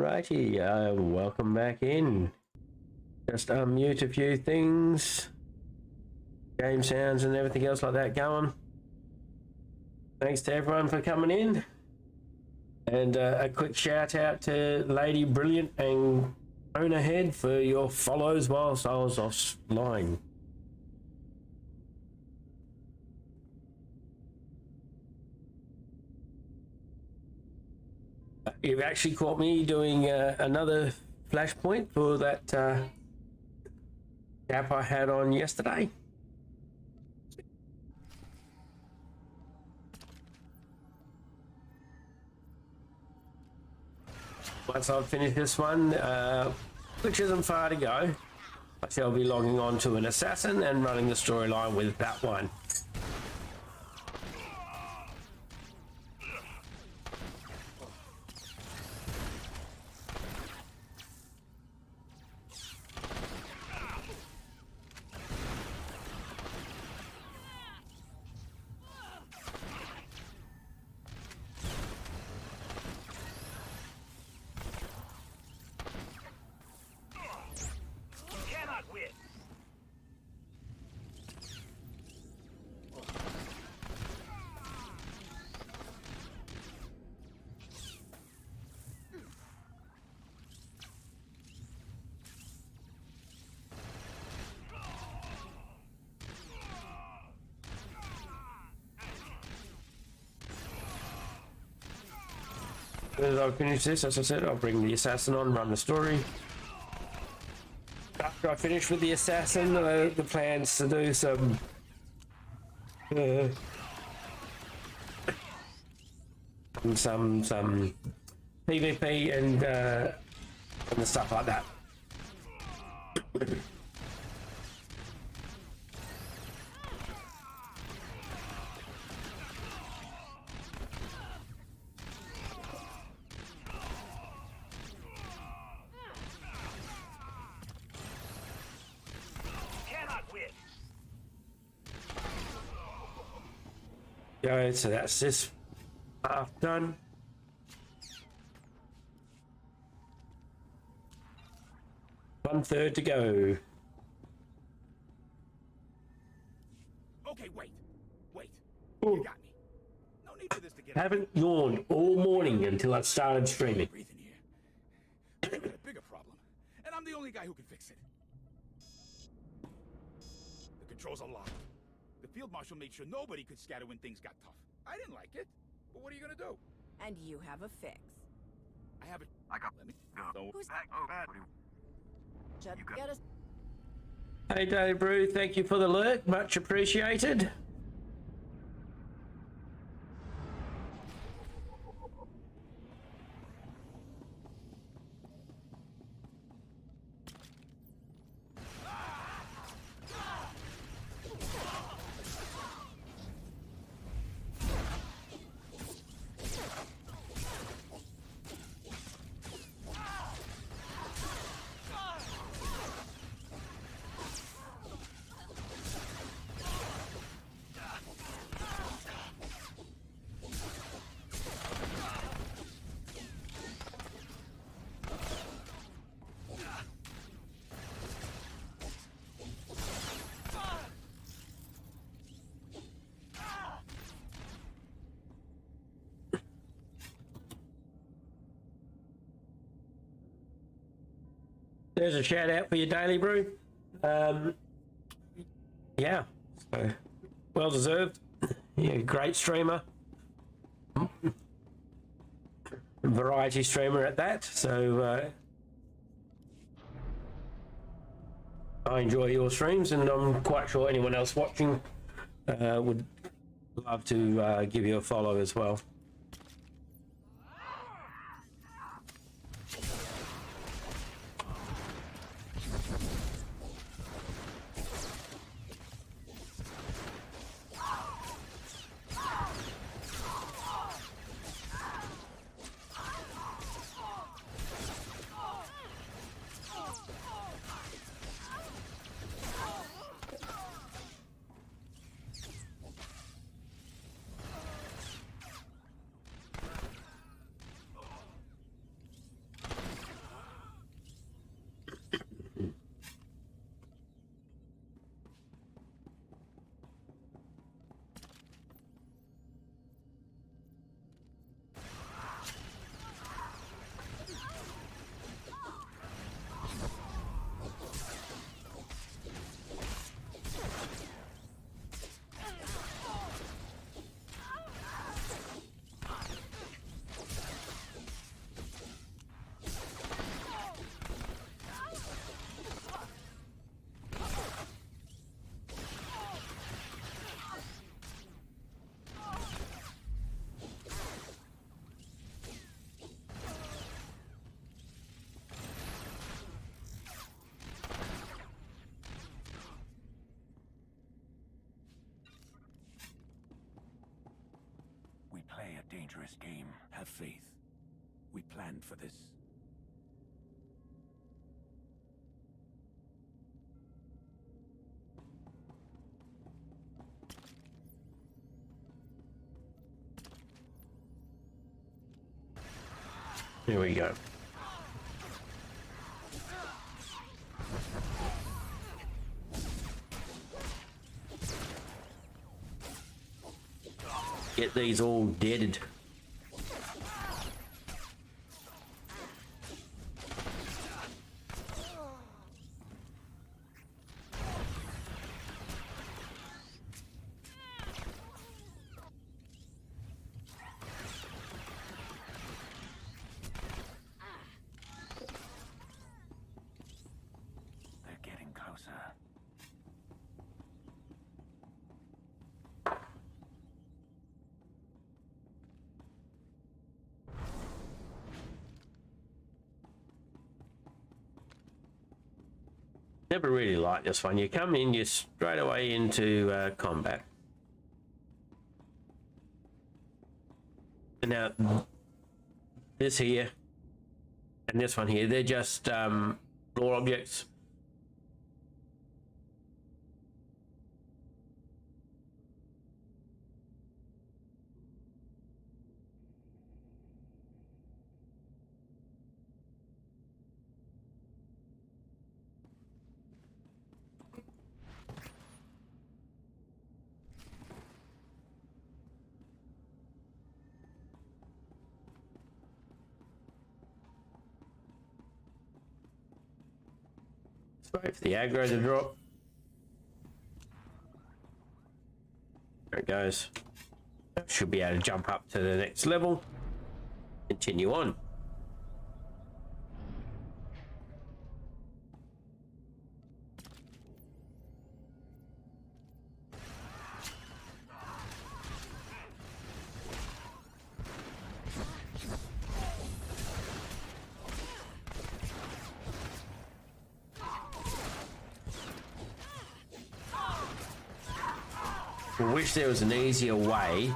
Alrighty, welcome back in. Just unmute a few things, game sounds and everything else like that going. Thanks to everyone for coming in, and a quick shout out to Lady Brilliant and Owner Head for your follows whilst I was offline. You've actually caught me doing another flashpoint for that gap I had on yesterday. Once I've finished this one, which isn't far to go, I shall be logging on to an assassin and running the storyline with that one. As I finish this, as I said, I'll bring the assassin on, run the story. After I finish with the assassin, the plan's to do some PvP and stuff like that. Go, so that's this half done. One third to go. Okay, wait. Ooh. You got me. No need for this to get. Haven't yawned all morning until I started streaming. Breathe in here. I've got a bigger problem, and I'm the only guy who can fix it. The controls are locked. The field marshal made sure nobody could scatter when things got tough. I didn't like it, but what are you gonna do? And you have a fix. I have it. I got. Let me. No. Who's bad? Just get us? Hey Dave Brew, thank you for the lurk, much appreciated. There's a shout out for your Daily Brew. Yeah, so well deserved. Yeah, great streamer, variety streamer at that. So I enjoy your streams, and I'm quite sure anyone else watching would love to give you a follow as well. dangerous game. Have faith. We planned for this. Here we go. Get these all deaded. They're getting closer. Never really liked this one. You come in, you're straight away into combat. And now this here and this one here, they're just floor objects. Wait for the aggro to drop. There it goes. Should be able to jump up to the next level. Continue on. I wish there was an easier way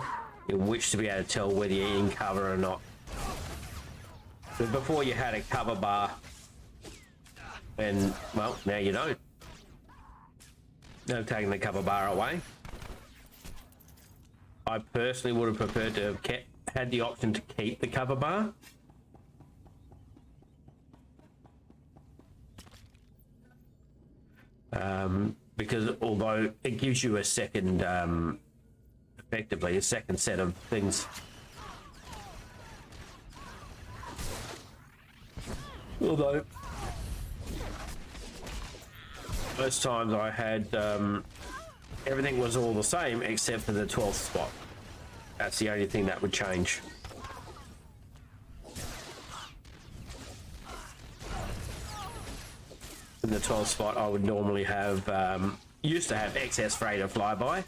in which to be able to tell whether you're in cover or not. But before you had a cover bar, and well, now you don't. They've taken the cover bar away. I personally would have preferred to have had the option to keep the cover bar. Because although it gives you a second, effectively a second set of things. Although most times I had everything was all the same except for the 12th spot. That's the only thing that would change. In the 12th spot, I would normally have, used to have excess freighter flyby,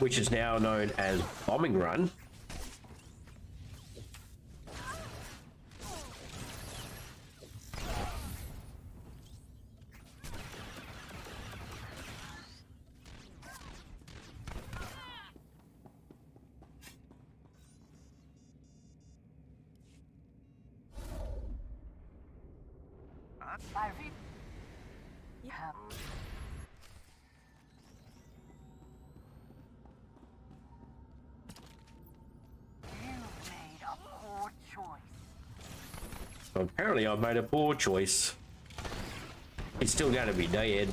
which is now known as bombing run. So apparently I've made a poor choice. It's still going to be dead.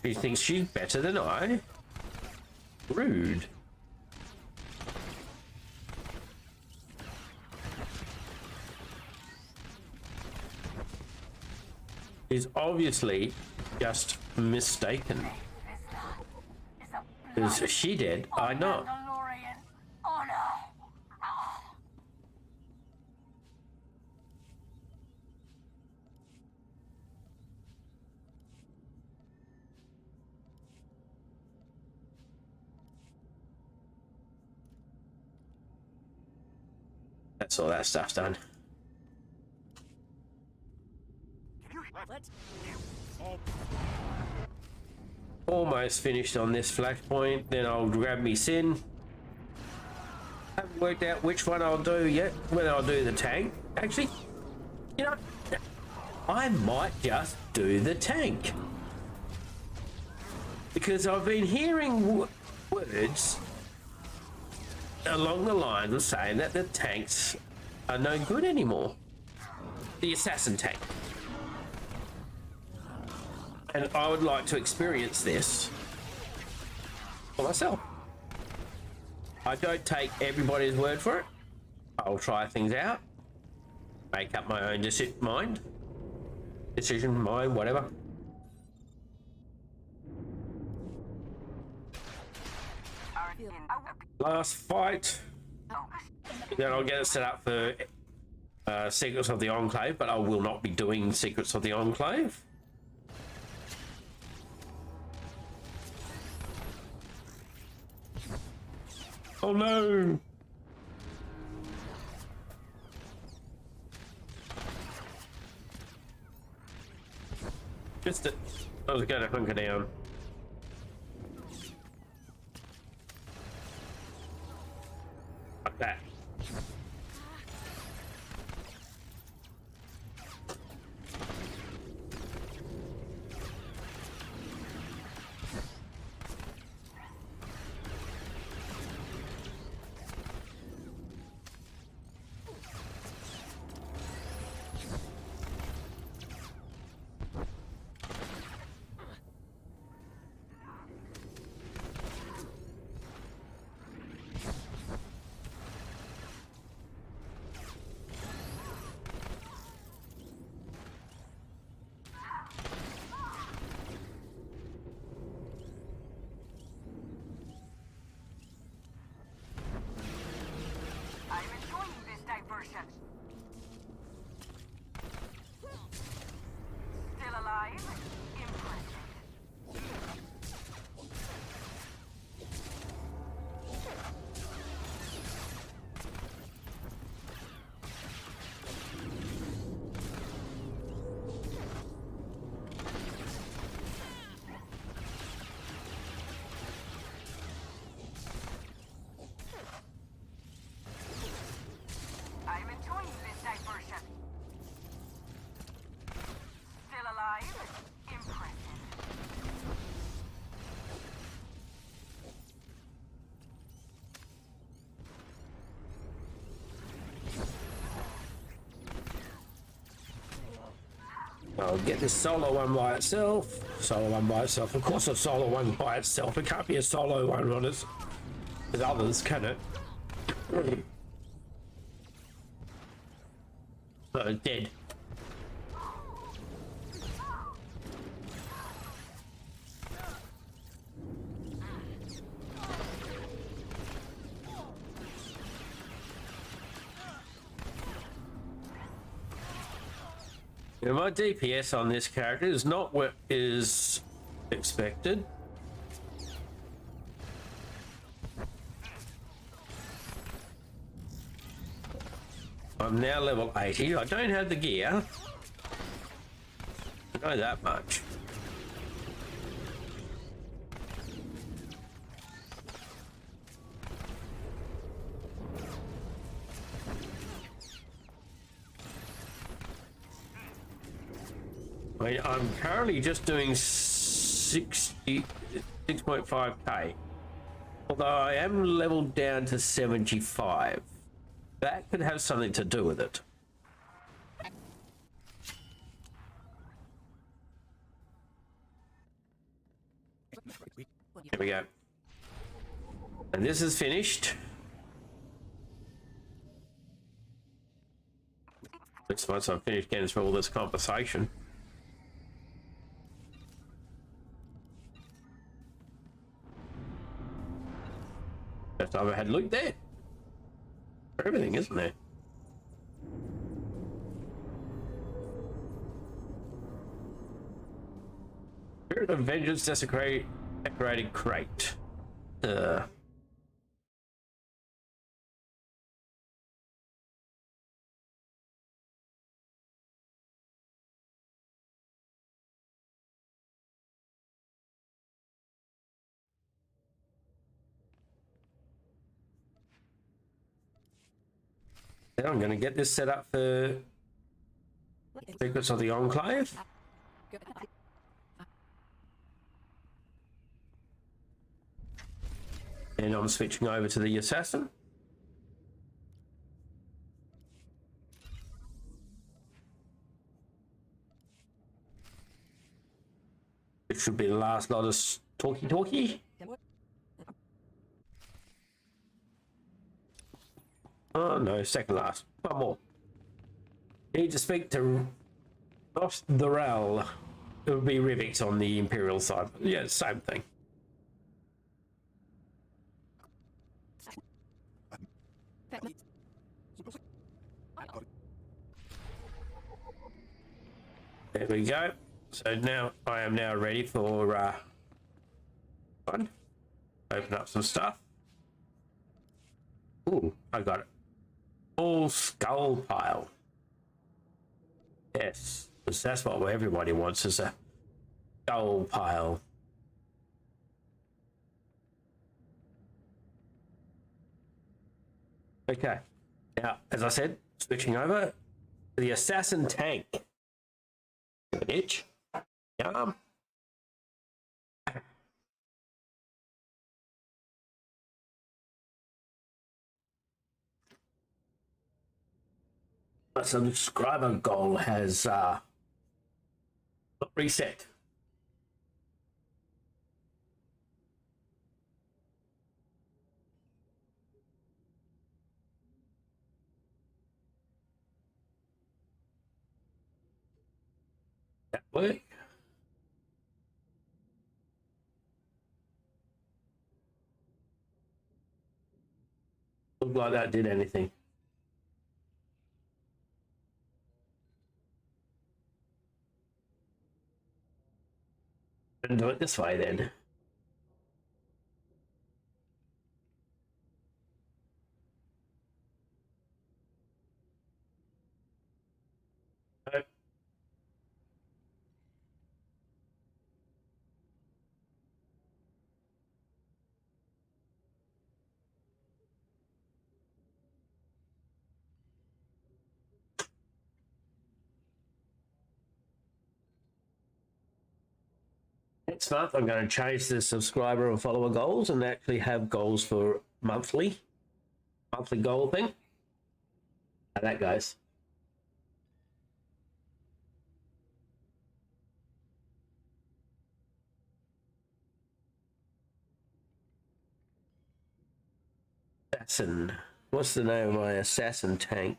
He thinks she's better than I? Rude. He's obviously just mistaken. It's a Because she did, I not. Mandalorian honor. That's all that stuff's done. Let's Almost finished on this flashpoint, then I'll grab me sin. Haven't worked out which one I'll do yet, whether I'll do the tank. Actually, you know, I might just do the tank. Because I've been hearing words along the lines of saying that the tanks are no good anymore. The assassin tank. And I would like to experience this for myself. I don't take everybody's word for it. I'll try things out, make up my own decision, mind, whatever. Last fight. Then I'll get it set up for Secrets of the Enclave, but I will not be doing Secrets of the Enclave. Oh no! Just it. I was going to hunker down. Like that. Still alive? Impressive. I'm enjoying this diversion. Still alive? Impressive. I'll get this solo one by itself. Solo one by itself. Of course, a solo one by itself. It can't be a solo one on its with others, can it? Oh, dead. Now, my DPS on this character is not what is expected. I'm now level 80. I don't have the gear. I know that much. I'm currently just doing 6.5k. Although I am leveled down to 75. That could have something to do with it. Here we go. And this is finished. Looks once I'm finished getting through all this compensation. First time I had loot there. For everything, isn't there? Spirit of Vengeance decorated crate. I'm going to get this set up for Secrets of the Enclave. And I'm switching over to the Assassin. It should be the last lot of talkie. Oh no, second last. One more. Need to speak to Ross Dorel. It would be Rivix on the Imperial side. Yeah, same thing. There we go. So now I am now ready for open up some stuff. Ooh, I got it. Full skull pile. Yes, because that's what everybody wants, is a skull pile. Okay. Now, as I said, switching over to the Assassin tank. An itch. Yum. My subscriber goal has reset. That work? Looked like that did anything. And do it this way then. Nope. Next month, I'm going to change the subscriber and follower goals and actually have goals for monthly goal thing. How that goes. Assassin. What's the name of my assassin tank?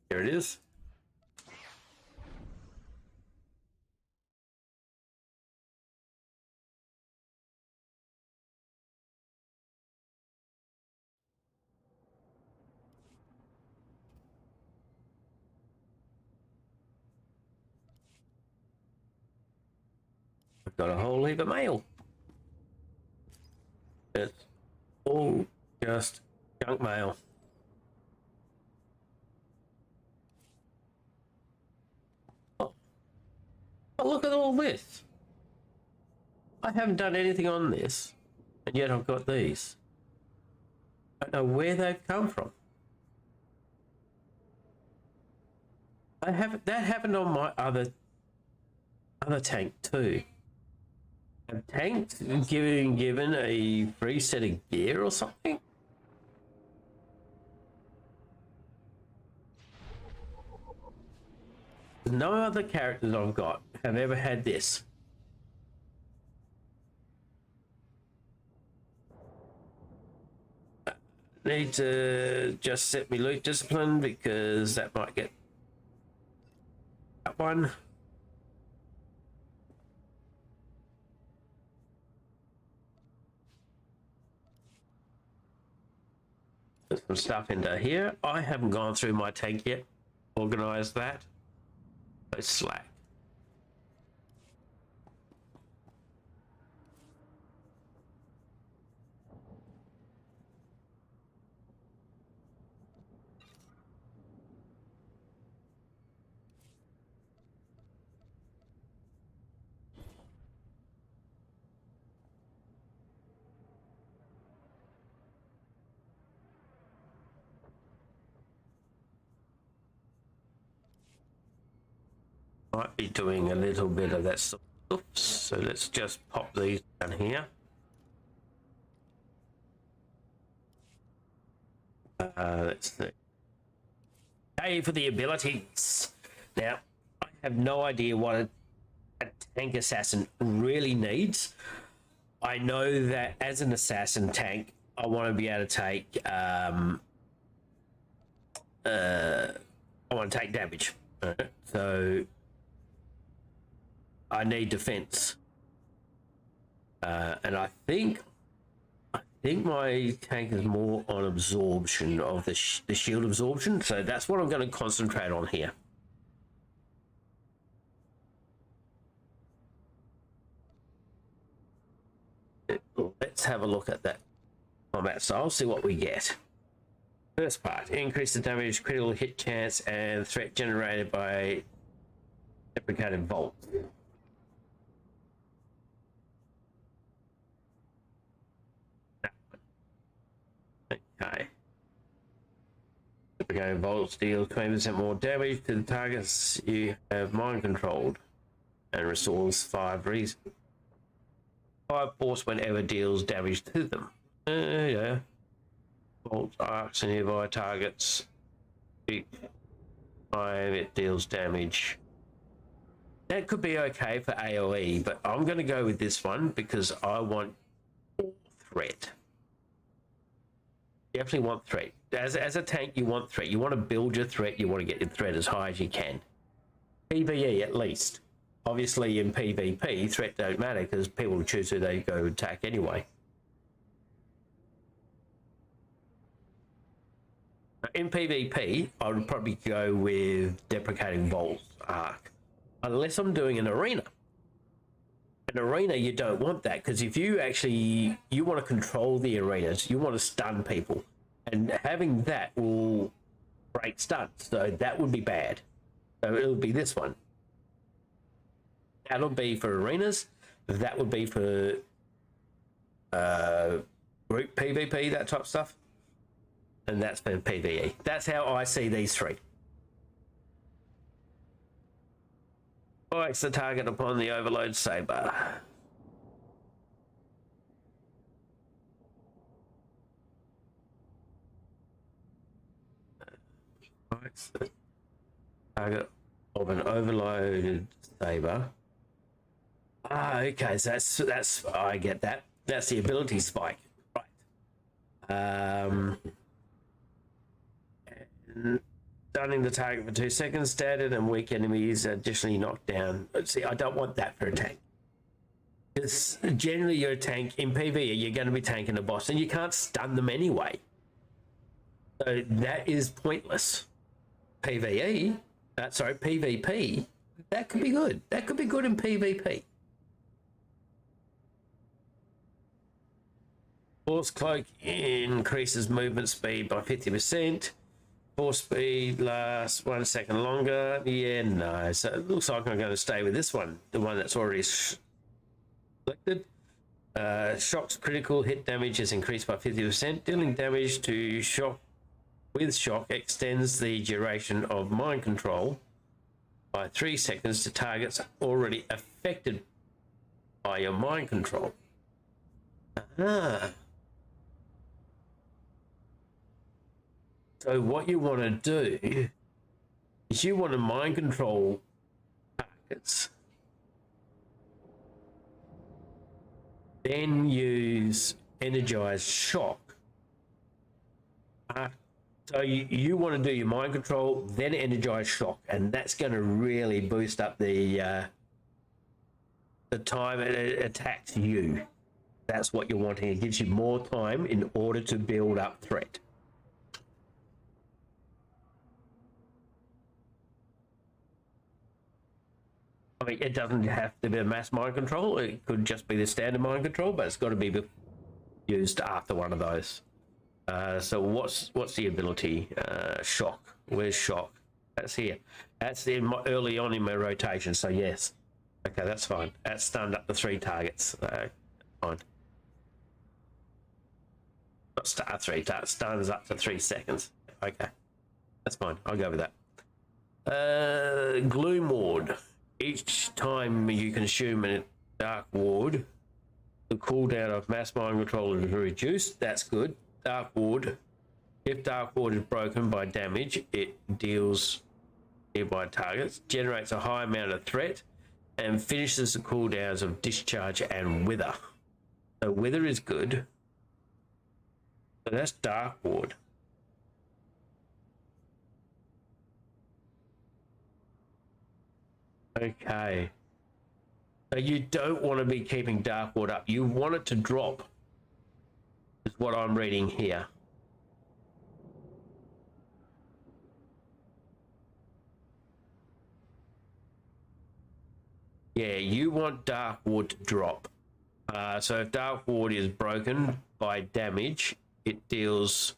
Here it is. I've got a whole heap of mail. It's all just junk mail. Oh, look at all this. I haven't done anything on this, and yet I've got these. I don't know where they've come from. That happened on my other tank too. Have tanks given a free set of gear or something? No other characters I've got have ever had this. need to just set me loot discipline because that might get that one. Put some stuff into here. I haven't gone through my tank yet. Organize that. So slack. Might be doing a little bit of that stuff. So let's just pop these down here. Let's see. Pay for the abilities. Now, I have no idea what a tank assassin really needs. I know that as an assassin tank, I want to be able to take I want to take damage. So I need defense. And I think my tank is more on absorption of the shield absorption. So that's what I'm going to concentrate on here. Let's have a look at that combat style, see what we get. First part, increase the damage, critical hit chance, and threat generated by deprecated bolt. Okay. Deprecated bolts deals 20% more damage to the targets you have mind controlled and restores 5 force whenever deals damage to them. Yeah. Bolt arcs and nearby targets. 5, it deals damage. That could be okay for AoE, but I'm going to go with this one because I want threat. You definitely want threat. As a tank, you want threat. You want to build your threat. You want to get your threat as high as you can. PvE at least. Obviously, in PvP, threat don't matter because people choose who they go attack anyway. In PvP, I would probably go with deprecating bolt arc, unless I'm doing an arena. An arena, you don't want that because if you want to control the arenas, you want to stun people, and having that will break stuns. So that would be bad. So it'll be this one. That'll be for arenas. That would be for group PvP, that type of stuff. And that's for PvE. That's how I see these three. Strikes the target upon the overload saber. Strikes the target of an overloaded saber. Ah, okay, so that's I get that. That's the ability spike, right? Stunning the target for 2 seconds, standard and weak enemies additionally knocked down. See, I don't want that for a tank. Because generally you're a tank in PvE, you're going to be tanking a boss, and you can't stun them anyway. So that is pointless. PvP, that could be good. That could be good in PvP. Force Cloak increases movement speed by 50%. Force speed lasts 1 second longer. Yeah, no. So it looks like I'm going to stay with this one, the one that's already selected. Shock's critical hit damage is increased by 50%. Dealing damage to shock with shock extends the duration of mind control by 3 seconds to targets already affected by your mind control. Ah. So what you want to do is you want to mind control targets, then use energized shock So you want to do your mind control, then energize shock, and that's going to really boost up the time it attacks you. That's what you're wanting. It gives you more time in order to build up threat. I mean, it doesn't have to be a mass mind control. It could just be the standard mind control, but it's got to be used after one of those. So what's the ability? Shock. Where's shock? That's here. That's early on in my rotation. So yes. Okay, that's fine. That's stunned up to 3 targets. Fine. Not start 3. Stuns up to 3 seconds. Okay, that's fine. I'll go with that. Gloom ward. Each time you consume a dark ward, the cooldown of mass mind control is reduced. That's good. Dark ward. If dark ward is broken by damage, it deals nearby targets, generates a high amount of threat, and finishes the cooldowns of discharge and wither. So wither is good. So that's dark ward. Okay. So you don't want to be keeping dark ward up. You want it to drop. Is what I'm reading here. Yeah, you want dark ward to drop. So if dark ward is broken by damage, it deals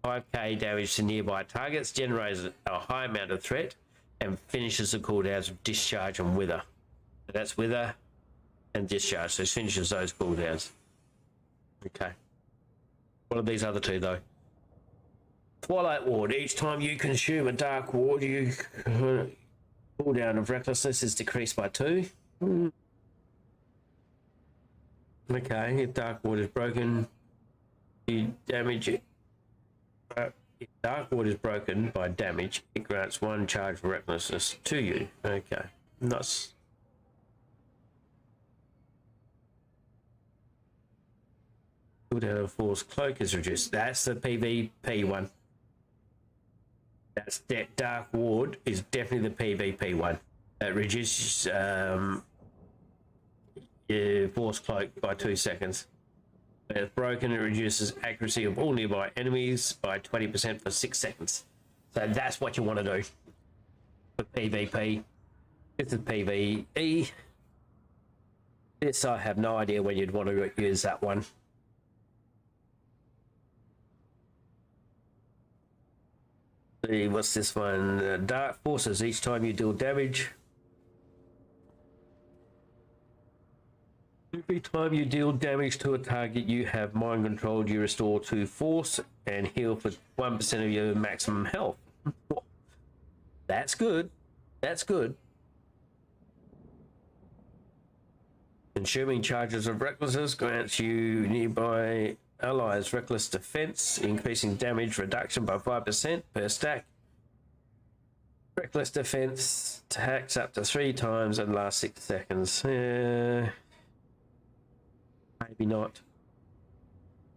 5k damage to nearby targets, generates a high amount of threat, and finishes the cooldowns of discharge and wither. So that's wither and discharge. So it finishes those cooldowns. Okay. What are these other two though? Twilight ward. Each time you consume a dark ward, you cooldown of recklessness is decreased by 2. Okay, if dark ward is broken, you damage it. If dark ward is broken by damage, it grants 1 charge of recklessness to you. Okay, nice. Cooldown of force cloak is reduced. That's the PvP one. That's that dark ward is definitely the PvP one. It reduces your force cloak by 2 seconds. When it's broken, it reduces accuracy of all nearby enemies by 20% for 6 seconds. So that's what you want to do for PvP. This is PvE. This I have no idea when you'd want to use that one. See, what's this one? Dark forces. Each time you deal damage. Every time you deal damage to a target you have mind controlled, you restore 2 force and heal for 1% of your maximum health. That's good. That's good. Consuming charges of recklessness grants you nearby allies reckless defense, increasing damage reduction by 5% per stack. Reckless defense attacks up to 3 times and lasts 6 seconds. Maybe not.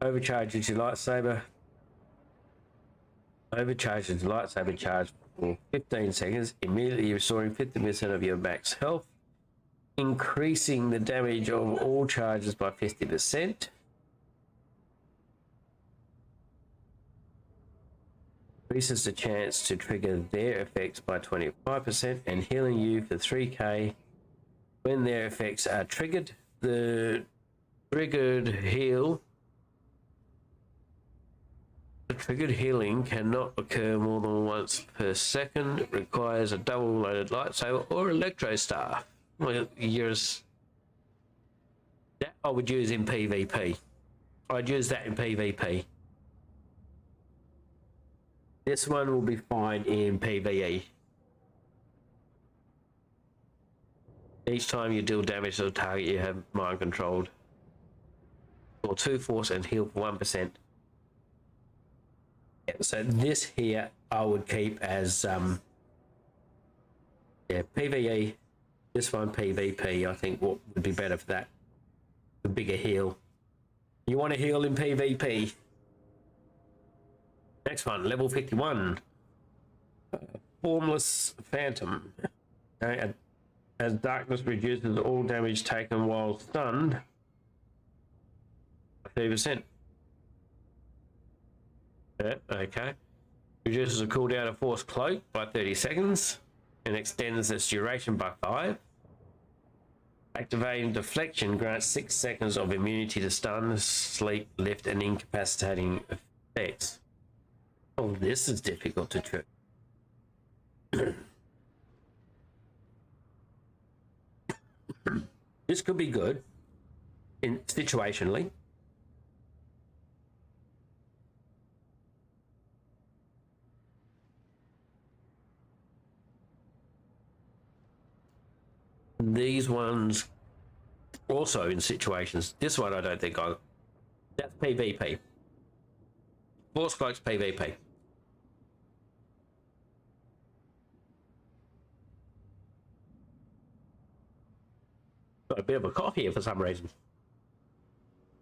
Overcharges your lightsaber. Overcharges your lightsaber charge for 15 seconds, immediately restoring 50% of your max health. Increasing the damage of all charges by 50%. Increases the chance to trigger their effects by 25% and healing you for 3k when their effects are triggered. The triggered healing cannot occur more than once per second. It requires a double-loaded lightsaber or electro star. Well, that I would use in PvP. I'd use that in PvP. This one will be fine in PvE. Each time you deal damage to a target you have mind controlled. Or 2 force and heal for 1%. Yeah, so this here I would keep as PvE. This one PvP. I think what would be better for that. The bigger heal. You want to heal in PvP? Next one, level 51. Formless Phantom. Okay, as darkness reduces all damage taken while stunned, 30%. Yeah, okay. Reduces the cooldown of Force Cloak by 30 seconds and extends its duration by 5. Activating Deflection grants 6 seconds of immunity to stun, sleep, lift, and incapacitating effects. Oh, this is difficult to trick. This could be good in situationally. These ones also in situations. This one I don't think I. That's PvP. Force Cloak's PvP. Got a bit of a cough here for some reason.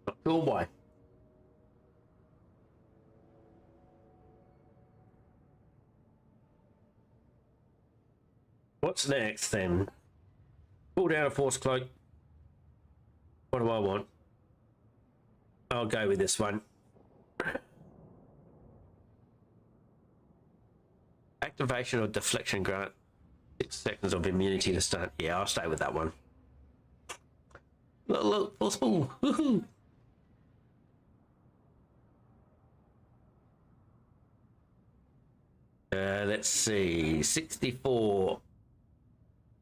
Not sure why. What's next then? Pull down a Force Cloak. What do I want? I'll go with this one. Activation of Deflection grant 6 seconds of immunity to stun. Yeah, I'll stay with that one. Look, possible. Woohoo! Let's see. 64.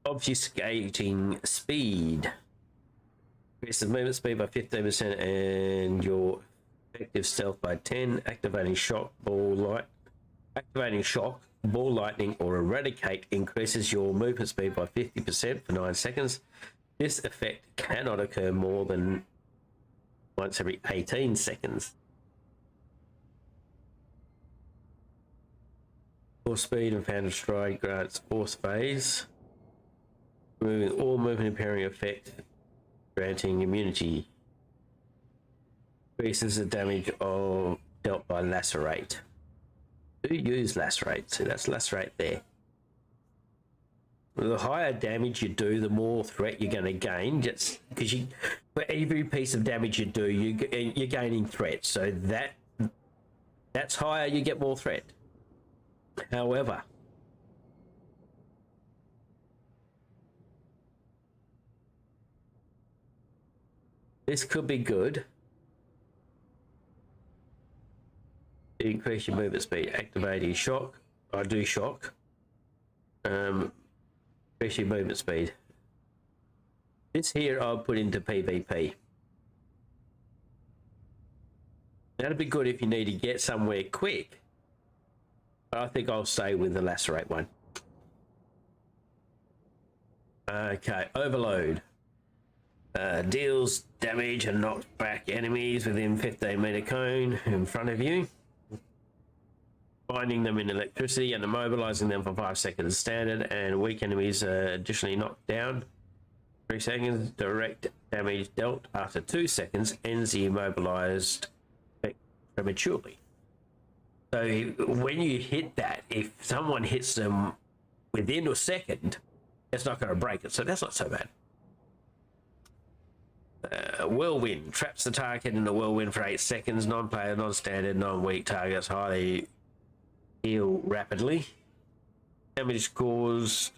Obfuscating speed. Increases movement speed by 15% and your effective stealth by 10. Activating shock, ball lightning, or eradicate increases your movement speed by 50% for 9 seconds. This effect cannot occur more than once every 18 seconds. Force speed and Phantom Stride grants Force phase. Removing all movement impairing effect, granting immunity. Increases the damage of dealt by Lacerate. Do use Lacerate, so that's Lacerate there. The higher damage you do, the more threat you're going to gain. Just because for every piece of damage you do, you're gaining threat. So that's higher, you get more threat. However, this could be good. Increase your movement speed. Activating shock. I do shock. Increase your movement speed. This here I'll put into PvP. That'd be good if you need to get somewhere quick. But I think I'll stay with the Lacerate one. Okay, Overload. Deals damage and knocks back enemies within 15-meter cone in front of you. Binding them in electricity and immobilizing them for 5 seconds standard, and weak enemies are additionally knocked down. 3 seconds. Direct damage dealt after 2 seconds ends the immobilized effect prematurely. So when you hit that, if someone hits them within a second, it's not going to break it, so that's not so bad. Whirlwind traps the target in a whirlwind for 8 seconds. Non-player, non-standard, non-weak targets highly heal rapidly. Damage caused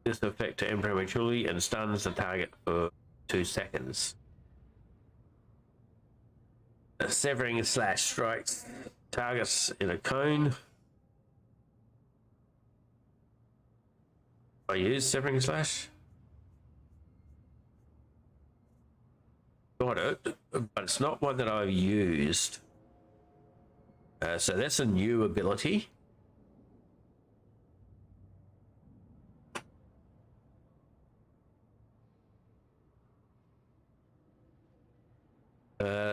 this effect to end prematurely and stuns the target for 2 seconds. Severing slash strikes targets in a cone. I use severing slash. Got it, but it's not one that I've used. So that's a new ability.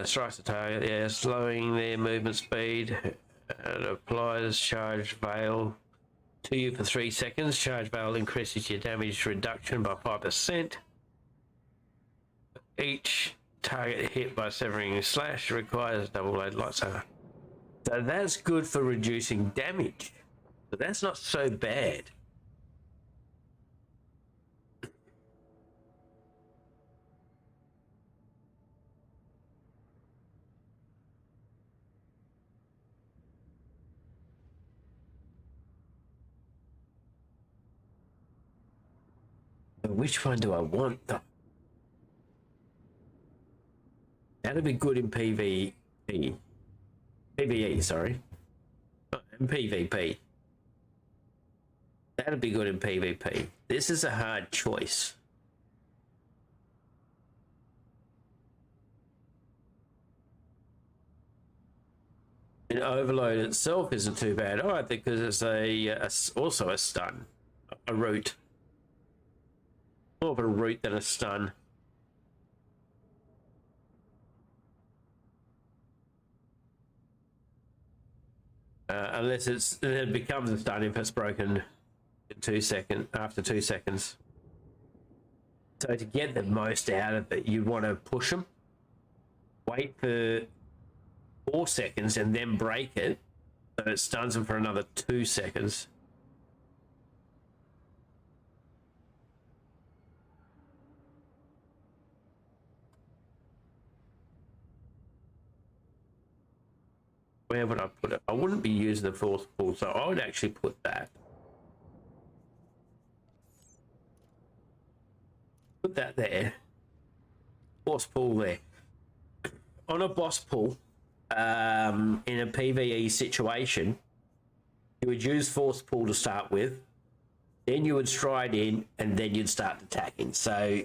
Strikes the target, yeah, slowing their movement speed. It applies Charge Veil to you for 3 seconds. Charge Veil increases your damage reduction by 5%. Each target hit by severing slash requires double load lightsaber. So that's good for reducing damage. So that's not so bad. But which one do I want though? That'd be good in PvE. PvE, sorry. In PvP. That'd be good in PvP. This is a hard choice. And Overload itself isn't too bad either because it's also a stun, a root. More of a root than a stun. Unless it becomes a stun if it's broken in 2 seconds, after 2 seconds. So to get the most out of it, you want to push them, wait for 4 seconds and then break it, so it stuns them for another 2 seconds. Where would I put it? I wouldn't be using the force pull, so I would actually put that. Put that there. Force pull there. On a boss pull, in a PvE situation, you would use force pull to start with, then you would stride in, and then you'd start attacking. So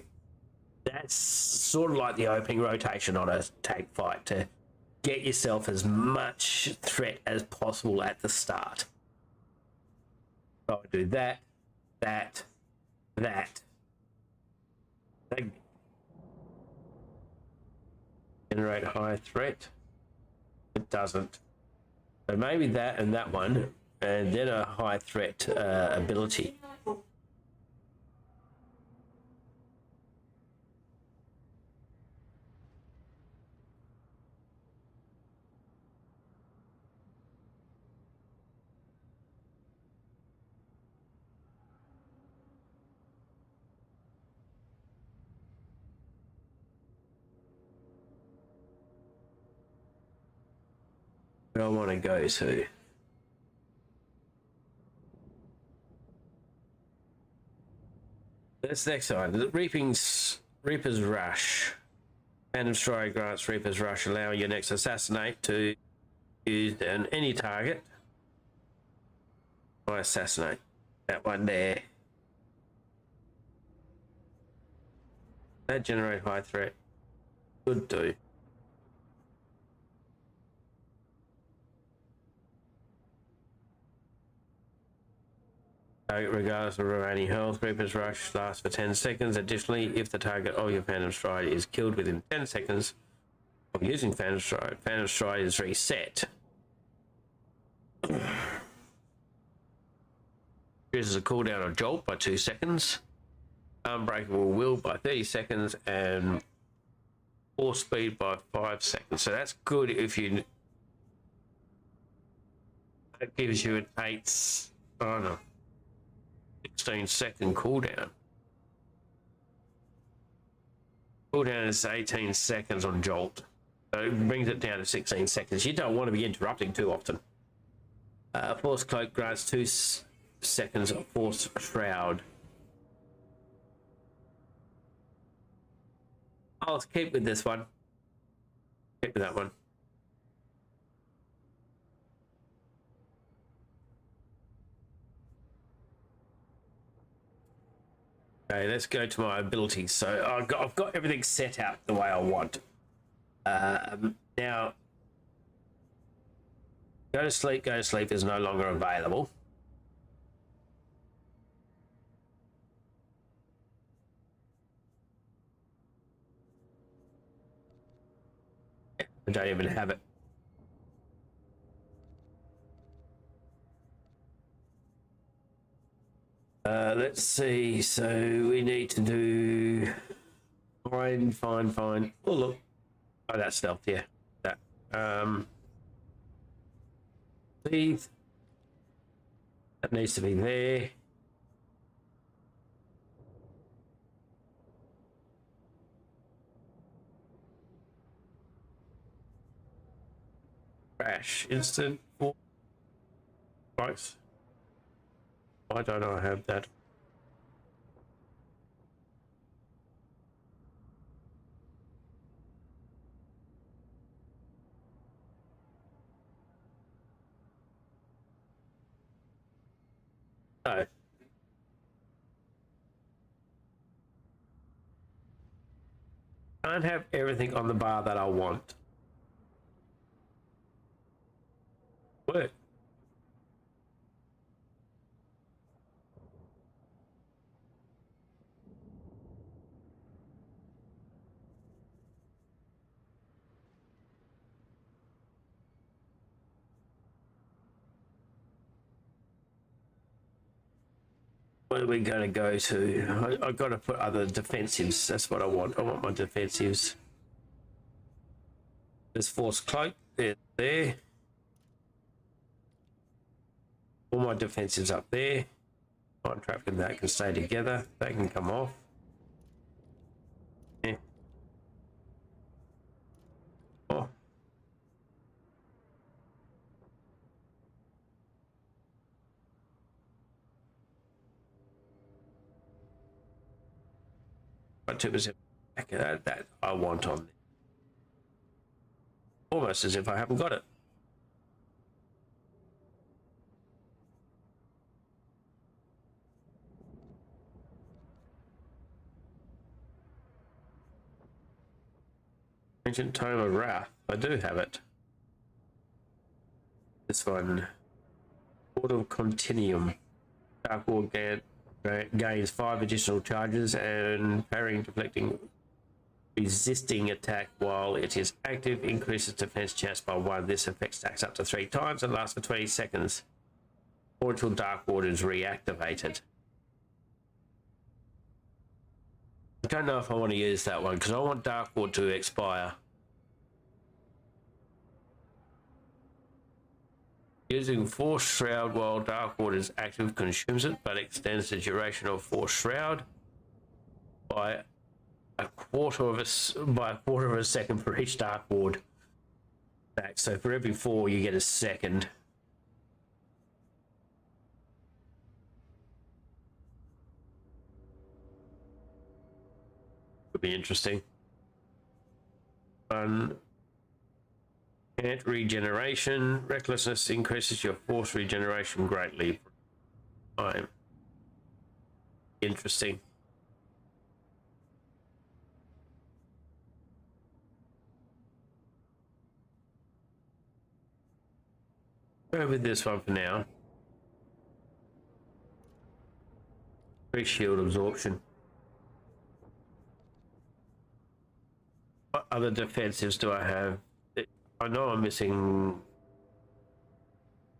that's sort of like the opening rotation on a tank fight to get yourself as much threat as possible at the start. So I would do that, that. Generate high threat. It doesn't. So maybe that and that one, and then a high threat ability. Where I want to go to. This next one, the Reaper's Rush. Phantom Strike grants Reaper's Rush, allowing your next assassinate to use on any target. I assassinate that one there. That generate high threat. Could do. Target regardless of remaining health. Reaper's Rush lasts for 10 seconds. Additionally, if the target of your Phantom Stride is killed within 10 seconds of using Phantom Stride is reset. Reduces a cooldown of Jolt by 2 seconds. Unbreakable Will by 30 seconds. And Force Speed by 5 seconds. So that's good if you... That gives you an 16-second cooldown. Cooldown is 18 seconds on Jolt. So it brings it down to 16 seconds. You don't want to be interrupting too often. Force Cloak grants 2 seconds of Force Shroud. I'll keep with this one. Keep with that one. Okay, let's go to my abilities. So I've got everything set out the way I want. Now, go to sleep is no longer available. I don't even have it. Let's see. So we need to do fine. Oh look, oh that's stealth. Yeah, that. teeth. That needs to be there. Crash instant. Nice. Why don't I have that? No. Can't have everything on the bar that I want. Work. Where are we going to go to? I've got to put other defensives. That's what I want. I want my defensives. There's force cloak. There. All my defensives up there. Time traffic and that can stay together. That can come off. Yeah. Oh. But 2% that I want on there. Almost as if I haven't got it. Ancient Tome of Wrath. I do have it. This one. Sword of Continuum. Dark Ward gains 5 additional charges and parrying, deflecting, resisting attack while it is active, increases defense chance by 1. This effect stacks up to 3 times and lasts for 20 seconds. Or until Dark Ward is reactivated. I don't know if I want to use that one because I want Dark Ward to expire. Using Force Shroud while Dark Ward is active consumes it, but extends the duration of Force Shroud by a quarter of a second for each Dark Ward back. So for every 4, you get a second. Could be interesting. Can't regeneration. Recklessness increases your force regeneration greatly. Time. Interesting. Go with this one for now. Free shield absorption. What other defensives do I have? I know I'm missing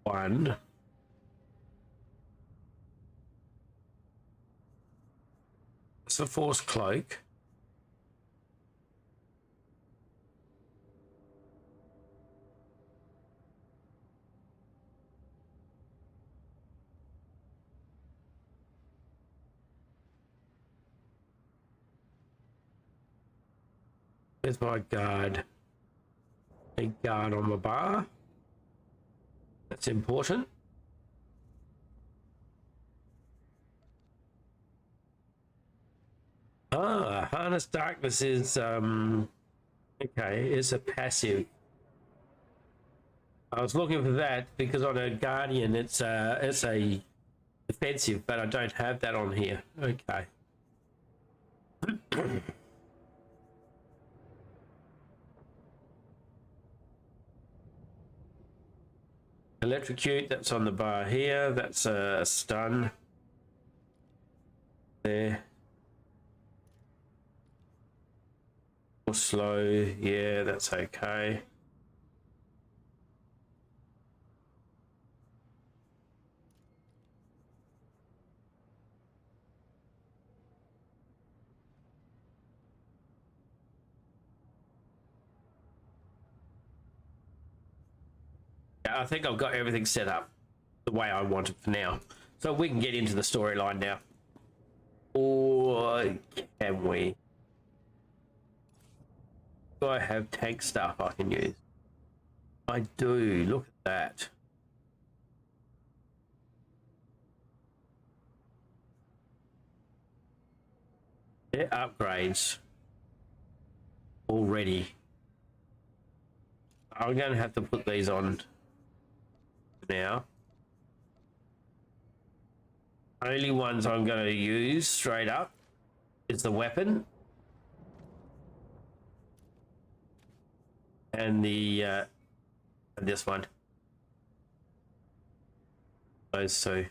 1. It's the Force Cloak. There's my guard. A guard on the bar. That's important. Harness Darkness is okay, it's a passive. I was looking for that because on a Guardian it's a defensive, but I don't have that on here. Okay. Electrocute, that's on the bar here. That's a stun. There. Or slow, yeah, that's okay. I think I've got everything set up the way I want it for now. So we can get into the storyline now. Or can we? Do I have tank stuff I can use? I do. Look at that. They're upgrades already. I'm going to have to put these on now. Only ones I'm going to use straight up is the weapon and the this one. Those two.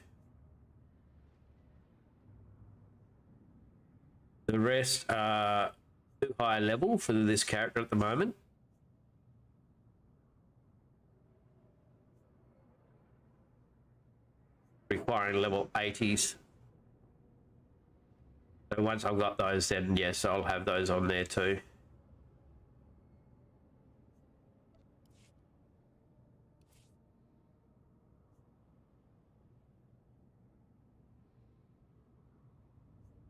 The rest are too high level for this character at the moment. Requiring level 80s. So once I've got those, then yes, I'll have those on there too.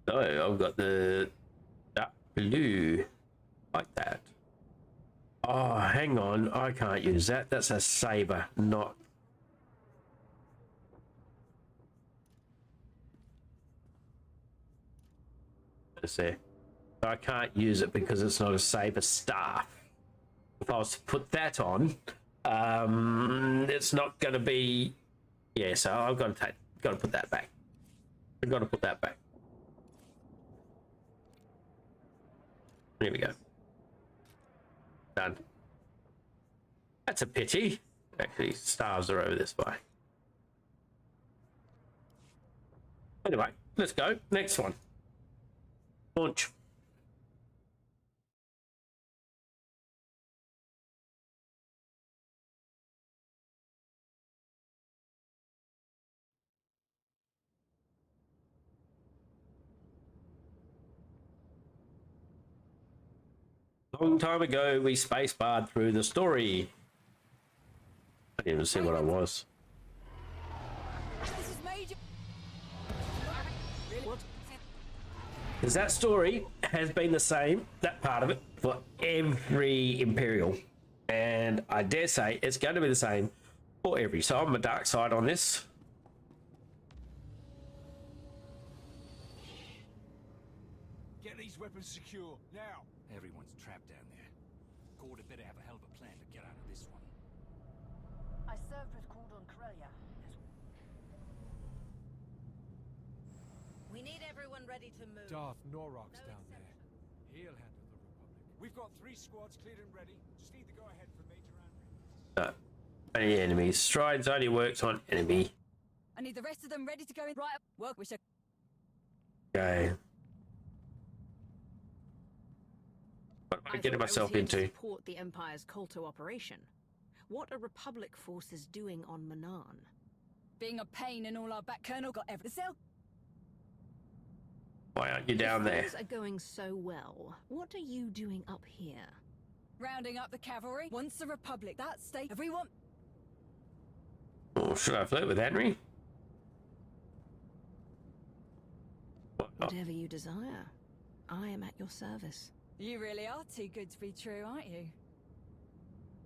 So I've got the dark blue like that. Oh, hang on, I can't use that. That's a saber, not. There. So I can't use it because it's not a saber staff. If I was to put that on, it's not going to be. Yeah, so I've got to put that back. I've got to put that back. There we go. Done. That's a pity. Actually, stars are over this way. Anyway, let's go. Next one. Launch. Long time ago, we spacebarred through the story. I didn't even see what I was. This is major. What? Because that story has been the same, that part of it, for every Imperial. And I dare say it's going to be the same for every. So I'm a dark side on this. Get these weapons secure, now! Everyone's trapped down there. Gorda better have a hell of a plan to get out of this one. I served with Cordon Corellia. We need everyone ready to move. Darth Norrock's down there. He'll handle the Republic. We've got 3 squads cleared and ready. Just need the go-ahead from Major Andrew. Any enemies. Strides only works on enemy. I need the rest of them ready to go in. Right. Work. We should. Okay. What am I getting myself into? Support the Empire's Kolto operation. What are Republic forces doing on Manan? Being a pain in all our back. Colonel got everything. Why aren't you down there? Things are going so well. What are you doing up here? Rounding up the cavalry. Once the Republic. That state. Everyone. Or should I flirt with Henry? Whatever you desire. I am at your service. You really are too good to be true, aren't you?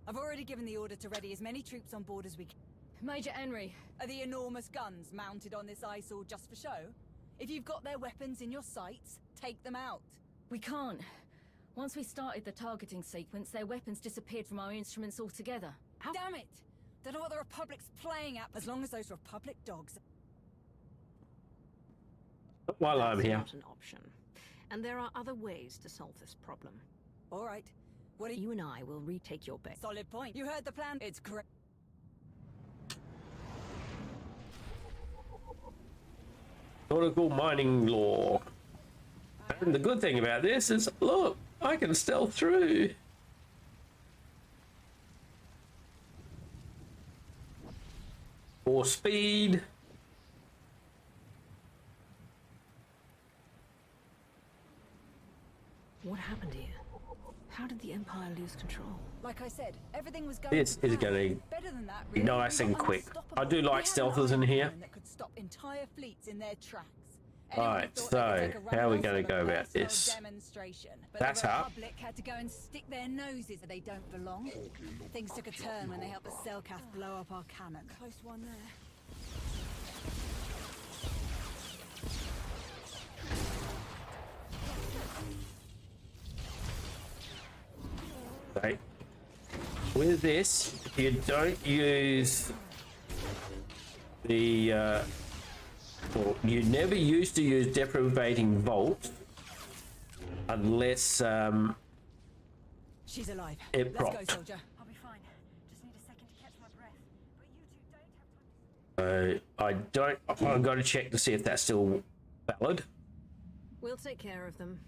I've already given the order to ready as many troops on board as we can. Major Henry, are the enormous guns mounted on this eyesore just for show? If you've got their weapons in your sights, take them out. We can't. Once we started the targeting sequence, their weapons disappeared from our instruments altogether. How? Damn it! Don't know what the Republic's playing at, as long as those Republic dogs. While I'm here. Not an option. And there are other ways to solve this problem. All right. What are you? You and I will retake your base. Solid point. You heard the plan. It's correct. Nautical mining law. And the good thing about this is, look, I can stealth through. More speed. What happened here? How did the Empire lose control? Like I said, everything was going This is going to better than that, be really. nice We and were quick. I unstoppable. do like We had an stealthers in iron here. cannon that could stop entire fleets in their tracks. Anyone Right, thought they could so take a run how are we at us going on to a go about personal this? demonstration, but That's the up. Republic had to go and stick their noses where they don't belong. Things took a turn when they helped the Cellcath blow up our cannon. Close one there. Right. With this, you don't use the well, you never used to use deprivating volt unless She's alive. it Let's propped. go, soldier. I'll be fine. Just need a second to catch my breath. But you two don't have time to... I don't. I've got to check to see if that's still valid. We'll take care of them.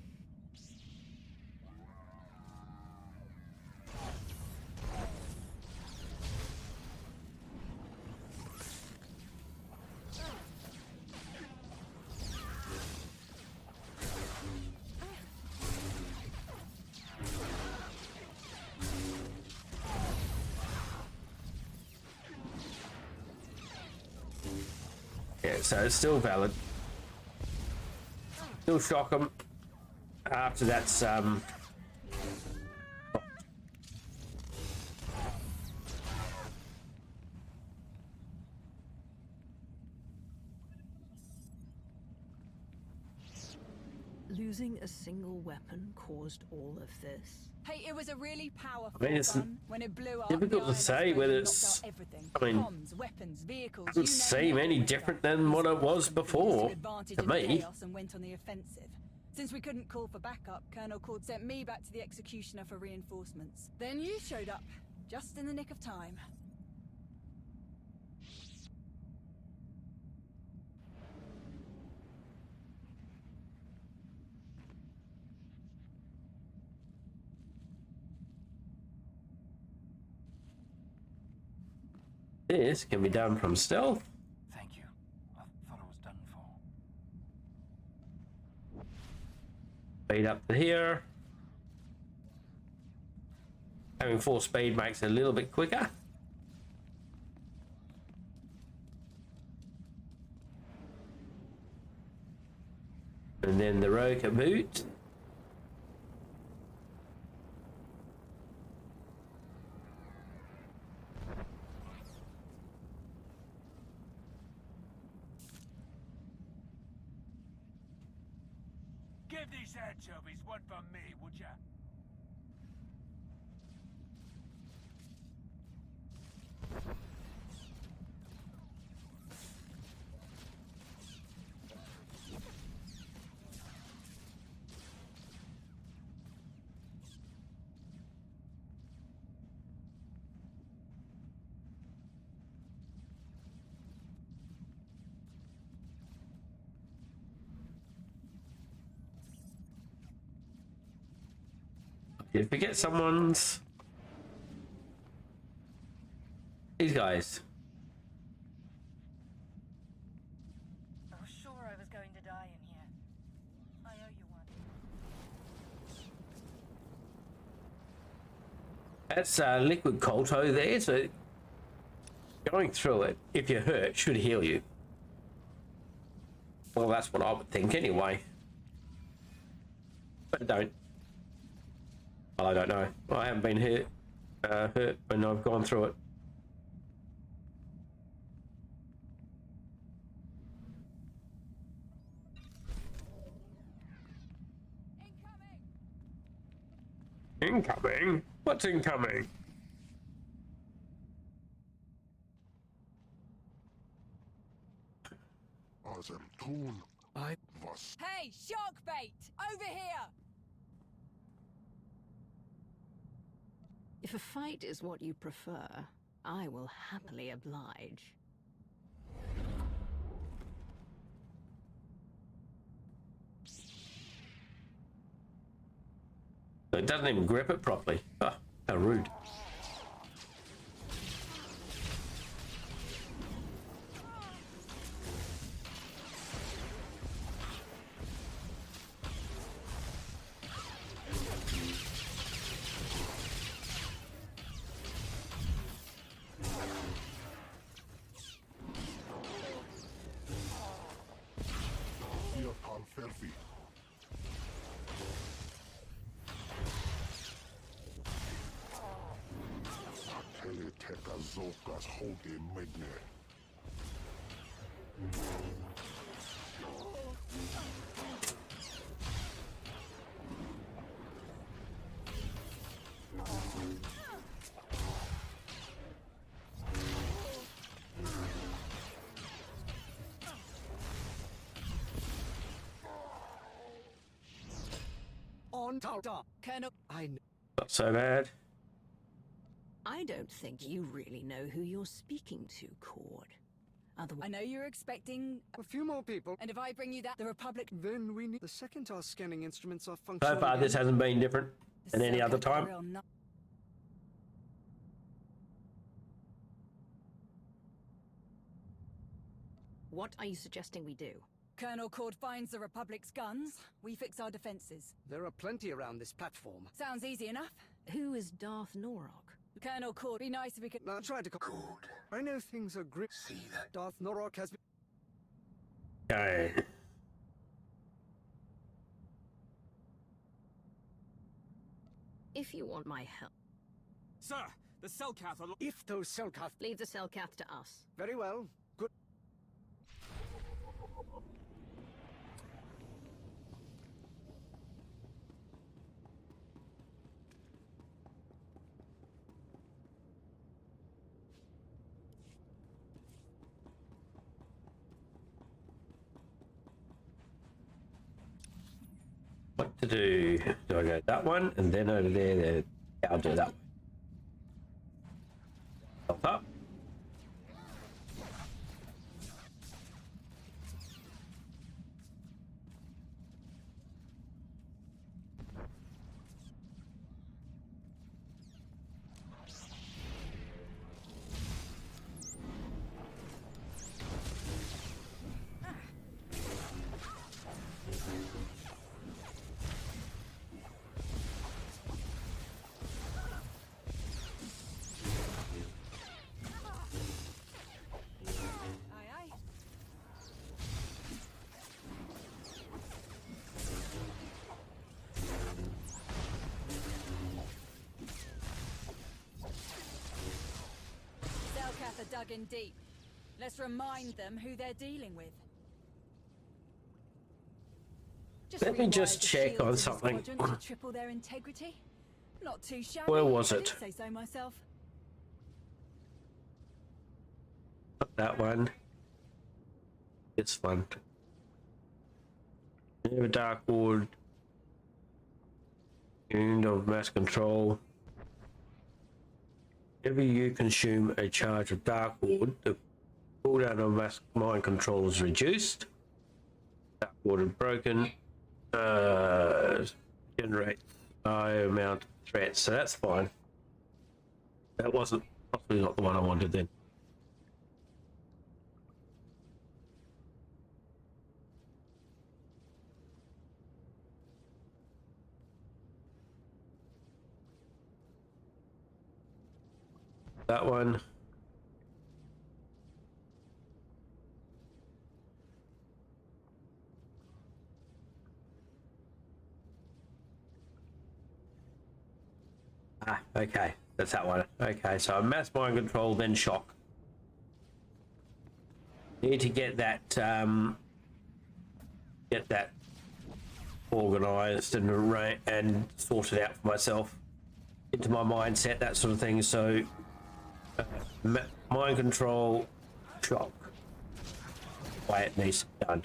Yeah, so it's still valid. Still shock them after that's Losing a single weapon caused all of this. Hey, it was a really powerful I mean, it's gun. When it blew up, difficult the to say iron whether knocked it's- out everything. I mean, Bombs, weapons, vehicles, doesn't you name seem it, any went different down. than what it These was guys took before, this advantage to in the me. chaos and went on the offensive. Since we couldn't call for backup, Colonel Cord sent me back to the Executioner for reinforcements. Then you showed up, just in the nick of time. this can be done from stealth. Thank you. I thought I was done for. Speed up to here. Having full speed makes it a little bit quicker. And then the roca boot. Give these anchovies one for me, would ya? Did we get someone's? These guys. I was sure I was going to die in here. I owe you one. That's liquid colto there, so going through it, if you're hurt, should heal you. Well, that's what I would think anyway. But don't. Well, I don't know. I haven't been hurt when I've gone through it. Incoming? What's incoming? Hey, shark bait! Over here! If a fight is what you prefer, I will happily oblige. It doesn't even grip it properly. Oh, how rude. filthy. Teleteka Zokas Hoge Medne. On top, Colonel. Not so bad. I don't think you really know who you're speaking to, Cord. I know you're expecting, A few more people. and if I bring you that, the Republic. Then we need. The second our scanning instruments are functional. So far, this hasn't been different the than any Selka other got a time. real nut- What are you suggesting we do? Colonel Cord finds the Republic's guns. We fix our defenses. There are plenty around this platform. Sounds easy enough. Who is Darth Norok? Colonel Cord, be nice if we could. Now try to. Good. I know things are grim. See that Darth Norok has been. Okay. If you want my help, Sir, the Selkath are... If those Selkath. leave the Selkath to us. Very well. Good. What to do? Do I go that one and then over there? Yeah, I'll do that one. Health up. Aye, aye. Selkath are dug in deep. Let's remind them who they're dealing with. Let me just rewired the check shields on of the something. squadron to triple their integrity. Not too shabby. Where was I it? did say so myself. That one. It's fun. Never Dark Ward. Unit of mass control. Whenever you consume a charge of Dark Ward, the cooldown of mass mind control is reduced. Dark Ward is broken. Generates high amount of threats, so that's fine. That wasn't possibly not the one I wanted then. That one. Ah, okay. That's that one. Okay, so mass mind control, then shock. Need to get that organized and sorted out for myself into my mindset, that sort of thing. So mind control, shock, way it needs to be done.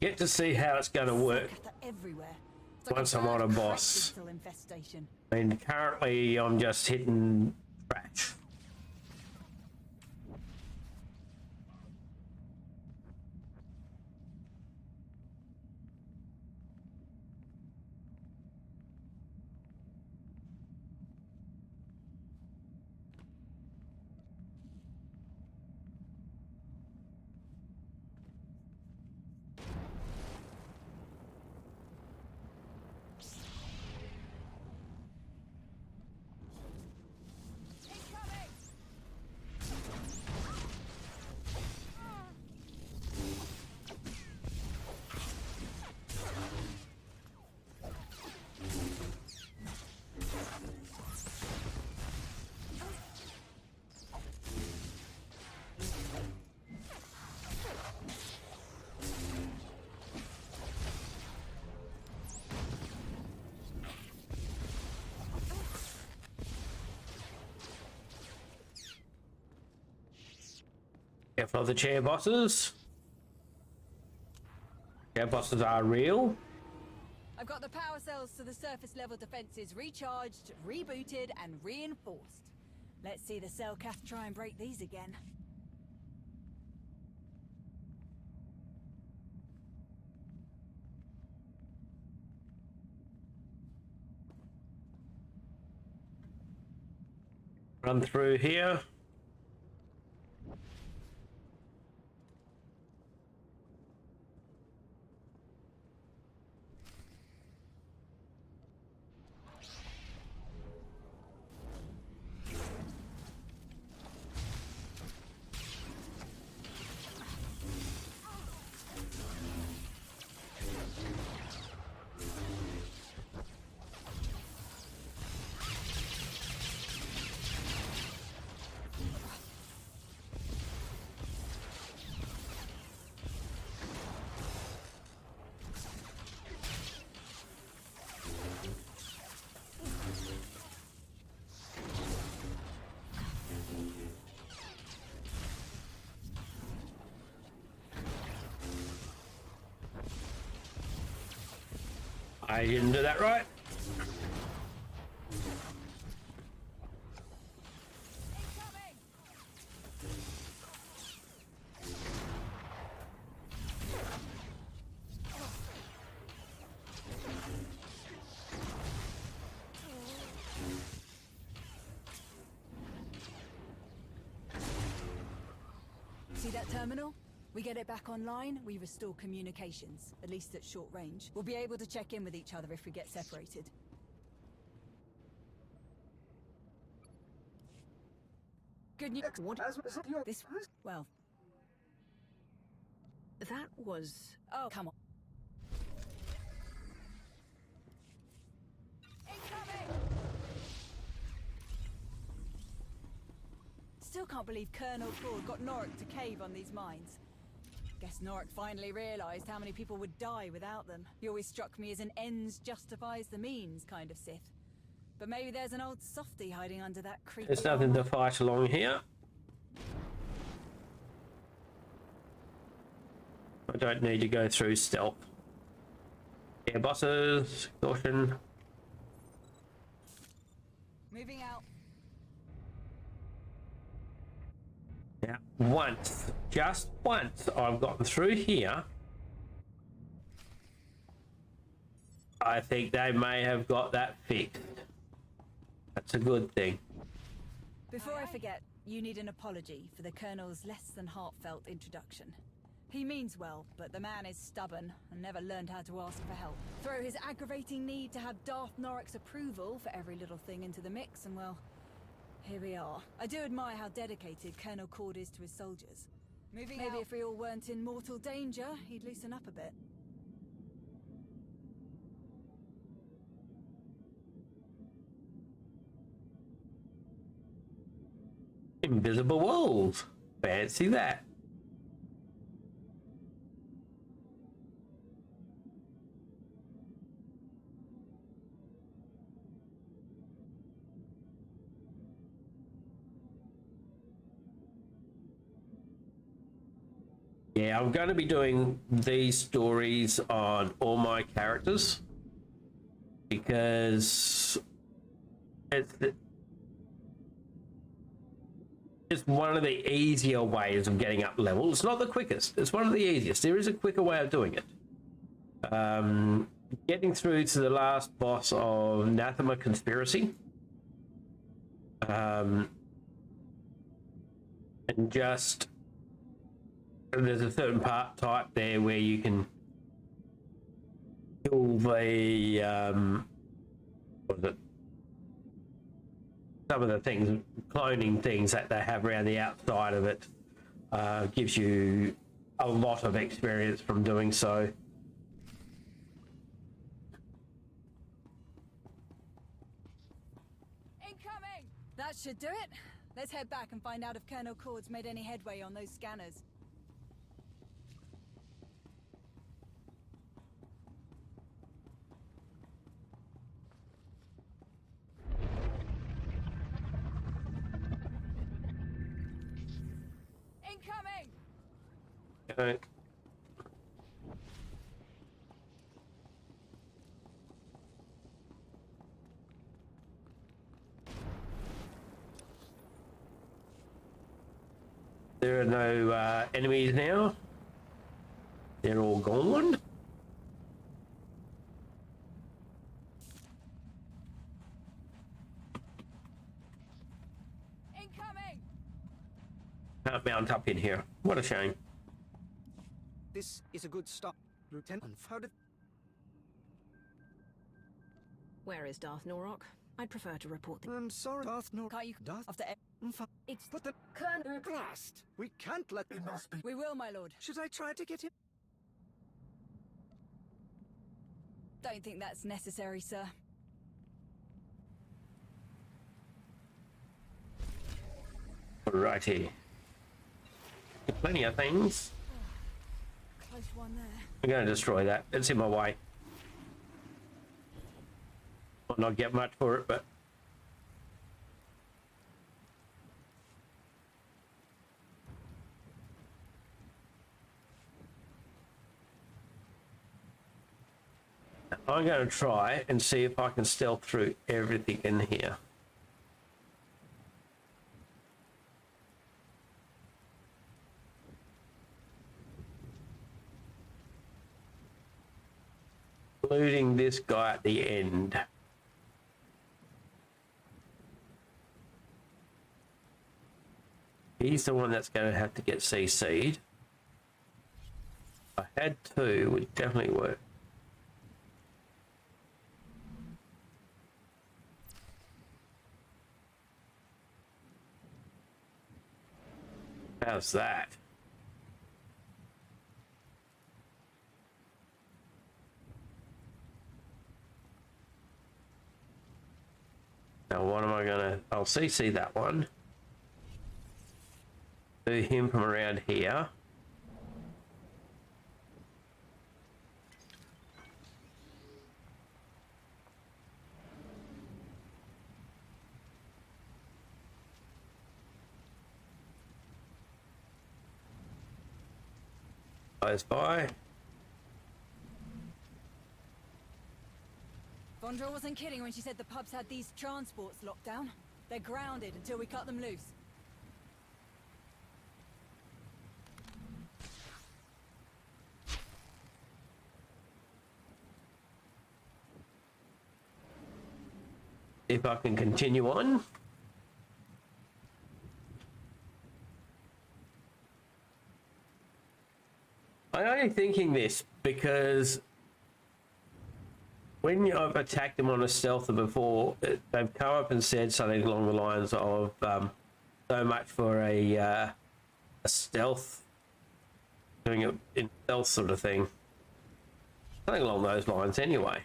Get to see how it's going to work Everywhere. It's like once a I'm on a bad boss. crystal infestation. I mean, currently I'm just hitting trash. Careful of the chair bosses. Chair bosses are real. I've got the power cells to the surface level defenses recharged, rebooted, and reinforced. Let's see the Cellcath try and break these again. Run through here. I didn't do that right. See that terminal? We get it back online, we restore communications, at least at short range. We'll be able to check in with each other if we get separated. Good news. What? This, well... That was... Oh, come on. Still can't believe Colonel Ford got Norik to cave on these mines. Guess Norik finally realized how many people would die without them. He always struck me as an ends justifies the means kind of Sith. But maybe there's an old softy hiding under that creepy... There's nothing to fight along here. I don't need to go through stealth. Yeah, bosses, caution. Moving out. Now, once, just once, I've gotten through here. I think they may have got that fixed. That's a good thing. Before I forget, you need an apology for the Colonel's less than heartfelt introduction. He means well, but the man is stubborn and never learned how to ask for help. Throw his aggravating need to have Darth Norik's approval for every little thing into the mix, and well, here we are. I do admire how dedicated Colonel Cord is to his soldiers. Maybe if we all weren't in mortal danger, he'd loosen up a bit. Invisible walls. Fancy that. Yeah, I'm going to be doing these stories on all my characters because it's one of the easier ways of getting up level. It's not the quickest. It's one of the easiest. There is a quicker way of doing it. Getting through to the last boss of Nathema Conspiracy. And just there's a certain part type there where you can kill the what is it? Some of the things, cloning things that they have around the outside of it, gives you a lot of experience from doing so. Incoming! That should do it. Let's head back and find out if Colonel Cord's made any headway on those scanners. Incoming! Okay. There are no enemies now. They're all gone. Incoming! Can't mount up in here. What a shame. This is a good start, Lieutenant. How did... Where is Darth Norok? I'd prefer to report the... I'm sorry, Darth Nor... Can't you... Darth... After... It's... But the... Colonel... Blast! We can't let... It must be... We will, my lord. Should I try to get him? Don't think that's necessary, sir. Righty. Plenty of things. Close one there. I'm going to destroy that. It's in my way. Might not get much for it, but... I'm going to try and see if I can stealth through everything in here. Including this guy at the end. He's the one that's going to have to get CC'd. I had two, would definitely work. How's that? Now what am I gonna... I'll CC that one. Do him from around here. Close by. Vondra wasn't kidding when she said the pubs had these transports locked down. They're grounded until we cut them loose. If I can continue on. I'm only thinking this because when I've attacked them on a stealth before, they've come up and said something along the lines of so much for a stealth, doing it in stealth sort of thing. Something along those lines anyway.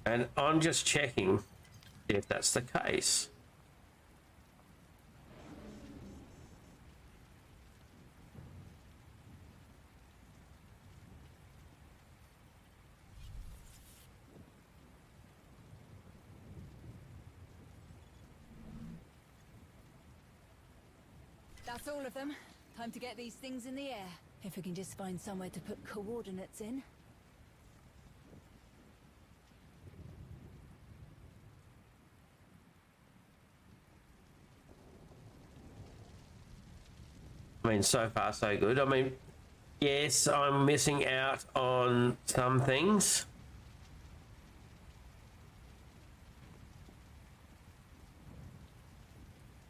And I'm just checking if that's the case. That's all of them. Time to get these things in the air. If we can just find somewhere to put coordinates in. I mean, so far so good. I mean, yes, I'm missing out on some things.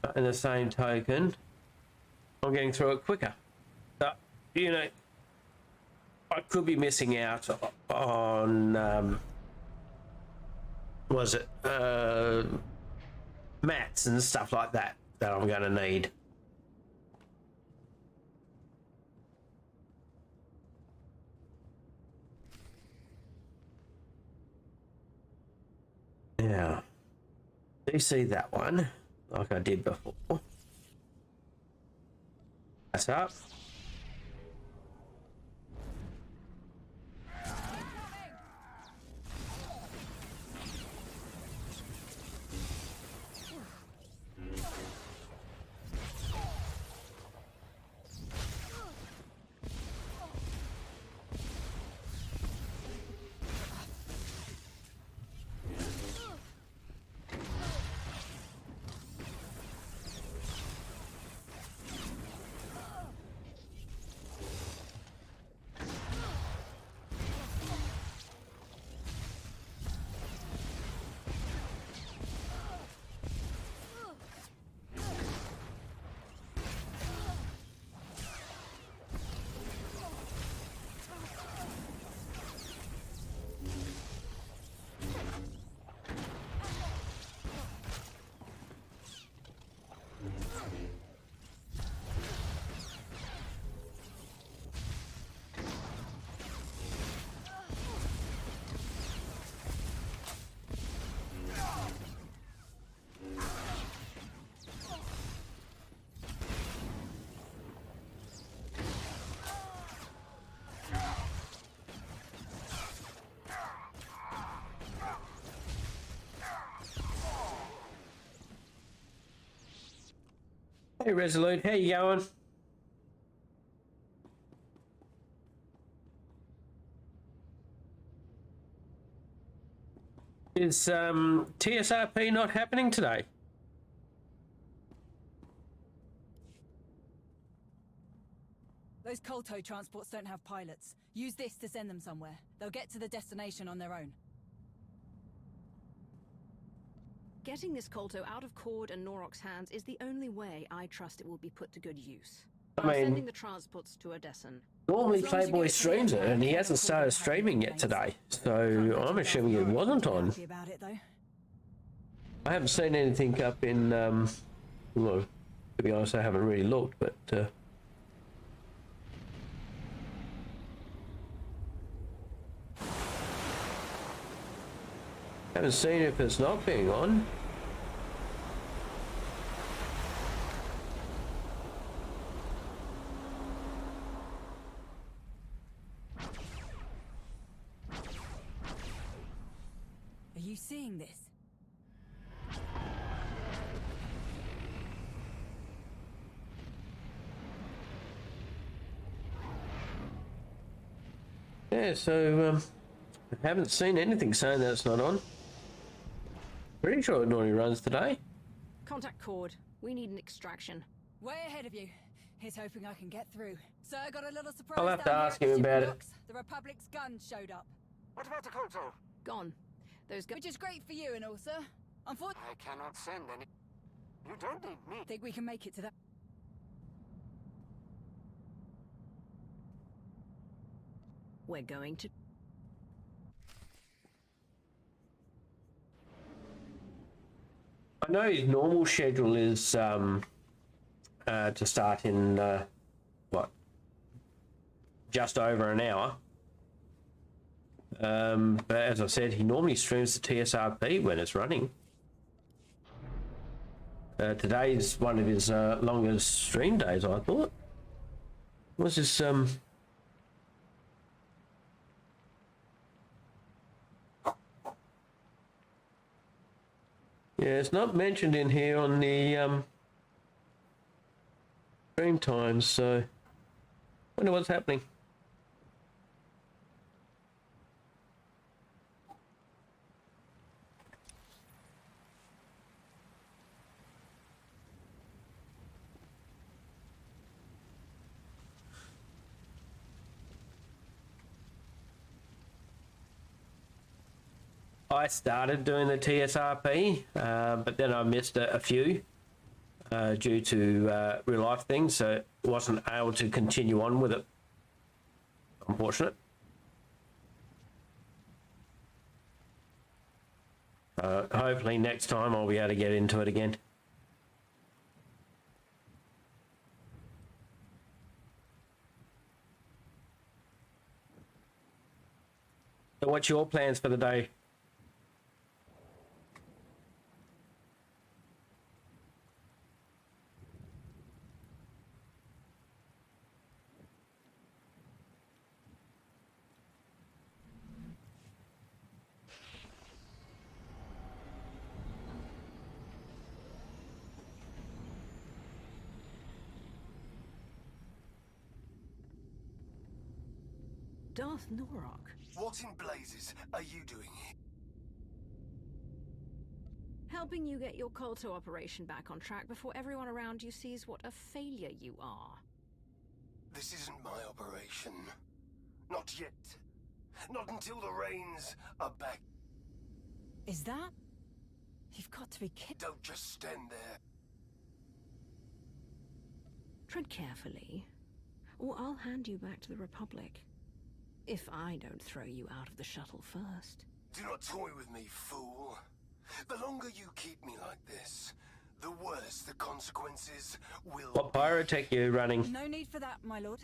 But in the same token, I'm getting through it quicker. But, you know, I could be missing out on, was it, mats and stuff like that I'm going to need. Now, do you see that one like I did before? That's up. Hey Resolute, how you going? Is TSRP not happening today? Those Colto transports don't have pilots. Use this to send them somewhere. They'll get to the destination on their own. Getting this Colto out of Cord and Norok's hands is the only way I trust it will be put to good use. I I'm mean, sending the transports to Odessen. Normally Playboy streams it, and he hasn't started streaming yet today, so I'm assuming it wasn't on. I haven't seen anything up in, well, to be honest, I haven't really looked, but haven't seen if it's not being on. Are you seeing this? Yeah, so I haven't seen anything saying that it's not on. Pretty sure it normally runs today. Contact Cord. We need an extraction. Way ahead of you. He's hoping I can get through. Sir, I got a little surprise. I'll have to down here ask at the him about shipping it. docks. The Republic's guns showed up. What about the Colto? Gone. Those guns. Which is great for you and all, sir. Unfortunately, I cannot send any. You don't need me. I think we can make it to that. We're going to. I know his normal schedule is to start in what, just over an hour. But as I said, he normally streams the TSRP when it's running. Today's one of his longest stream days, I thought. What's this? Yeah, it's not mentioned in here on the same time, so wonder what's happening. I started doing the TSRP, but then I missed a few due to real life things, so wasn't able to continue on with it. Unfortunate. Hopefully next time I'll be able to get into it again. So what's your plans for the day? Darth Norok. What in blazes are you doing here? Helping you get your Colto operation back on track before everyone around you sees what a failure you are. This isn't my operation. Not yet. Not until the reins are back. Is that? You've got to be kidding. Don't just stand there. Tread carefully, or I'll hand you back to the Republic. If I don't throw you out of the shuttle first. Do not toy with me, fool. The longer you keep me like this, the worse the consequences will What pyrotech you running? No need for that, my lord.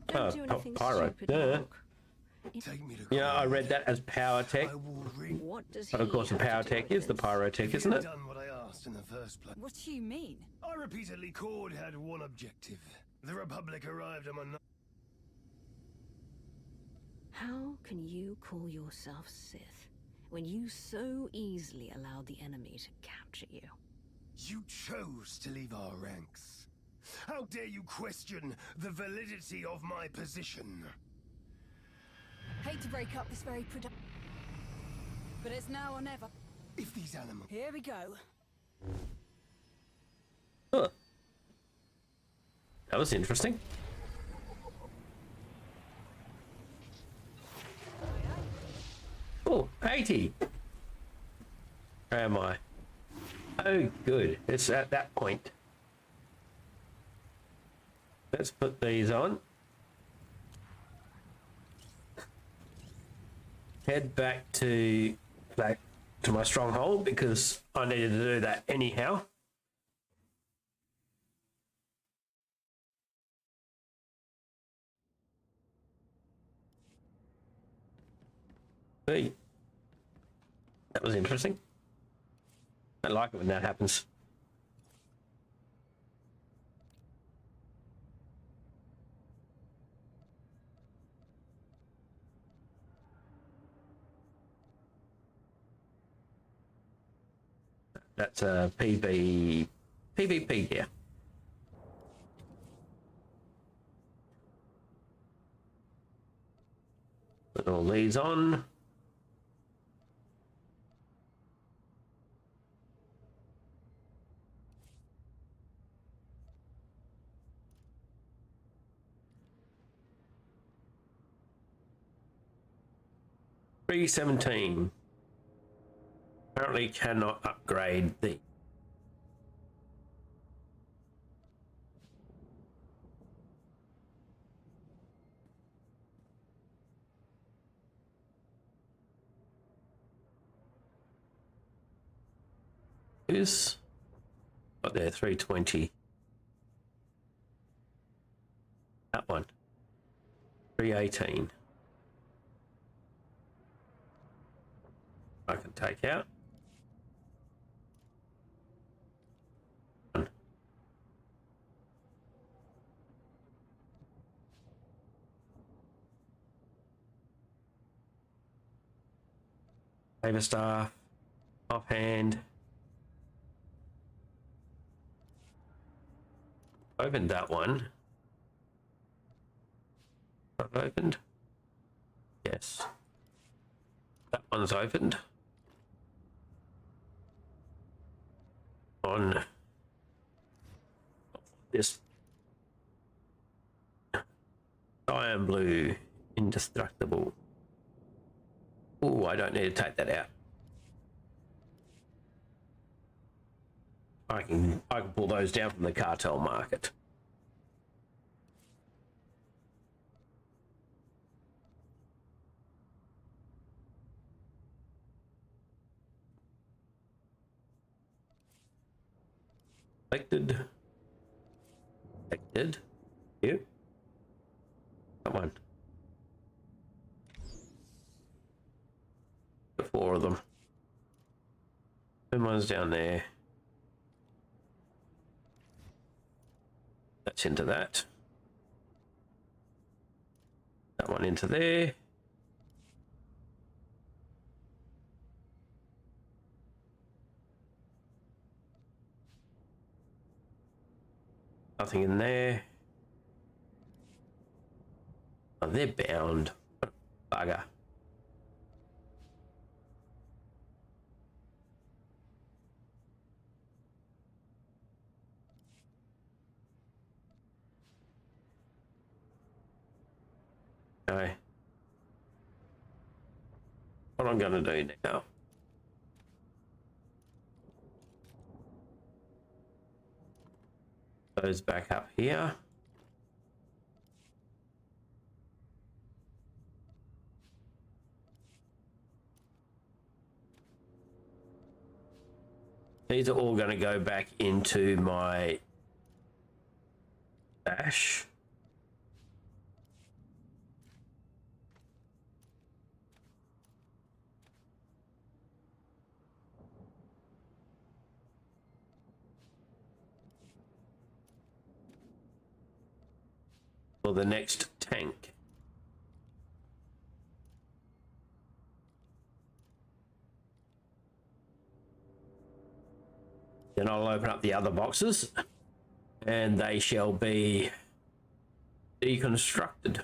Don't do anything pyro. stupid, Duh. Norok. take me to Yeah, I read that as power tech, What does but of course the he have power to do tech with is the this? pyrotech, isn't it? done what I asked in the first place. What do you mean? I repeatedly called had one objective. The Republic arrived among. How can you call yourself Sith when you so easily allowed the enemy to capture you? You chose to leave our ranks. How dare you question the validity of my position? Hate to break up this very productive, but it's now or never. If these animals... Here we go. Huh. That was interesting. Oh, 80. Where am I? Oh, good. It's at that point. Let's put these on. Head back to my stronghold because I needed to do that anyhow. Hey, that was interesting. I like it when that happens. That's a PvP gear. Put all these on. $317. Apparently cannot upgrade the is got there 320. That one 318. I can take out. Favor staff, offhand. Opened that one. Not opened. Yes. That one's opened. On this cyan blue, indestructible. Oh, I don't need to take that out. I can pull those down from the cartel market. Selected. Selected. Here. Come on. The 4 of them. One's down there. That's into that. That one into there. Nothing in there. Oh, they're bound. What a bugger. Okay. What I'm going to do now. Those back up here. These are all going to go back into my dash. For the next tank. Then I'll open up the other boxes and they shall be deconstructed.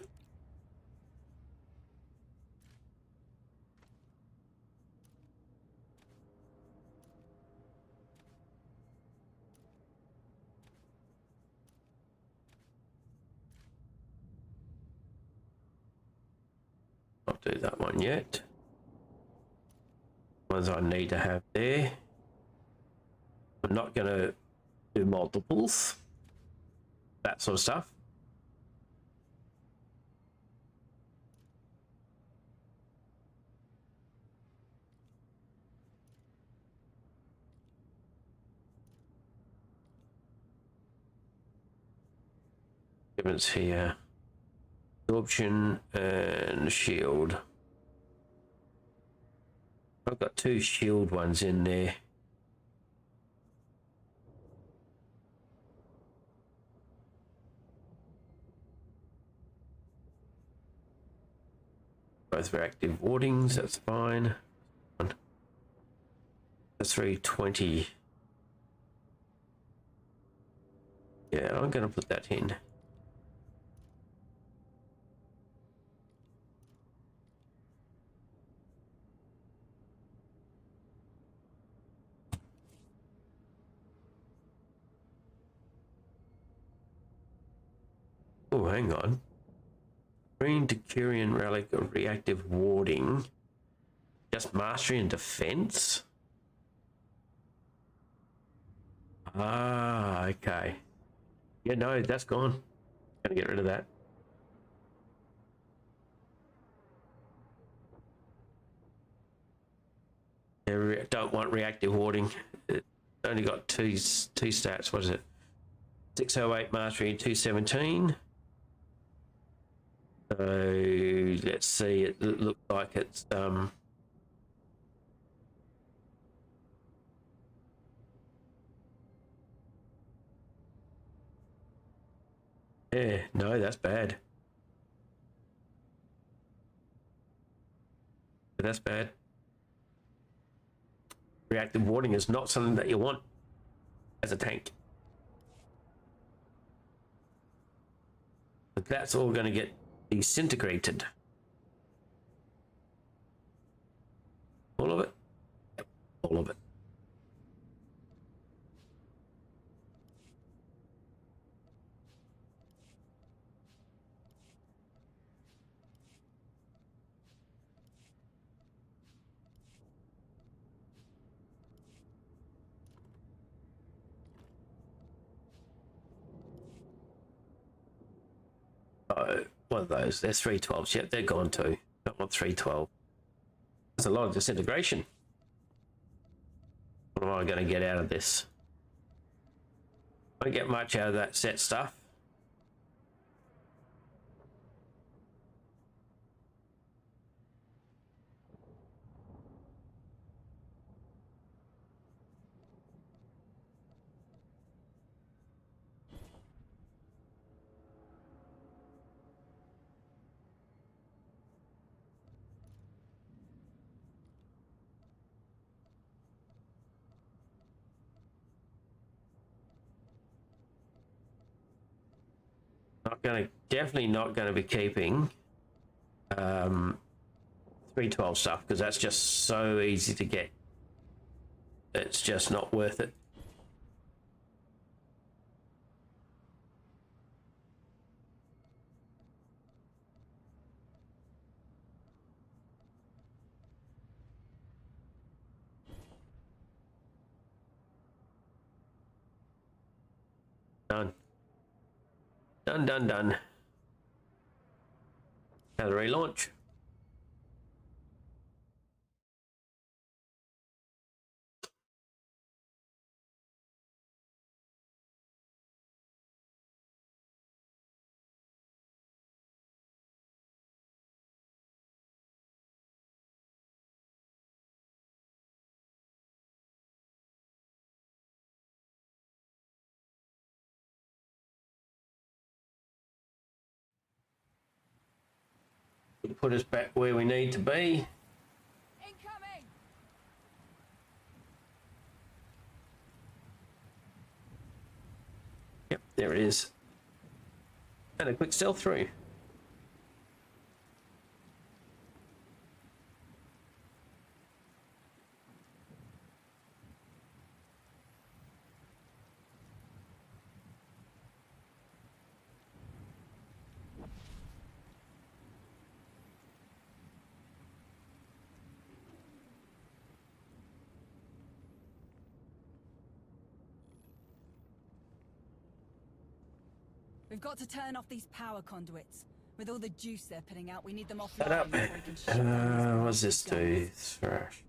Not do that one yet. Ones I need to have there. I'm not going to do multiples, that sort of stuff. Difference here. Absorption and shield. I've got 2 shield ones in there. Both reactive wardings, that's fine. That's 320. Yeah, I'm going to put that in. Oh, hang on. Green Decurion relic of reactive warding. Just mastery and defense? Ah, okay. Yeah, no, that's gone. Gonna get rid of that. Yeah, don't want reactive warding. It only got two stats. What is it? 608 mastery, 217. So let's see. It looks like it's yeah, no, that's bad. That's bad. Reactive warding is not something that you want as a tank. But that's all going to get disintegrated. All of it? Yep, all of it. Oh, one of those. They're 312s. Yep, they're gone too. Don't want 312. There's a lot of disintegration. What am I going to get out of this? I don't get much out of that set stuff. Definitely not going to be keeping 312 stuff because that's just so easy to get. It's just not worth it. Done. Done, done, done. Now the relaunch. Put us back where we need to be. Incoming! Yep, there it is. And a quick stealth through. We've got to turn off these power conduits. With all the juice they're putting out, we need them Shut offline up. before we can shut down these What's this do? guns. Thrash.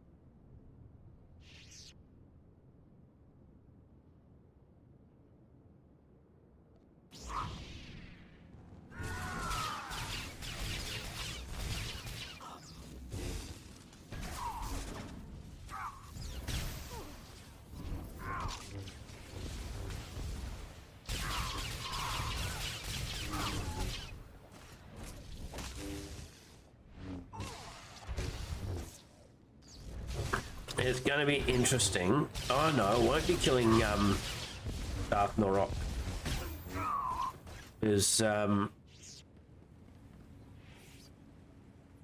It's going to be interesting. Oh no, it won't be killing Darth Norok. Because I'm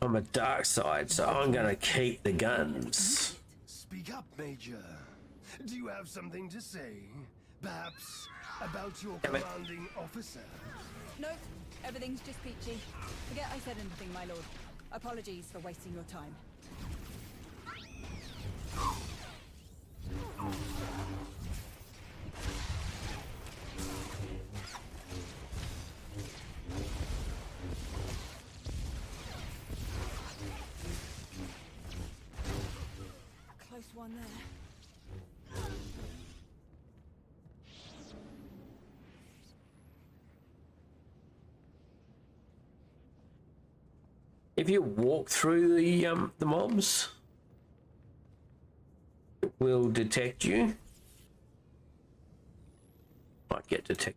a dark side, so I'm going to keep the guns. Speak up, Major. Do you have something to say? Perhaps about your Damn it. commanding officer? No, everything's just peachy. Forget I said anything, my lord. Apologies for wasting your time. Close one there. If you walk through the mobs, it will detect you. Might get detected.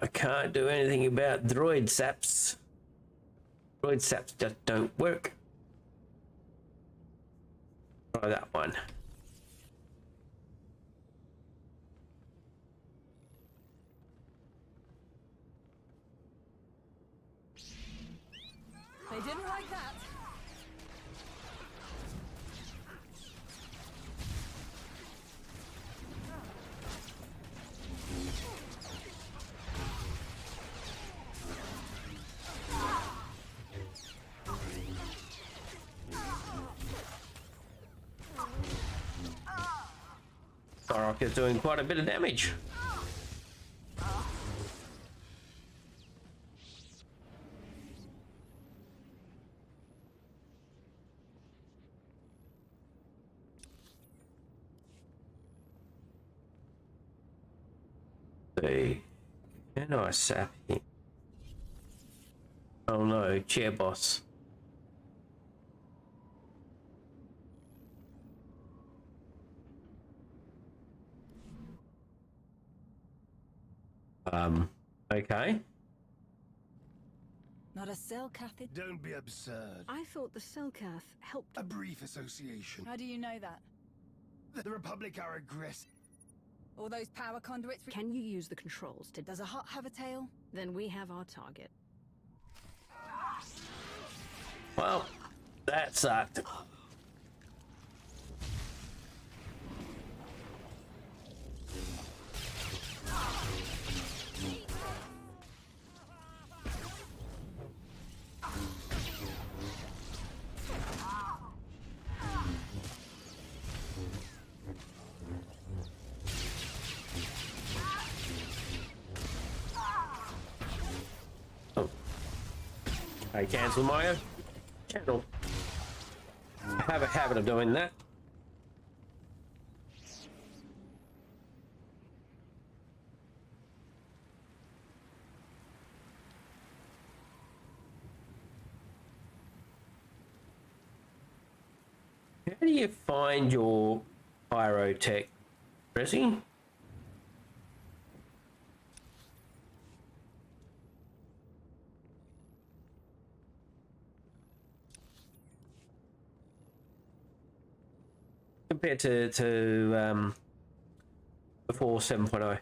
I can't do anything about droid saps. Droid saps just don't work. Try that one. They didn't like that. Sorok is doing quite a bit of damage. See, can I sap him? Oh no, chair boss. Okay. Not a cell catheter. Don't be absurd. I thought the Selkath helped. A brief association. How do you know that? The Republic are aggressive. All those power conduits. Can you use the controls to... Does a hut have a tail? Then we have our target. Well, that sucked. I cancel my channel. I have a habit of doing that. How do you find your pyrotech, Pressy? Compared to before 7.0.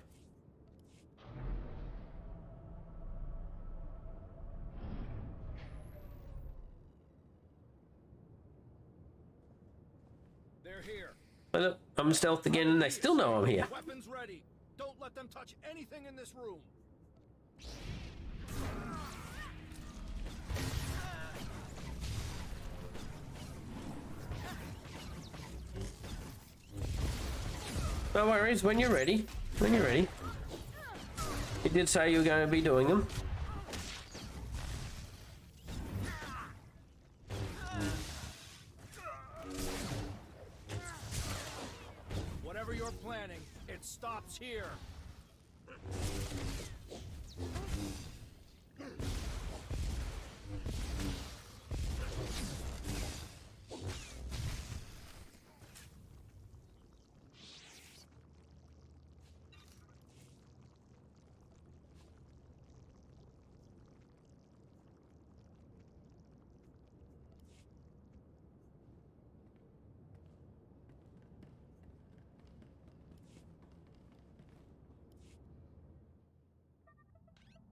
They're here. But look, I'm stealthed again and they still know I'm here. Weapons ready. Don't let them touch anything in this room. No worries, when you're ready. When you're ready. You did say you were going to be doing them. Whatever you're planning, it stops here.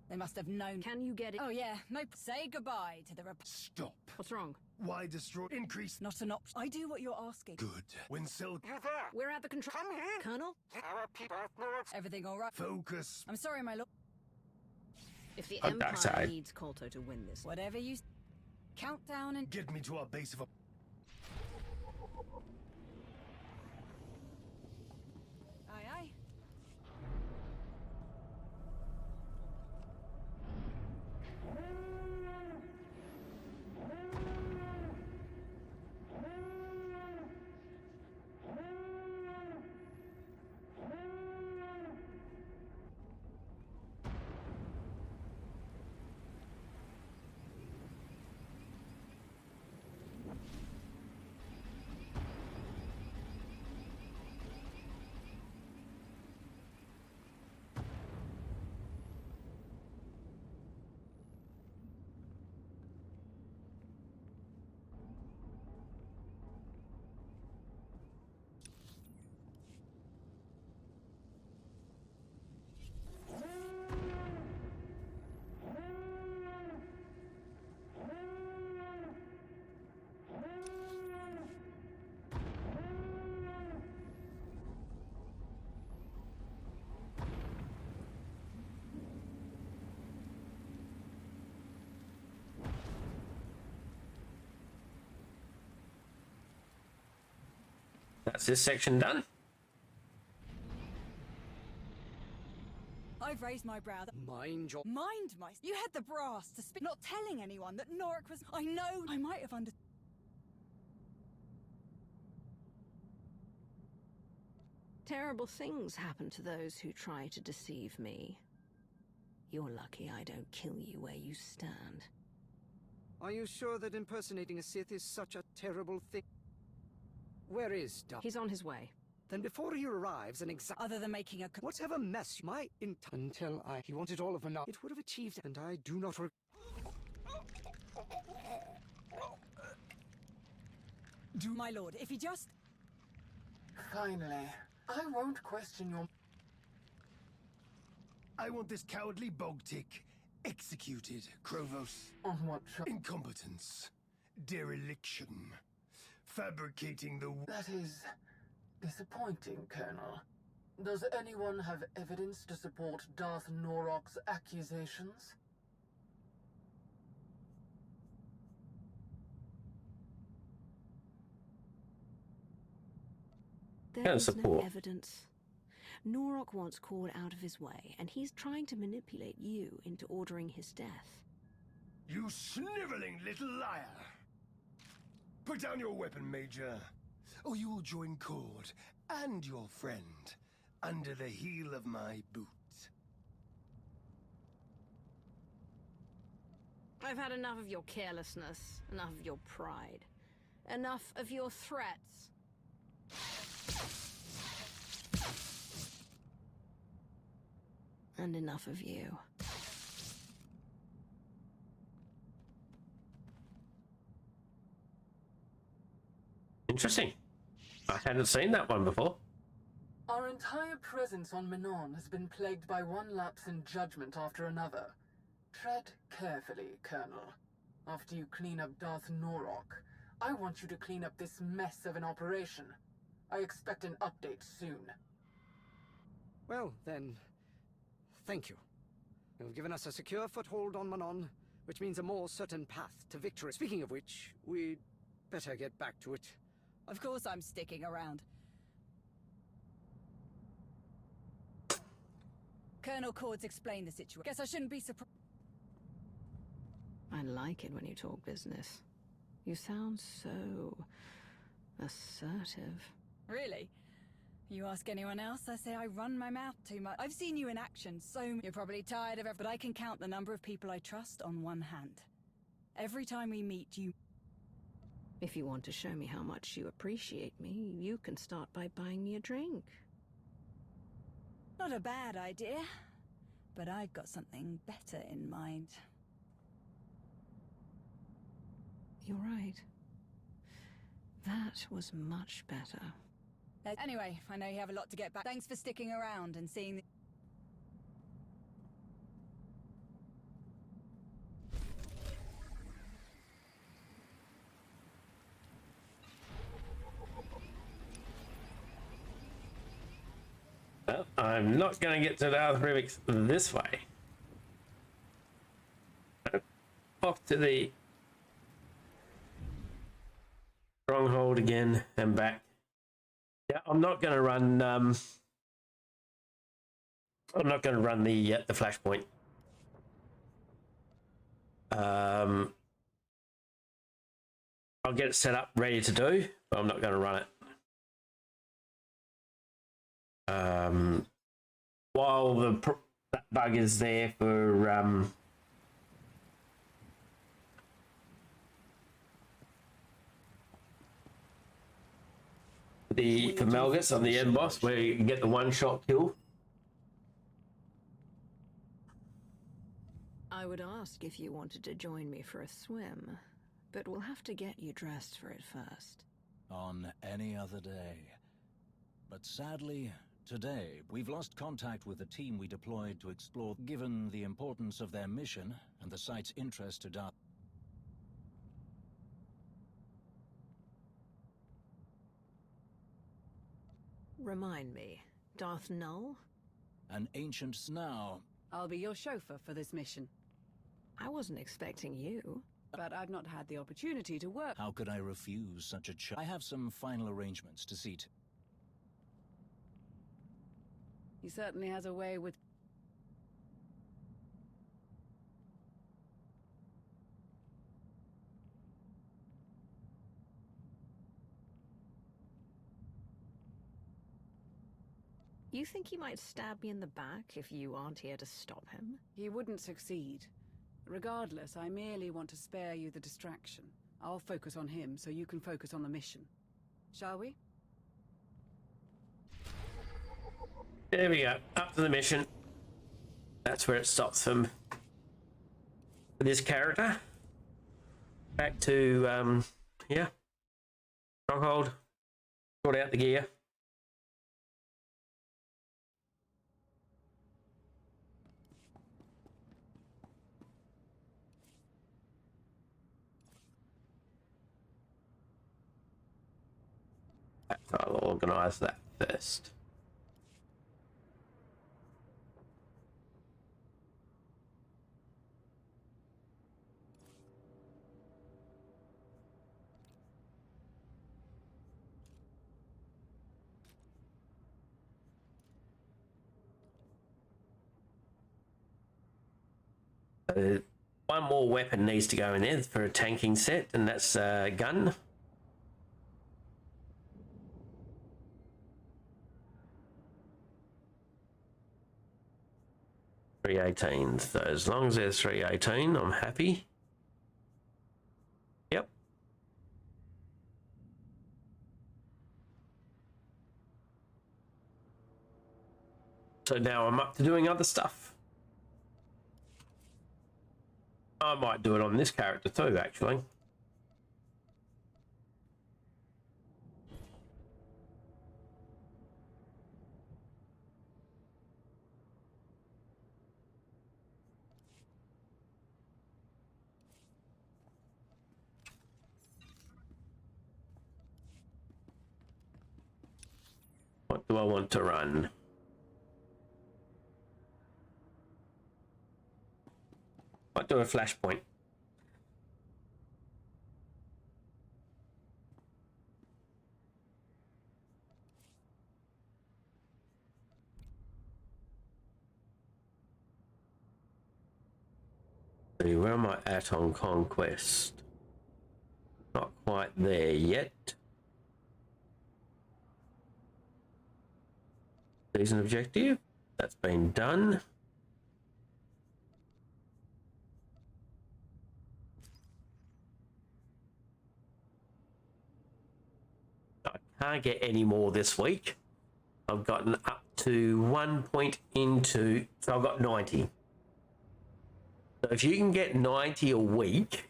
They must have known. Can you get it? Oh yeah, no. Say goodbye to the Stop. What's wrong? Why destroy? Increase. Not an option. I do what you're asking. Good. When Silk. We're at the control. Come here. Colonel? Everything all right? Focus. I'm sorry, my lord. If the On Empire backside. needs Kolto to win this... Whatever you... Countdown and... Get me to our base of. Aye, aye. That's this section done. I've raised my brow. Mind my... You had the brass to speak, not telling anyone that Norik was... I know I might have under... Terrible things happen to those who try to deceive me. You're lucky I don't kill you where you stand. Are you sure that impersonating a Sith is such a terrible thing? Where is Darth? He's on his way. Then before he arrives and Other than making a... whatever mess until he wanted all of Manon, it would have achieved, and I do not My lord, if he just... Finally, I won't question your... I want this cowardly bog-tick executed, Krovos. On what charge? Incompetence. Dereliction. Fabricating the... That is... disappointing, Colonel. Does anyone have evidence to support Darth Norok's accusations? There is no evidence. Norok wants Cord out of his way, and he's trying to manipulate you into ordering his death. You sniveling little liar! Put down your weapon, Major, or you will join Cord and your friend under the heel of my boot. I've had enough of your carelessness, enough of your pride, enough of your threats. And enough of you. Interesting. I hadn't seen that one before. Our entire presence on Manon has been plagued by one lapse in judgment after another. Tread carefully, Colonel. After you clean up Darth Norok, I want you to clean up this mess of an operation. I expect an update soon. Well, then, thank you. You've given us a secure foothold on Manon, which means a more certain path to victory. Speaking of which, we'd better get back to it. Of course I'm sticking around. Colonel Cord's explained the situation. Guess I shouldn't be surprised. I like it when you talk business. You sound so... assertive. Really? You ask anyone else, I say I run my mouth too much. I've seen you in action, so you're probably tired of it, but I can count the number of people I trust on one hand. Every time we meet, you... If you want to show me how much you appreciate me, you can start by buying me a drink. Not a bad idea, but I've got something better in mind. You're right. That was much better. Anyway, I know you have a lot to get back. Thanks for sticking around and seeing the... Well, I'm not going to get to the Darth Remix this way. Off to the stronghold again and back. Yeah, I'm not going to run. I'm not going to run the flashpoint. I'll get it set up, ready to do, but I'm not going to run it. While that bug is there for Melgus on the end boss, where you can get the one-shot kill. I would ask if you wanted to join me for a swim, but we'll have to get you dressed for it first. On any other day. But sadly, today, we've lost contact with the team we deployed to explore. Given the importance of their mission and the site's interest to Darth... Remind me, Darth Null? An ancient now. I'll be your chauffeur for this mission. I wasn't expecting you. But I've not had the opportunity to work. How could I refuse such a I have some final arrangements to see to. He certainly has a way with... You think he might stab me in the back if you aren't here to stop him? He wouldn't succeed. Regardless, I merely want to spare you the distraction. I'll focus on him so you can focus on the mission. Shall we? There we go. Up to the mission. That's where it stops from this character. Back to, yeah. Stronghold. Sort out the gear. I'll organise that first. One more weapon needs to go in there for a tanking set, and that's a gun. .318. So as long as there's 318, I'm happy. Yep. So now I'm up to doing other stuff. I might do it on this character too, actually. What do I want to run? Might do a flashpoint. See, where am I at on conquest? Not quite there yet. Season objective. That's been done. I can't get any more this week. I've gotten up to 1 point into, so I've got 90. So if you can get 90 a week,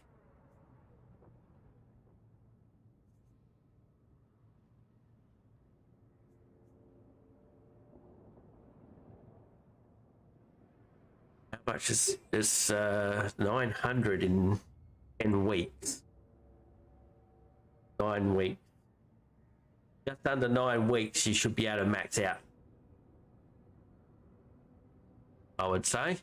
how much is 900 in 10 weeks? 9 weeks. Just under 9 weeks, you should be able to max out, I would say.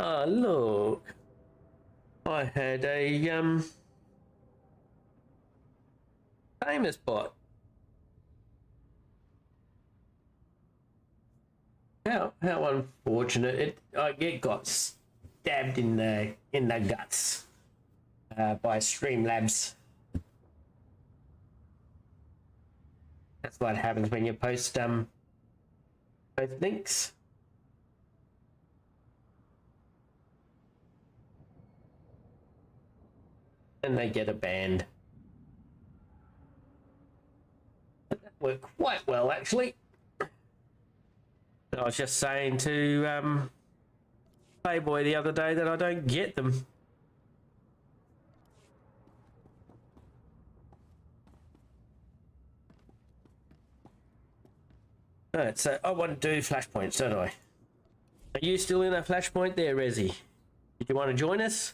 Ah, look. I had a famous bot. How unfortunate. It got stabbed in the guts by Streamlabs. That's what happens when you post links. and they get a band. That worked quite well, actually. I was just saying to Playboy the other day that I don't get them. Alright, so I want to do flashpoints, don't I? Are you still in a flashpoint there, Resi? Did you want to join us?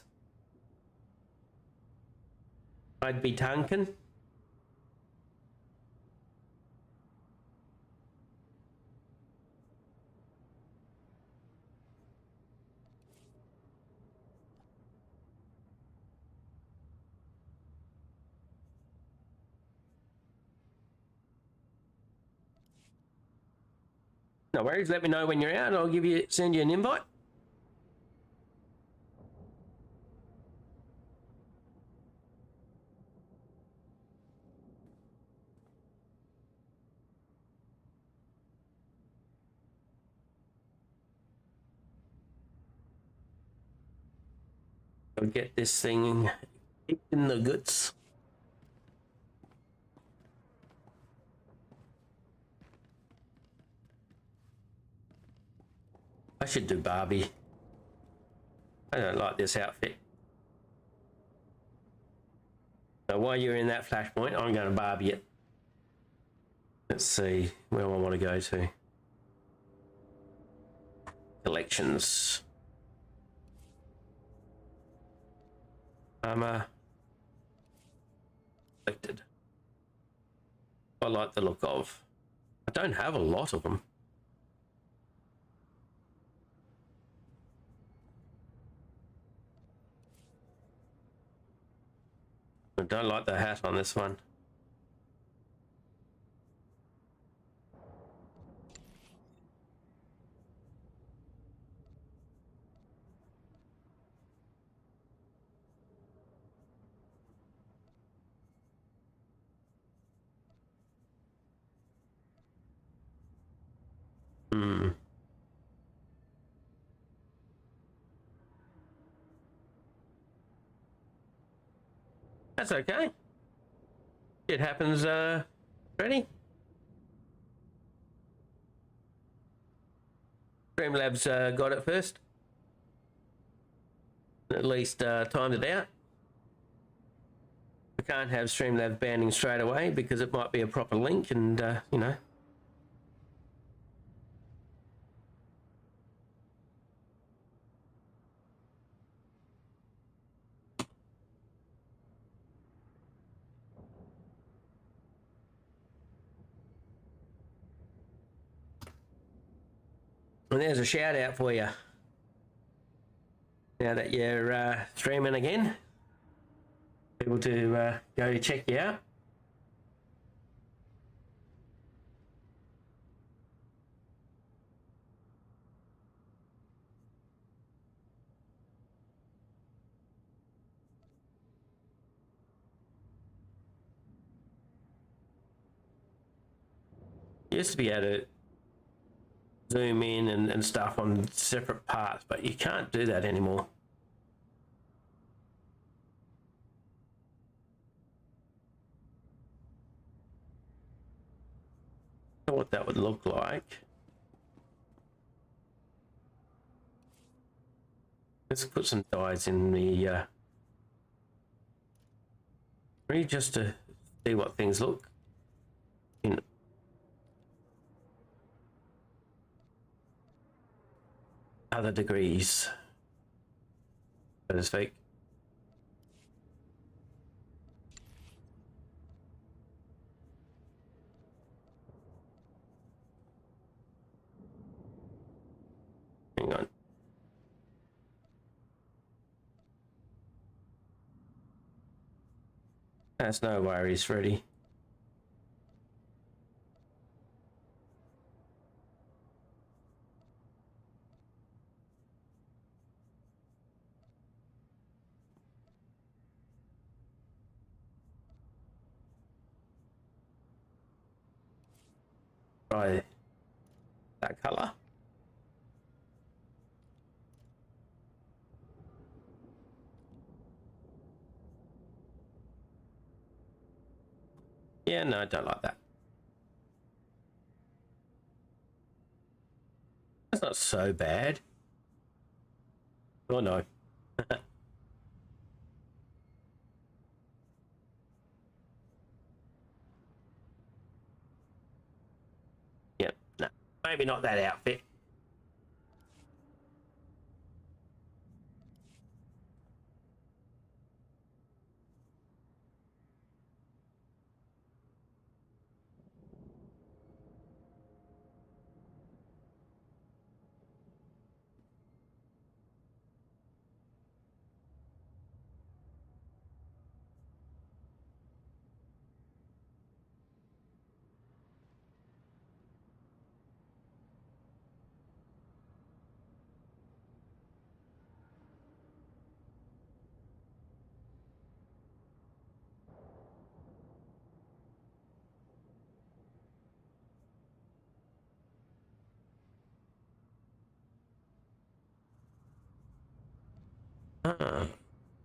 I'd be Tunkin. No worries, let me know when you're out and I'll send you an invite. I'll get this thing in the guts. I should do Barbie. I don't like this outfit. So while you're in that flashpoint, I'm going to Barbie it. Let's see where I want to go to. Collections. Armor. Collected. I like the look of. I don't have a lot of them. I don't like the hat on this one. That's okay. It happens, ready? Streamlabs got it first. At least timed it out. We can't have Streamlabs banning straight away because it might be a proper link and, you know. And there's a shout out for you. Now that you're streaming again, able to go check you out. You used to be able to zoom in and stuff on separate parts, but you can't do that anymore. I don't know what that would look like. Let's put some dyes in the really just to see what things look in other degrees, so to speak. Hang on. That's no worries, Freddy. Try that color. Yeah, no, I don't like that. That's not so bad. Oh no. Yep, no. Maybe not that outfit.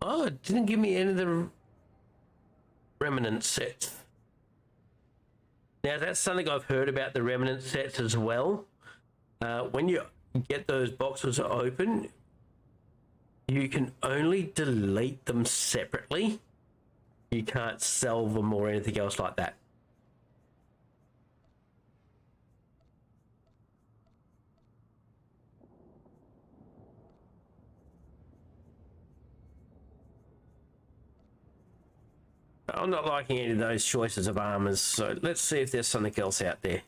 Oh, it didn't give me any of the remnant sets. Now, that's something I've heard about the remnant sets as well. When you get those boxes open, you can only delete them separately. You can't sell them or anything else like that. I'm not liking any of those choices of armors, so let's see if there's something else out there.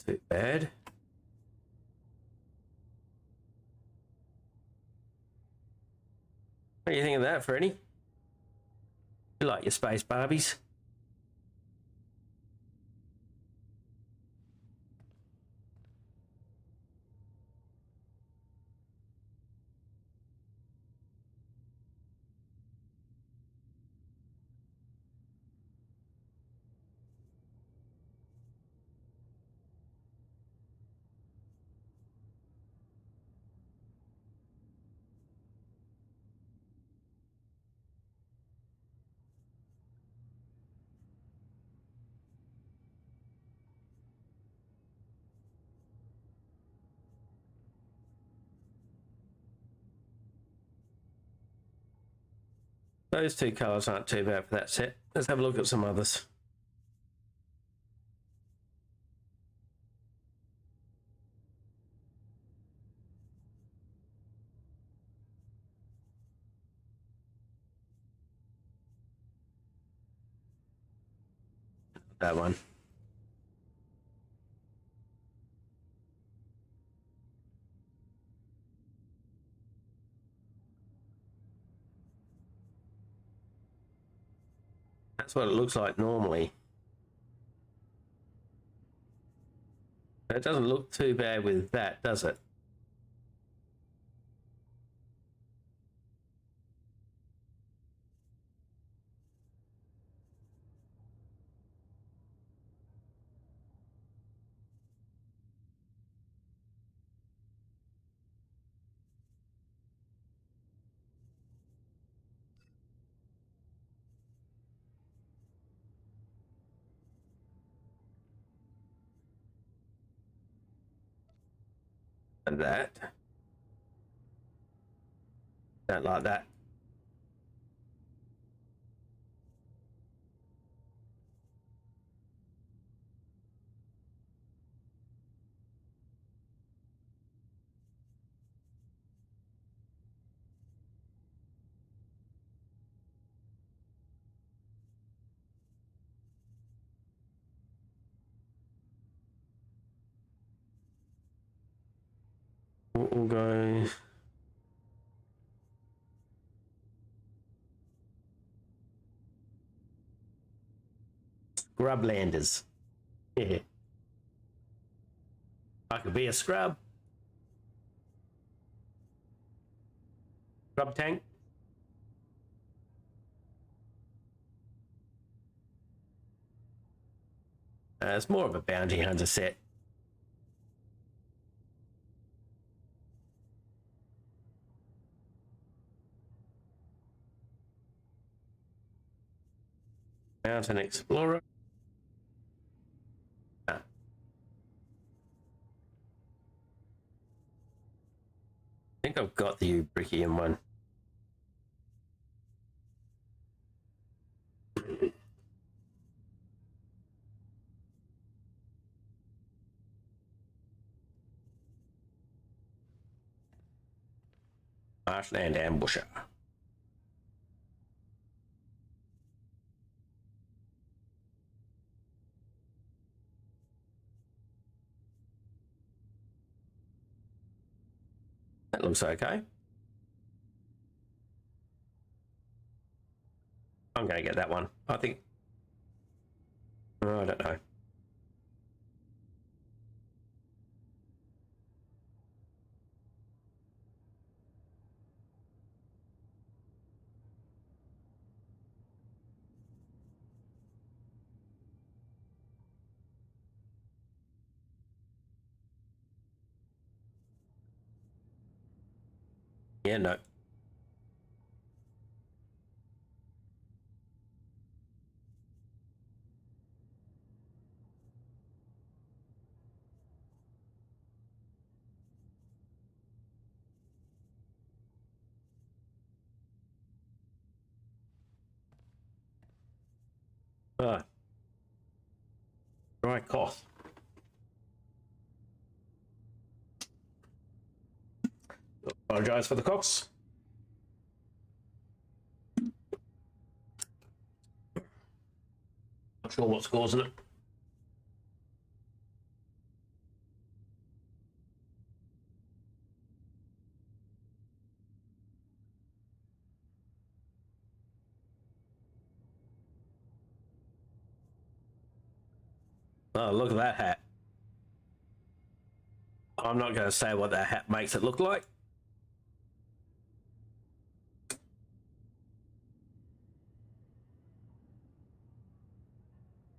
Too bad. What do you think of that, Freddy? You like your space Barbies? Those two colours aren't too bad for that set. Let's have a look at some others. That one. That's what it looks like normally. It doesn't look too bad with that, does it? And that. Don't like that. We'll go. Scrublanders. Yeah. I could be a scrub. Grub tank. It's more of a bounty hunter set. Mountain Explorer. Ah. I think I've got the Ubrickian one. Marshland Ambusher. That looks okay. I'm going to get that one. I think. Oh, I don't know. Yeah, no. Dry cough. Apologise for the coughs. Not sure what's causing it. Oh, look at that hat. I'm not going to say what that hat makes it look like.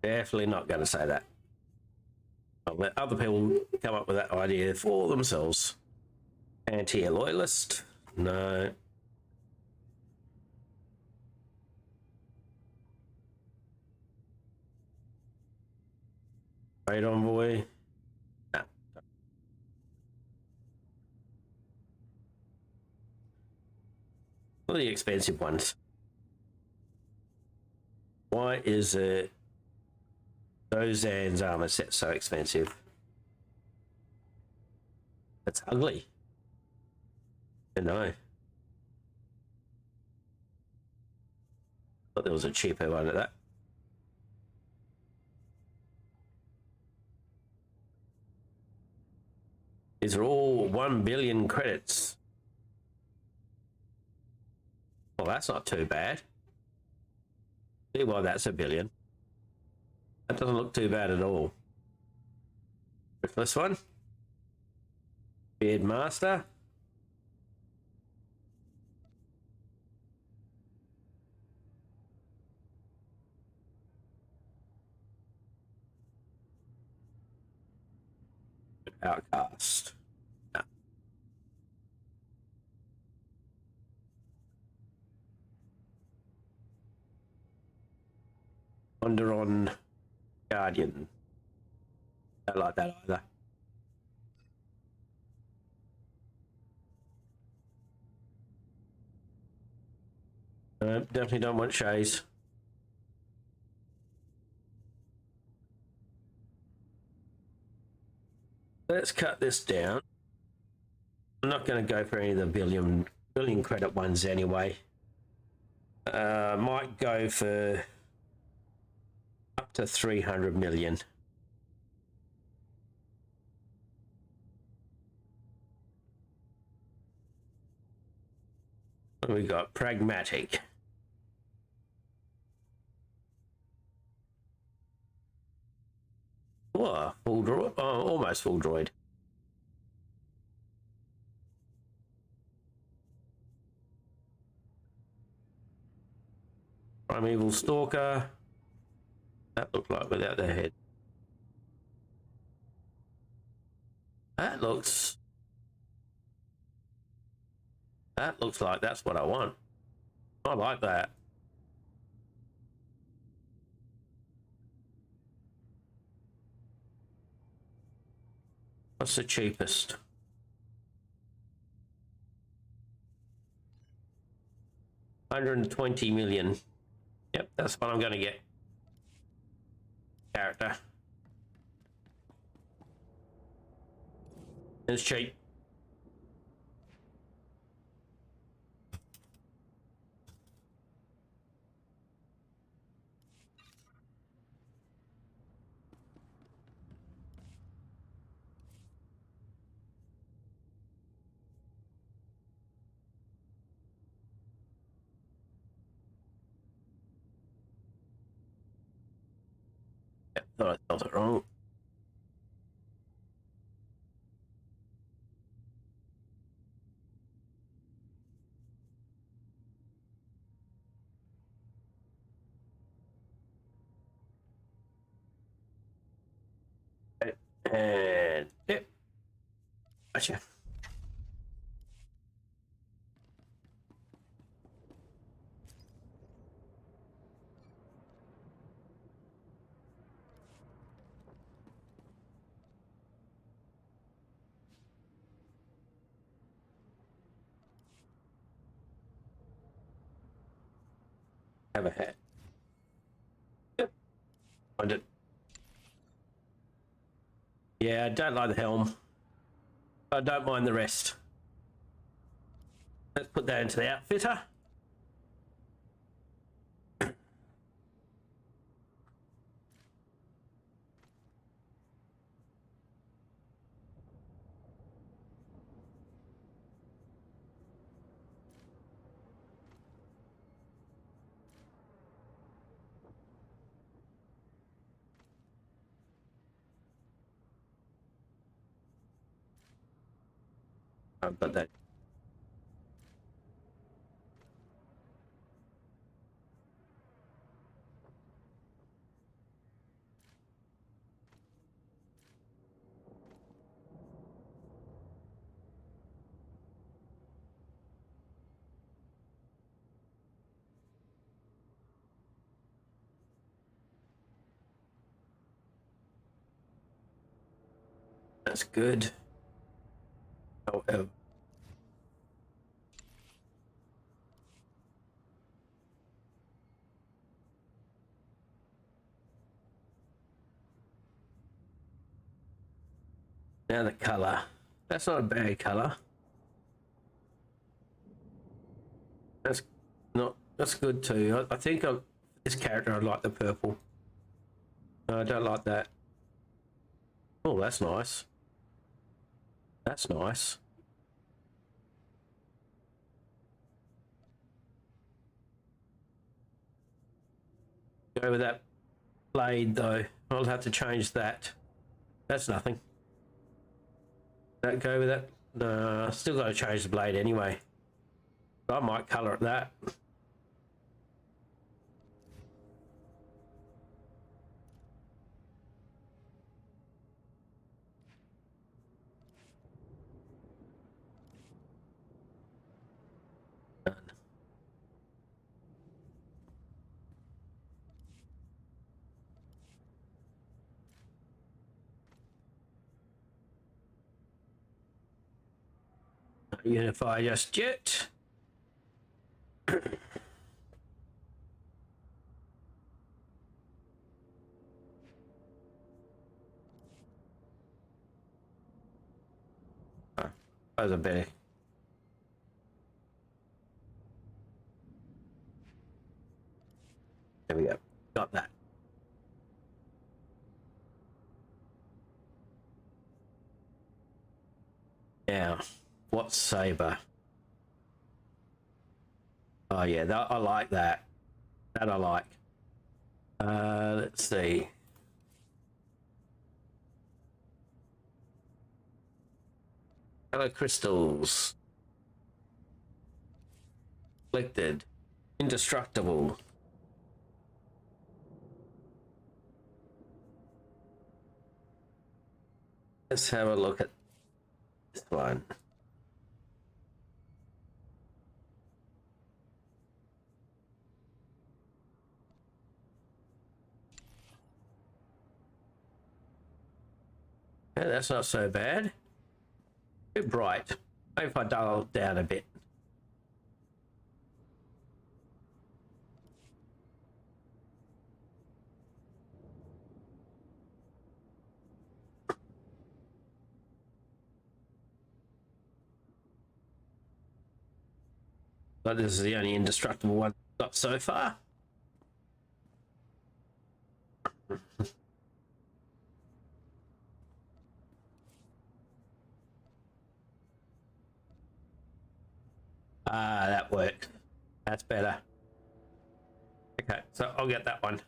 Definitely not going to say that. I'll let other people come up with that idea for themselves. Anti-loyalist? No. Trade envoy? No. What are the expensive ones? Why is it Dozan's armor set so expensive? That's ugly. I know. Thought there was a cheaper one at that. These are all 1 billion credits. Well, that's not too bad. See why that's a billion. That doesn't look too bad at all. This one. Beard Master. Outcast. No. Wanderon Guardian. Don't like that either. Definitely don't want Shays. Let's cut this down. I'm not going to go for any of the billion credit ones anyway. Might go for up to 300 million. What have we got? Pragmatic. Oh, full droid. Oh, almost full droid. Primeval Stalker. That looked like without the head. That looks like that's what I want. I like that. What's the cheapest? $120 million. Yep, that's what I'm going to get. Character. It's cheap. Yep, thought I spelled it wrong. And yep. Gotcha. Have a hat. Yep. Find it. Yeah, I don't like the helm. I don't mind the rest. Let's put that into the outfitter. I've got that. That's good. However, now the color. That's not a bad color. That's not. That's good too. I think this character. I like the purple. No, I don't like that. Oh, that's nice. That's nice. Go with that blade though. I'll have to change that. That's nothing. That go with that? No, still got to change the blade anyway. I might colour it that. Unify just yet. Those are better. There we go. Got that. Now, what's saber? Oh yeah, that I like that. That I like. Let's see. Color crystals. Collected. Indestructible. Let's have a look at this one. Yeah, that's not so bad. A bit bright. Maybe if I dial it down a bit. But this is the only indestructible one I've got so far. Ah, that works. That's better. Okay, so I'll get that one.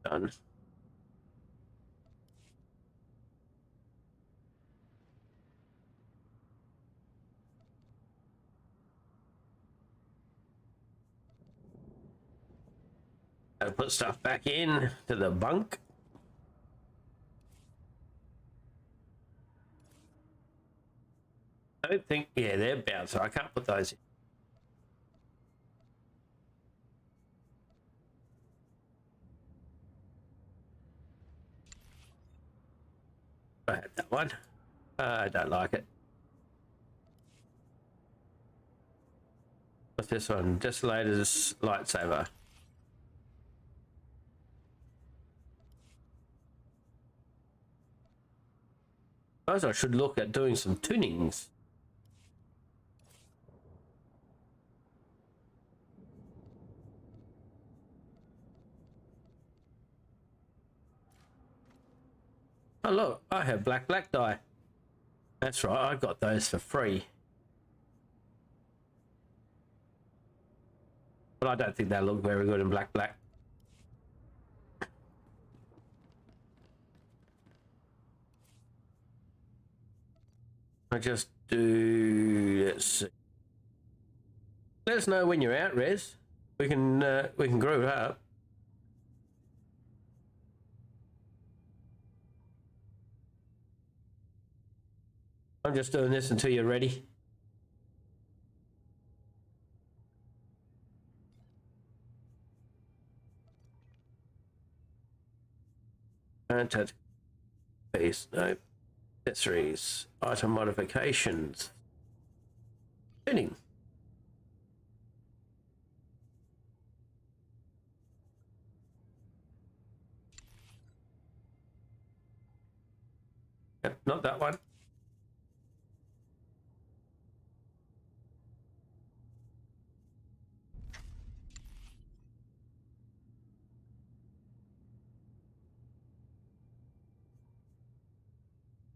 Done. I'll put stuff back in to the bunk. I don't think, yeah, they're bound, so I can't put those in. I had that one. I don't like it. What's this one? Desolator's lightsaber. I suppose I should look at doing some tunings. Oh look, I have black dye. That's right, I got those for free. But I don't think they look very good in black. I just do, let's see. Let us know when you're out, Rez. We can group up. I'm just doing this until you're ready. Base, no. Accessories, item modifications, tuning. Yep, not that one.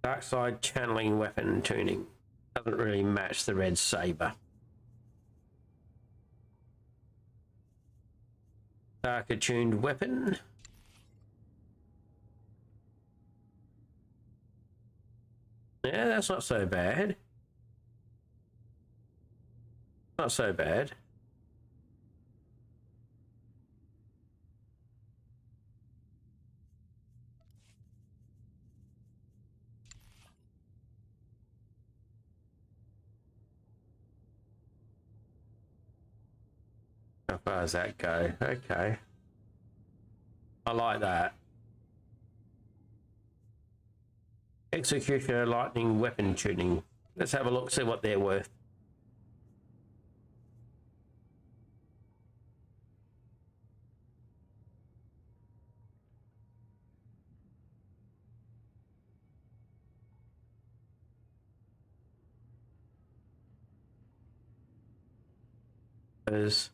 Dark side channeling weapon tuning. Doesn't really match the red saber. Dark attuned weapon. Yeah, that's not so bad. Not so bad. How far does that go? Okay. I like that. Executioner lightning weapon tuning. Let's have a look, see what they're worth. Is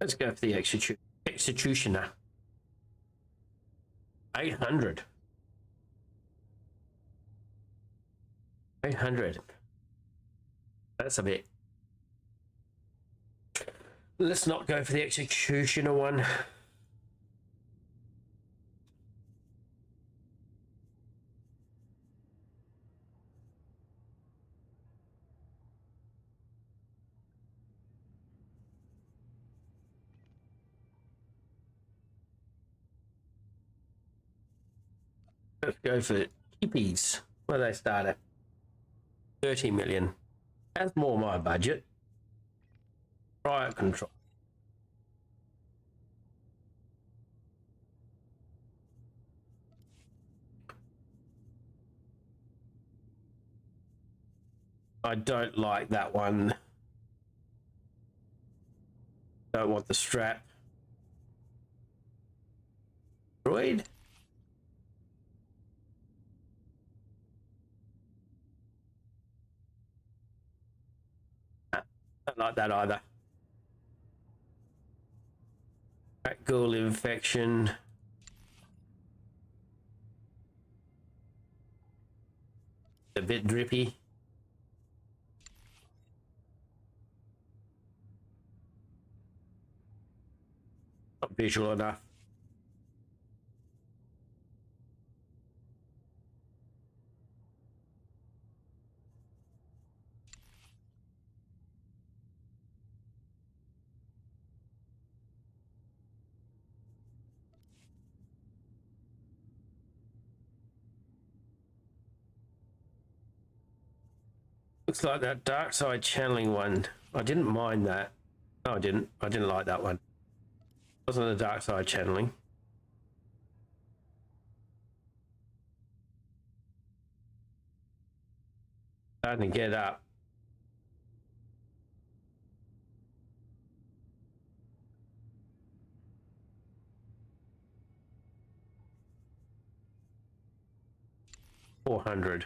Let's go for the executioner. 800. 800. That's a bit. Let's not go for the executioner one. Let's go for hippies. Where they start at 30 million. That's more my budget. Riot control. I don't like that one. Don't want the strap. Droid? Don't like that either. Rat ghoul infection. A bit drippy. Not visual enough. Looks like that dark side channeling one. I didn't mind that. No, I didn't. I didn't like that one. It wasn't a dark side channeling. Starting to get up. $400.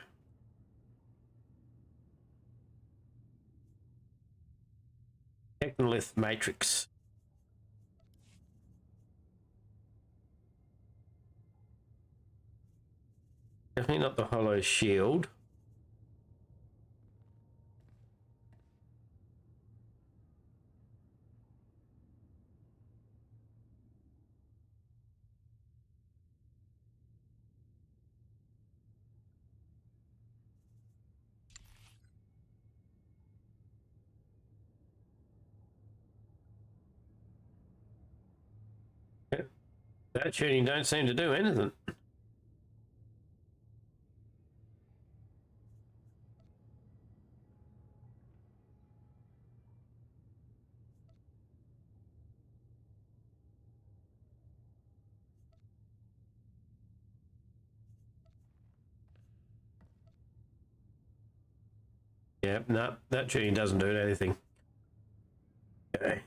Technolith matrix. Definitely not the hollow shield. That tuning don't seem to do anything. Yeah, no, that tuning doesn't do anything. Okay.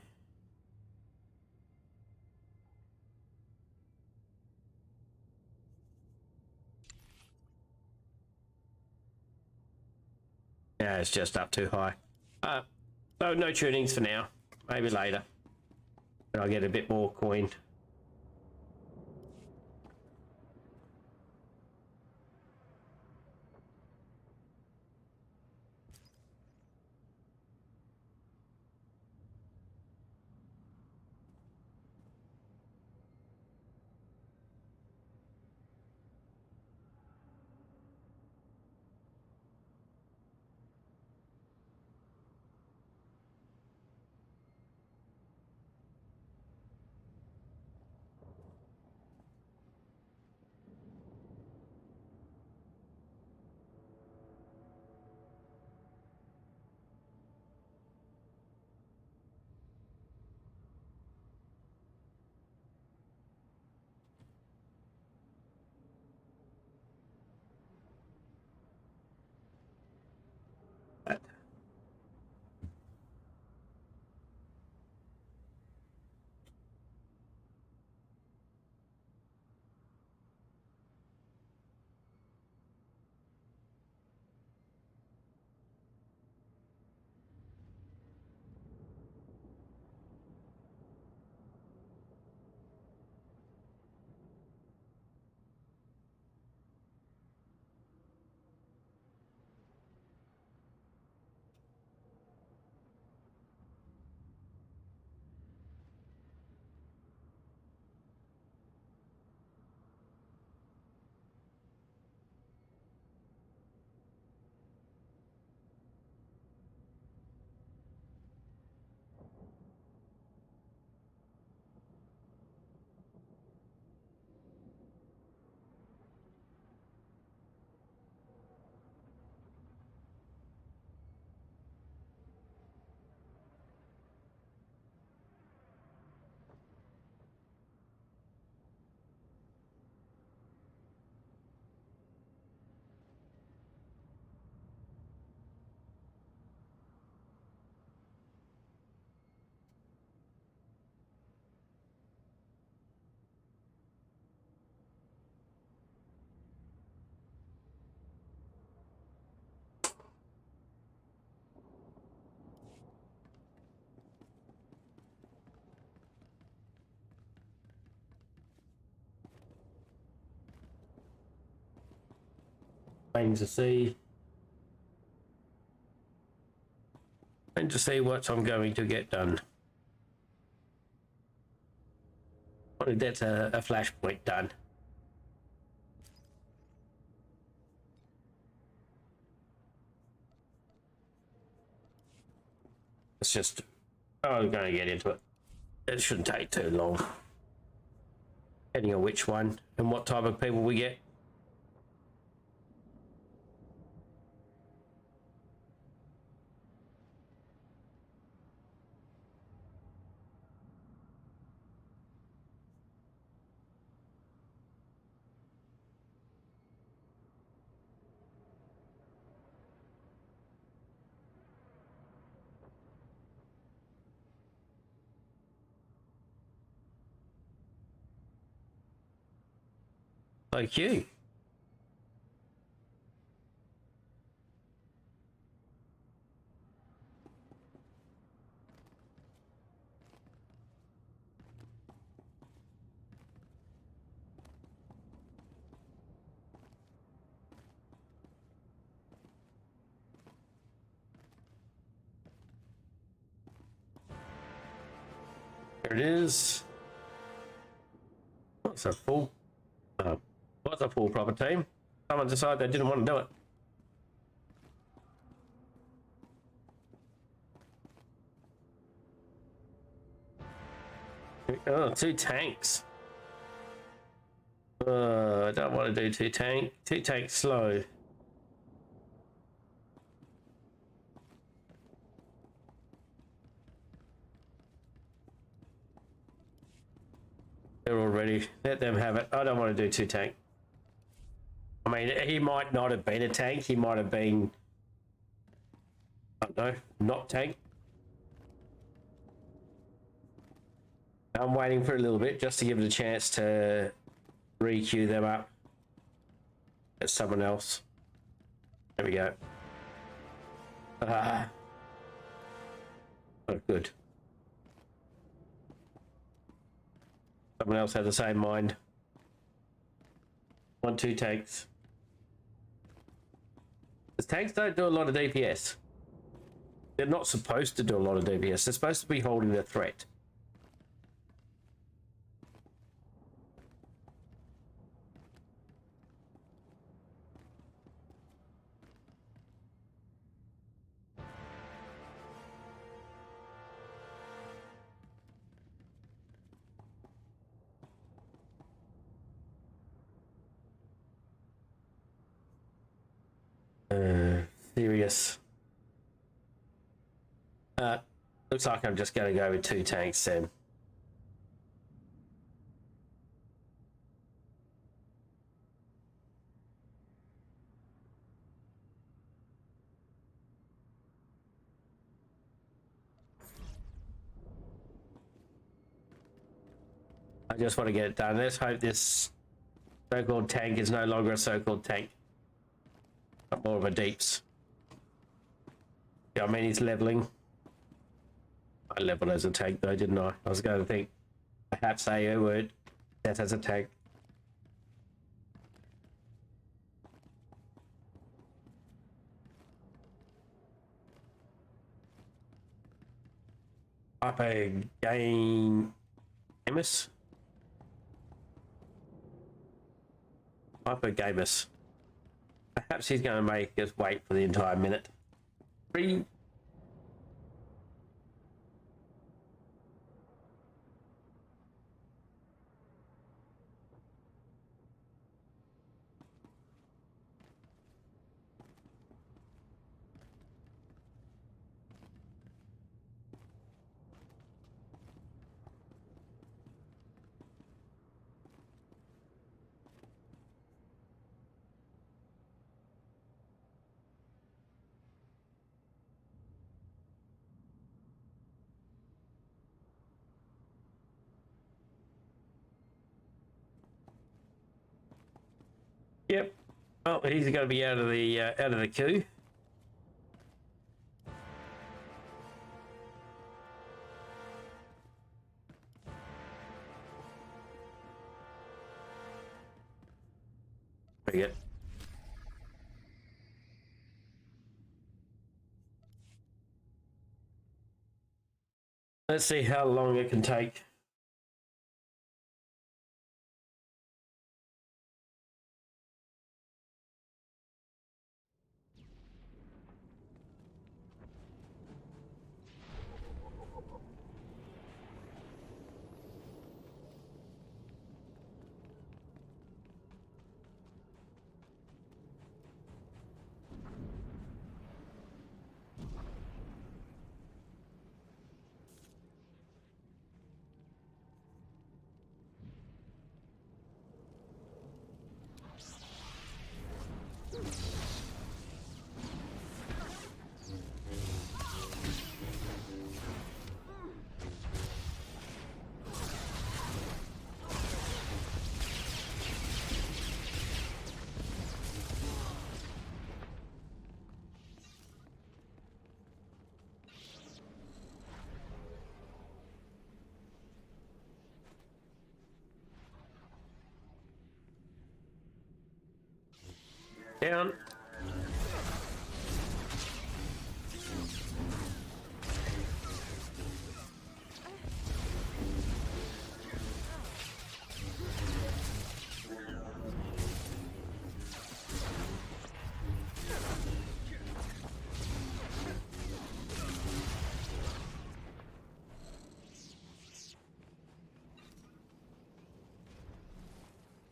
Yeah, it's just up too high. So no tunings for now. Maybe later. But I'll get a bit more coin. Waiting to see. Waiting to see what I'm going to get done. That's a flashpoint done. It's just, I'm going to get into it. It shouldn't take too long. Depending on which one and what type of people we get. Like you. There it is. What's a full? What's a full proper team? Someone decided they didn't want to do it. Oh, 2 tanks. I don't want to do 2 tank. 2 tanks slow. They're all ready. Let them have it. I don't want to do 2 tank. I mean, he might not have been a tank. He might have been, I don't know, not tank. I'm waiting for a little bit just to give it a chance to re-queue them up as someone else. There we go. Oh, good. Someone else had the same mind. 1, 2 tanks. Because tanks don't do a lot of DPS. They're not supposed to do a lot of DPS. They're supposed to be holding the threat. Serious. Looks like I'm just going to go with 2 tanks then. I just want to get it done. Let's hope this so-called tank is no longer a so-called tank. Not more of a deeps. Yeah, I mean, he's leveling. I leveled as a tank though, didn't I? I was going to think perhaps AO would that as a tank. Hyper gain Gamus. Hyper Gamus. Perhaps he's going to make us wait for the entire minute. 3. Yep. Well, he's going to be out of the queue. Very good. Let's see how long it can take. Down.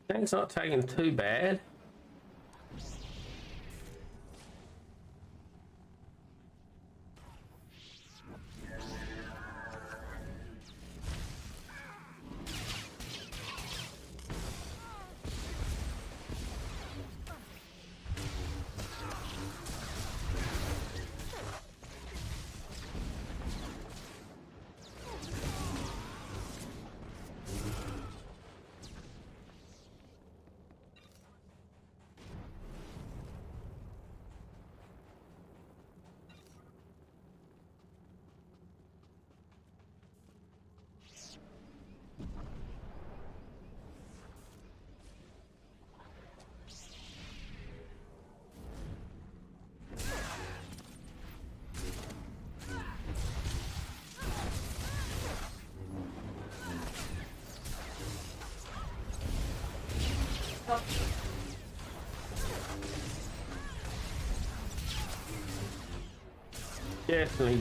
It's not taking too bad.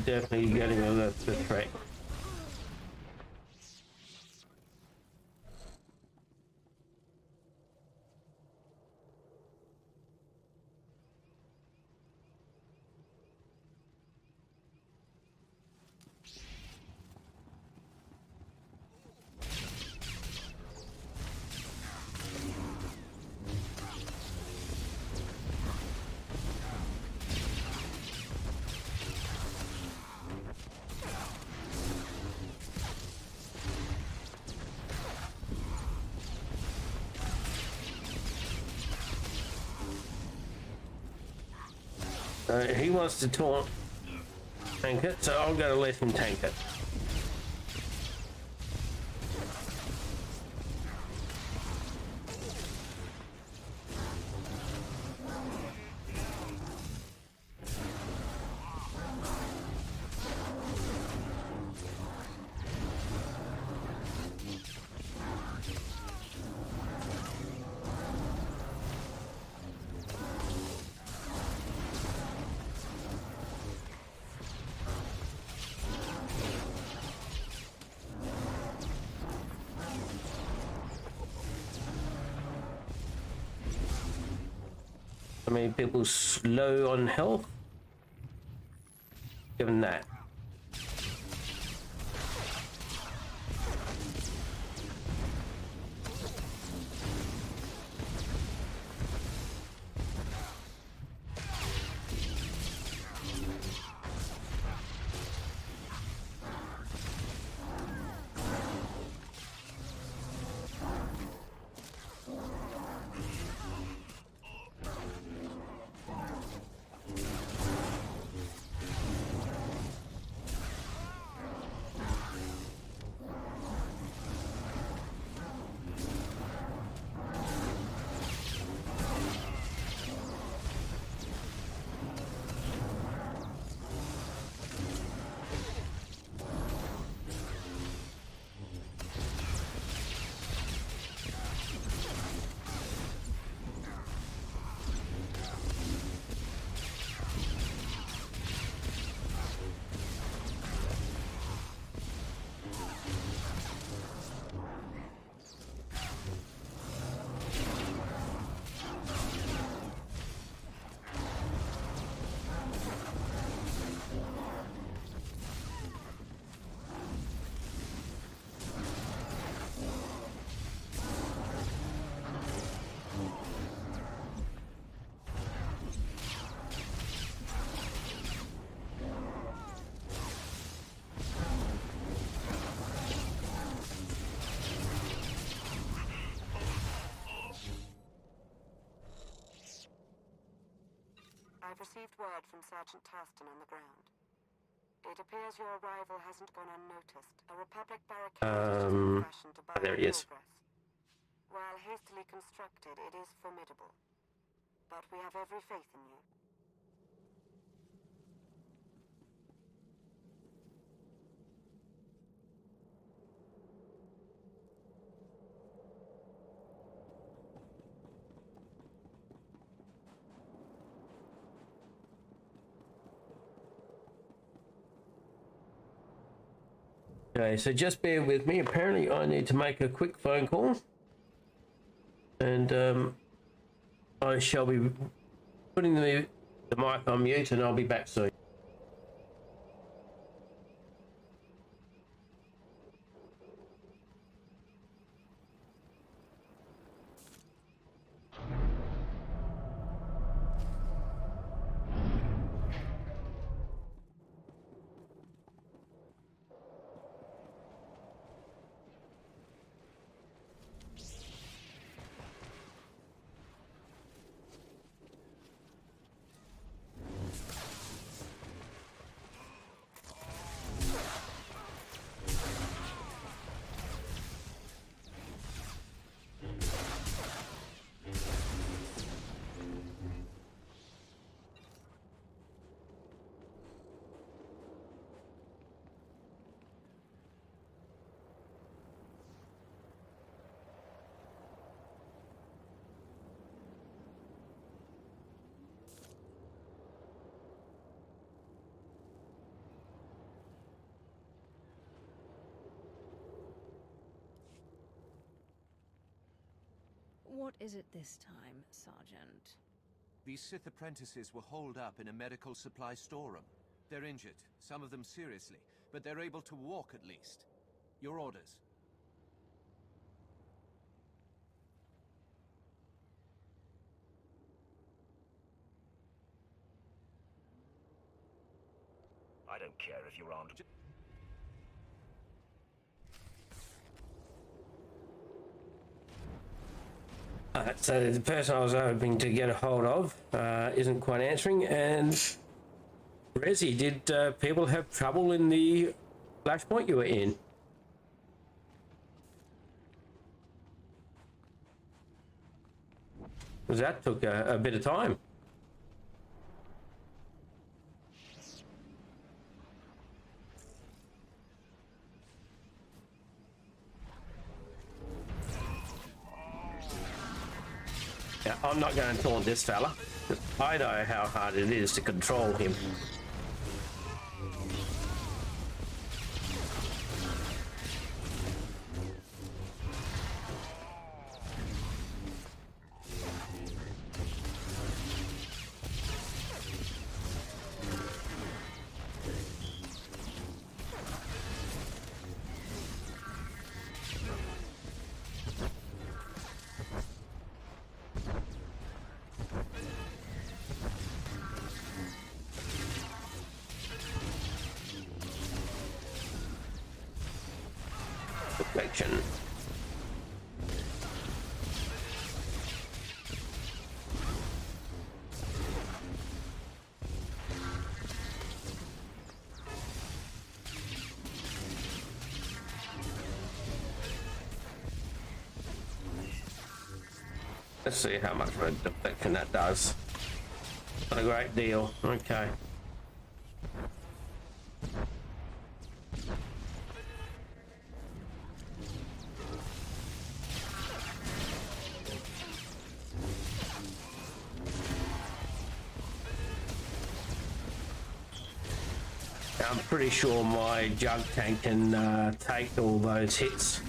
Definitely getting on the track. He wants to tank it, so I'm going to let him tank it. I mean, people slow on health. Given that. I've received word from Sergeant Tarston on the ground. It appears your arrival hasn't gone unnoticed. A Republic barricade has just been fashioned to bar there he is. progress. While hastily constructed, it is formidable. But we have every faith in you. Okay, so just bear with me. Apparently I need to make a quick phone call. And I shall be putting the mic on mute and I'll be back soon. What is it this time, Sergeant? These Sith apprentices were holed up in a medical supply storeroom. They're injured, some of them seriously, but they're able to walk at least. Your orders. I don't care if you're armed. So the person I was hoping to get a hold of isn't quite answering. And Resi, did people have trouble in the flashpoint you were in? Because that took a bit of time. Yeah, I'm not going to taunt this fella. I know how hard it is to control him. Perfection. Let's see how much of a deflection that does. Not a great deal. Okay. I'm pretty sure my jug tank can take all those hits.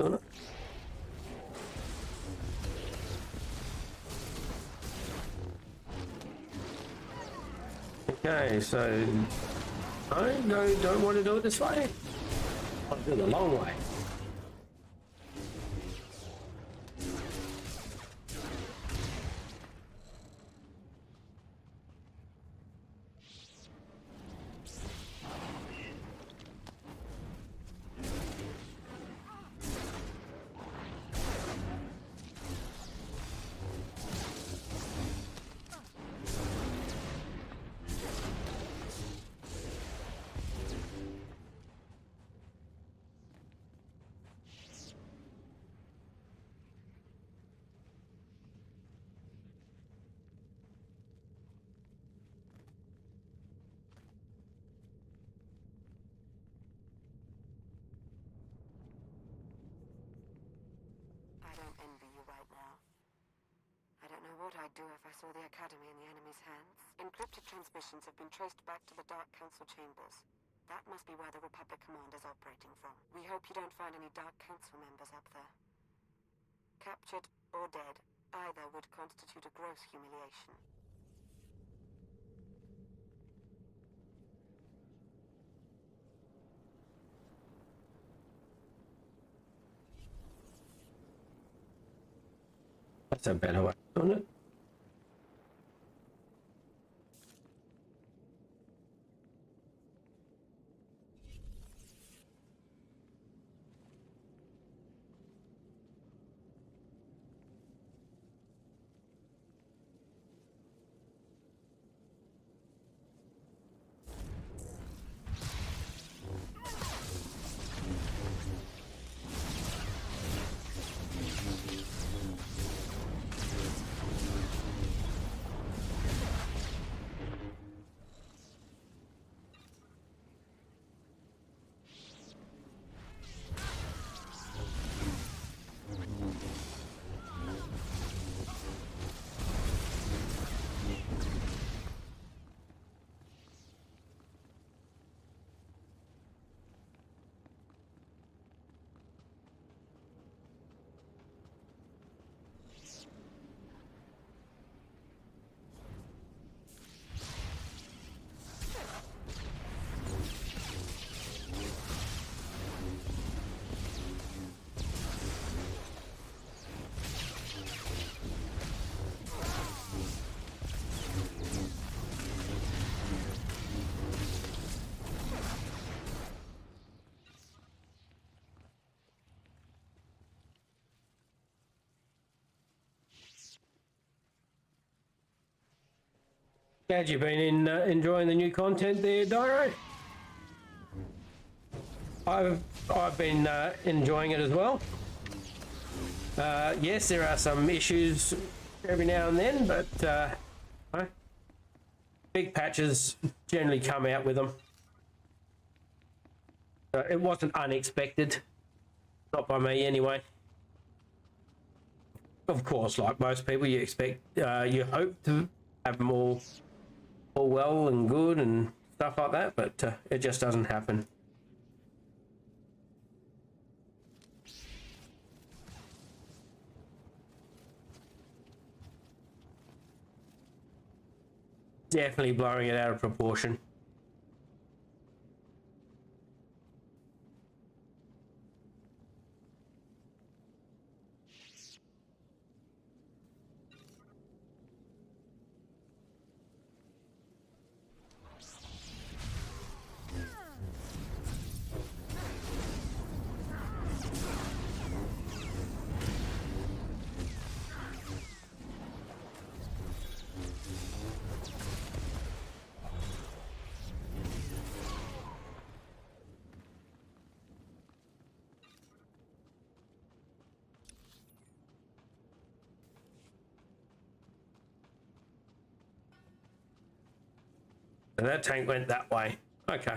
doing it. Okay, so I don't want to do it this way. I want to do it the long way. I don't envy you right now. I don't know what I'd do if I saw the Academy in the enemy's hands. Encrypted transmissions have been traced back to the Dark Council chambers. That must be where the Republic Command is operating from. We hope you don't find any Dark Council members up there. Captured or dead, either would constitute a gross humiliation. That's a better way, isn't it? Glad you've been enjoying the new content there, Dyro. I've been enjoying it as well. Yes, there are some issues every now and then, but big patches generally come out with them. It wasn't unexpected, not by me anyway. Of course, like most people, you expect, you hope to have them all well and good and stuff like that, but it just doesn't happen. Definitely blowing it out of proportion. And that tank went that way. Okay.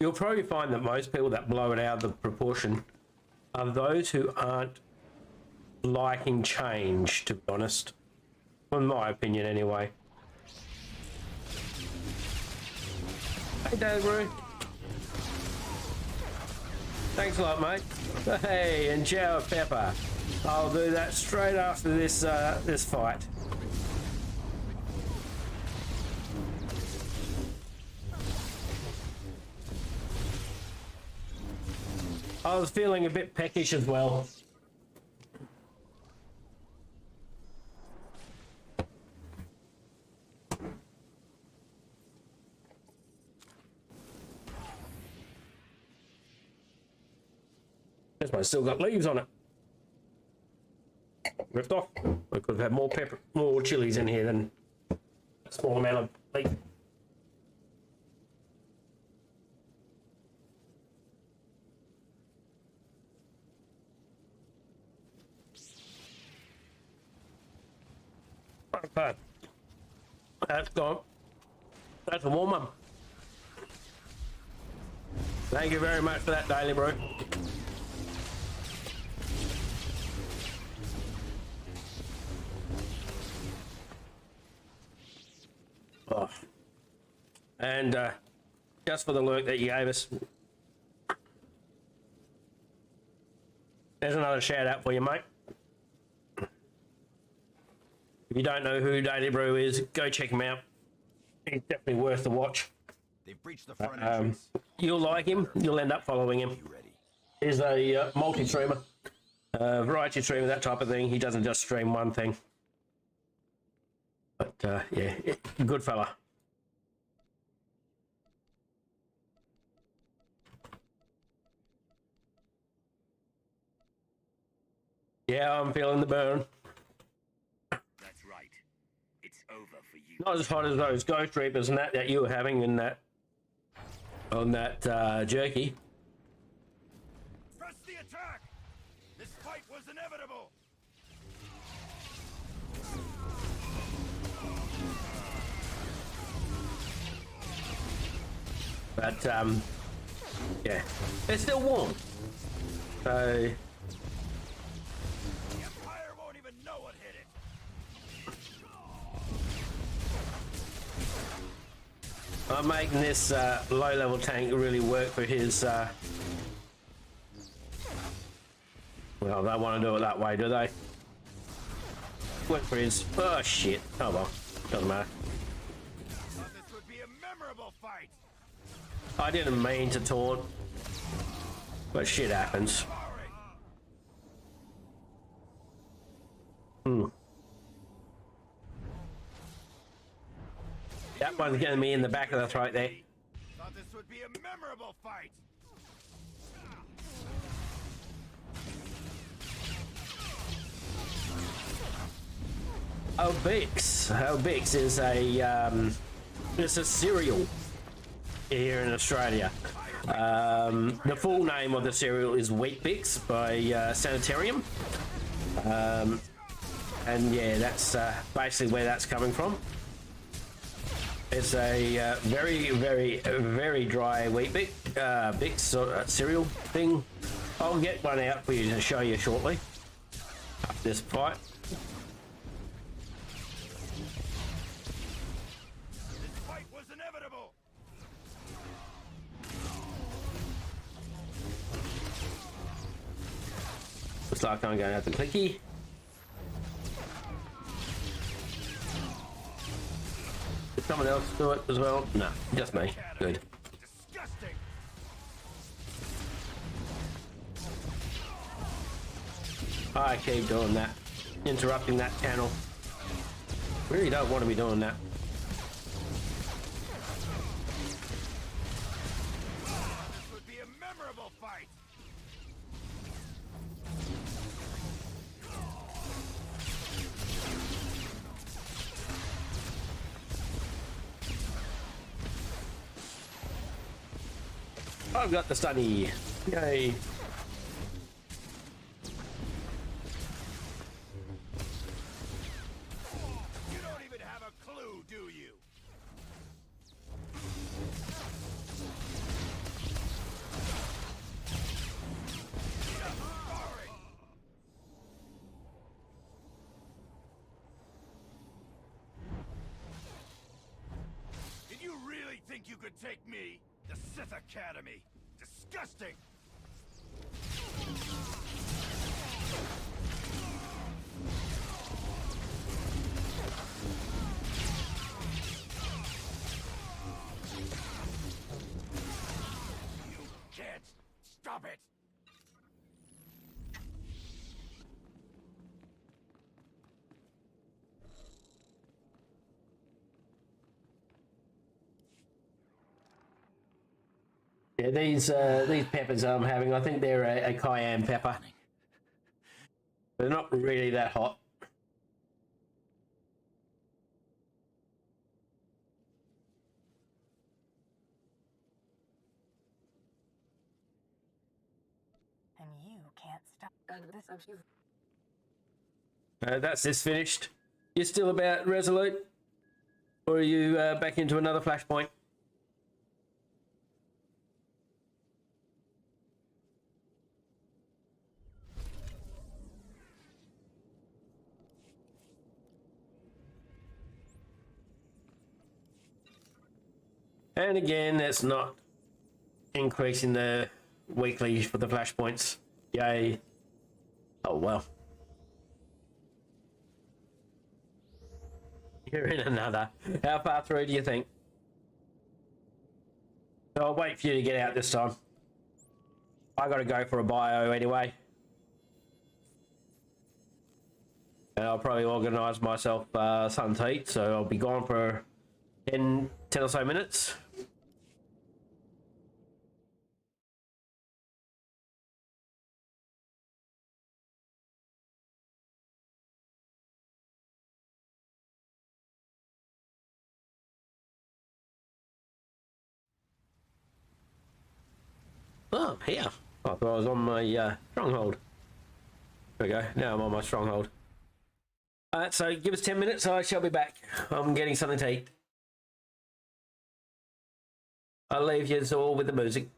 you'll probably find that most people that blow it out of the proportion are those who aren't liking change, to be honest. In my opinion, anyway. Hey, David. Thanks a lot, mate. Hey, and Joe Pepper. I'll do that straight after this this fight. I was feeling a bit peckish as well. This one's still got leaves on it. Ripped off. We could have had more pepper, more chilies in here than a small amount of leaf. Okay. That's gone. That's a warm one. Thank you very much for that, Daily Brew. Oh. And just for the lurk that you gave us, there's another shout out for you, mate. If you don't know who Daily Brew is, go check him out. He's definitely worth the watch. They've breached the front entrance. You'll like him. You'll end up following him. He's a multi-streamer, variety streamer, that type of thing. He doesn't just stream one thing. But yeah, good fella. Yeah, I'm feeling the burn. That's right. It's over for you. Not as hot as those Ghost Reapers and that you were having in that on that jerky. Press the attack! This fight was inevitable! But yeah, it's still warm. So The Empire won't even know what hit it. I'm making this low-level tank really work for his. Well, they want to do it that way, do they? Work for his. Oh shit! Oh well, doesn't matter. Thought this would be a memorable fight. I didn't mean to taunt, but shit happens. That one's getting me in the back of the throat there. Thought this would be a memorable fight. Oh, Bix. Oh, Bix is it's a cereal here in Australia. The full name of the cereal is Wheat Bix by Sanitarium. And yeah, that's basically where that's coming from. It's a very dry Wheat Bix sort of cereal thing. I'll get one out for you to show you shortly after this fight. This fight was inevitable. Looks like I'm going to have to clicky. Did someone else do it as well? No, just me. Good. Disgusting. I keep doing that. Interrupting that channel. Really don't want to be doing that. This would be a memorable fight. I've got the stunny. Yay. You don't even have a clue, do you? take me? The Sith Academy. Disgusting! You can't stop it! Yeah, these peppers I'm having, I think they're a cayenne pepper. They're not really that hot. And you can't stop. That's this finished. You still about resolute? Or are you back into another flashpoint? And again, that's not increasing the weekly for the flashpoints. Yay. Oh, well. You're in another. How far through do you think? I'll wait for you to get out this time. I gotta go for a bio anyway. And I'll probably organise myself something to eat, so I'll be gone for 10 or so minutes. Oh, I'm here. I thought I was on my stronghold. There we go. Now I'm on my stronghold. Alright, so give us 10 minutes, I shall be back. I'm getting something to eat. I'll leave you all with the music.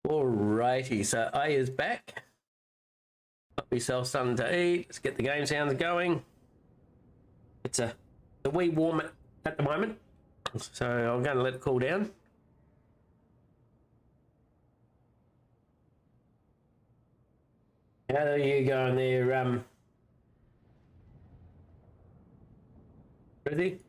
Alrighty, so A is back. Got myself something to eat. Let's get the game sounds going. It's a wee warm at the moment, so I'm going to let it cool down. How are you going there, Ruthie?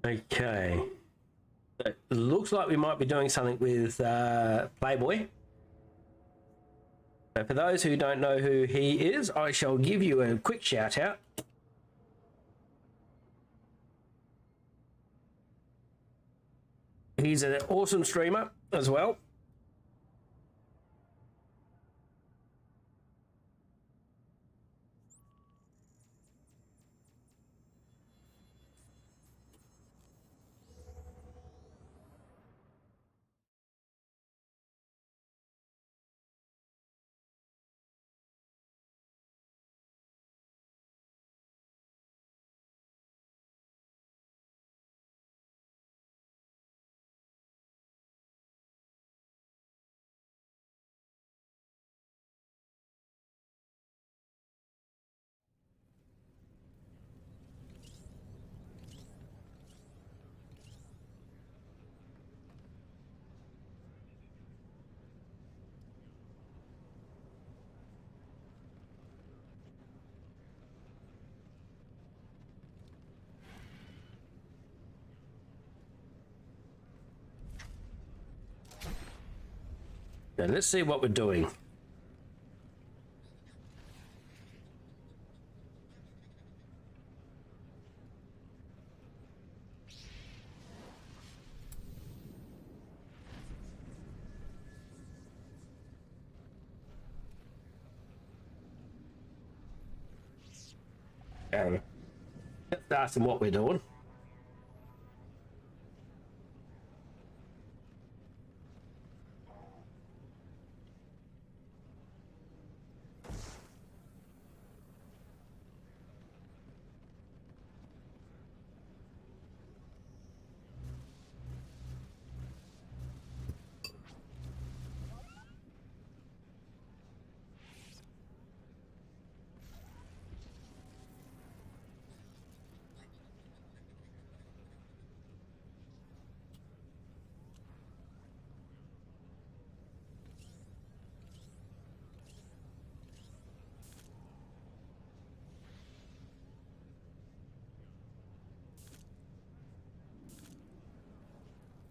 Okay. It looks like we might be doing something with Playboy. So for those who don't know who he is, I shall give you a quick shout out. He's an awesome streamer as well. Now let's see what we're doing. Let's ask him what we're doing.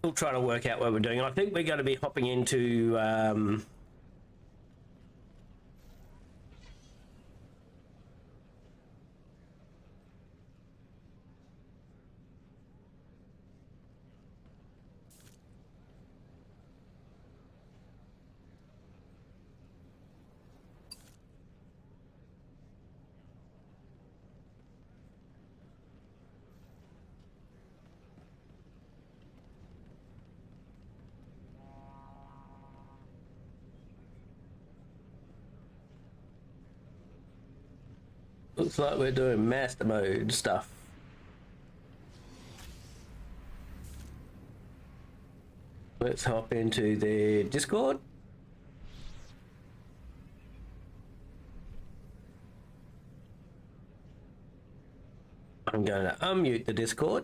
We'll try to work out what we're doing. I think we're going to be hopping into looks like we're doing master mode stuff. Let's hop into the Discord. I'm going to unmute the Discord.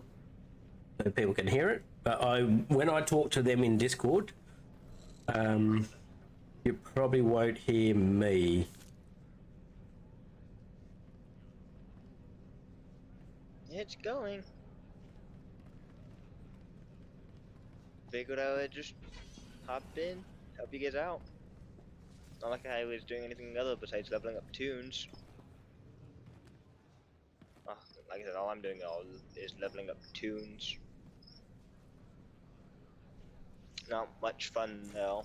so people can hear it. But when I talk to them in Discord, you probably won't hear me. It's going. Figured I would just hop in, help you guys out. Not like I was doing anything other besides leveling up tunes. Oh, like I said, all I'm doing is leveling up tunes. Not much fun though.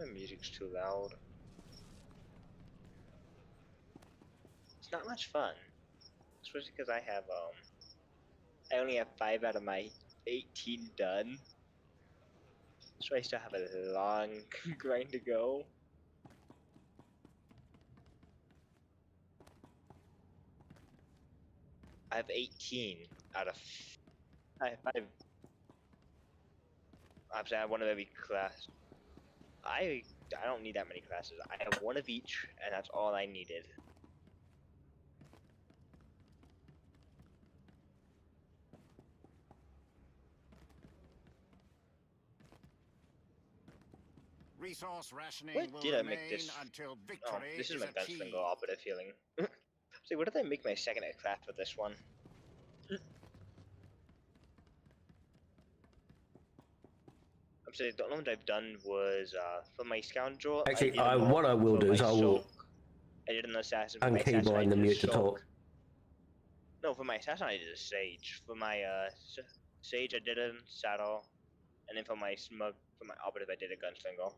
My music's too loud. It's not much fun. Especially because I only have 5 out of my 18 done. So I still have a long grind to go. I have 18 out of... I have 5. I'm saying I have one of every class. I don't need that many classes. I have one of each, and that's all I needed. Resource rationing What will did I remain make this? until Oh, victory this is my achieved. gunslinger operative feeling. See, what did I make my second class for this one? I'm saying the only one I've done was for my scoundrel. Actually, what I will do is I will I did an assassin. For my assassin, I unkeybind the did a mute to soak. talk. No, for my assassin I did a sage. For my sage I did a saddle, and then for my operative I did a gunslinger.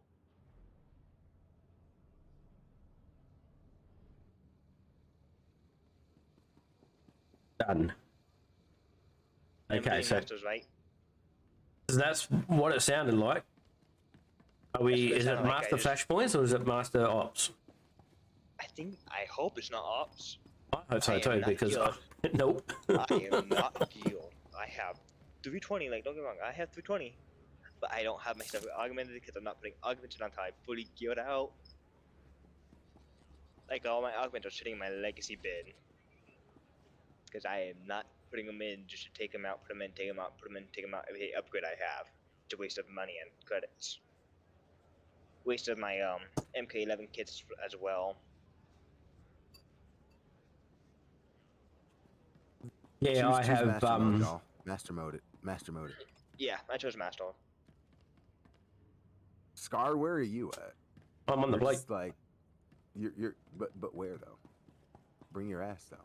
Done. Okay, so Masters, right? that's what it sounded like. Are we? Is it Master Flashpoints or is it Master Ops? I hope it's not ops. I hope so too, because nope. I am not geared. I have 320. Like, don't get me wrong, I have 320, but I don't have my stuff augmented because I'm not putting augmented until I'm fully geared out. Like, all my augments are sitting in my legacy bin because I am not putting them in just to take them out, put them in, take them out, put them in, take them out. Every upgrade I have, it's a waste of money and credits. Waste of my MK11 kits as well. Yeah, I have master mode, y'all. Master mode it. Master mode it. Yeah, I chose master. Scar, where are you at? I'm on the plate. Like, but where though? Bring your ass though.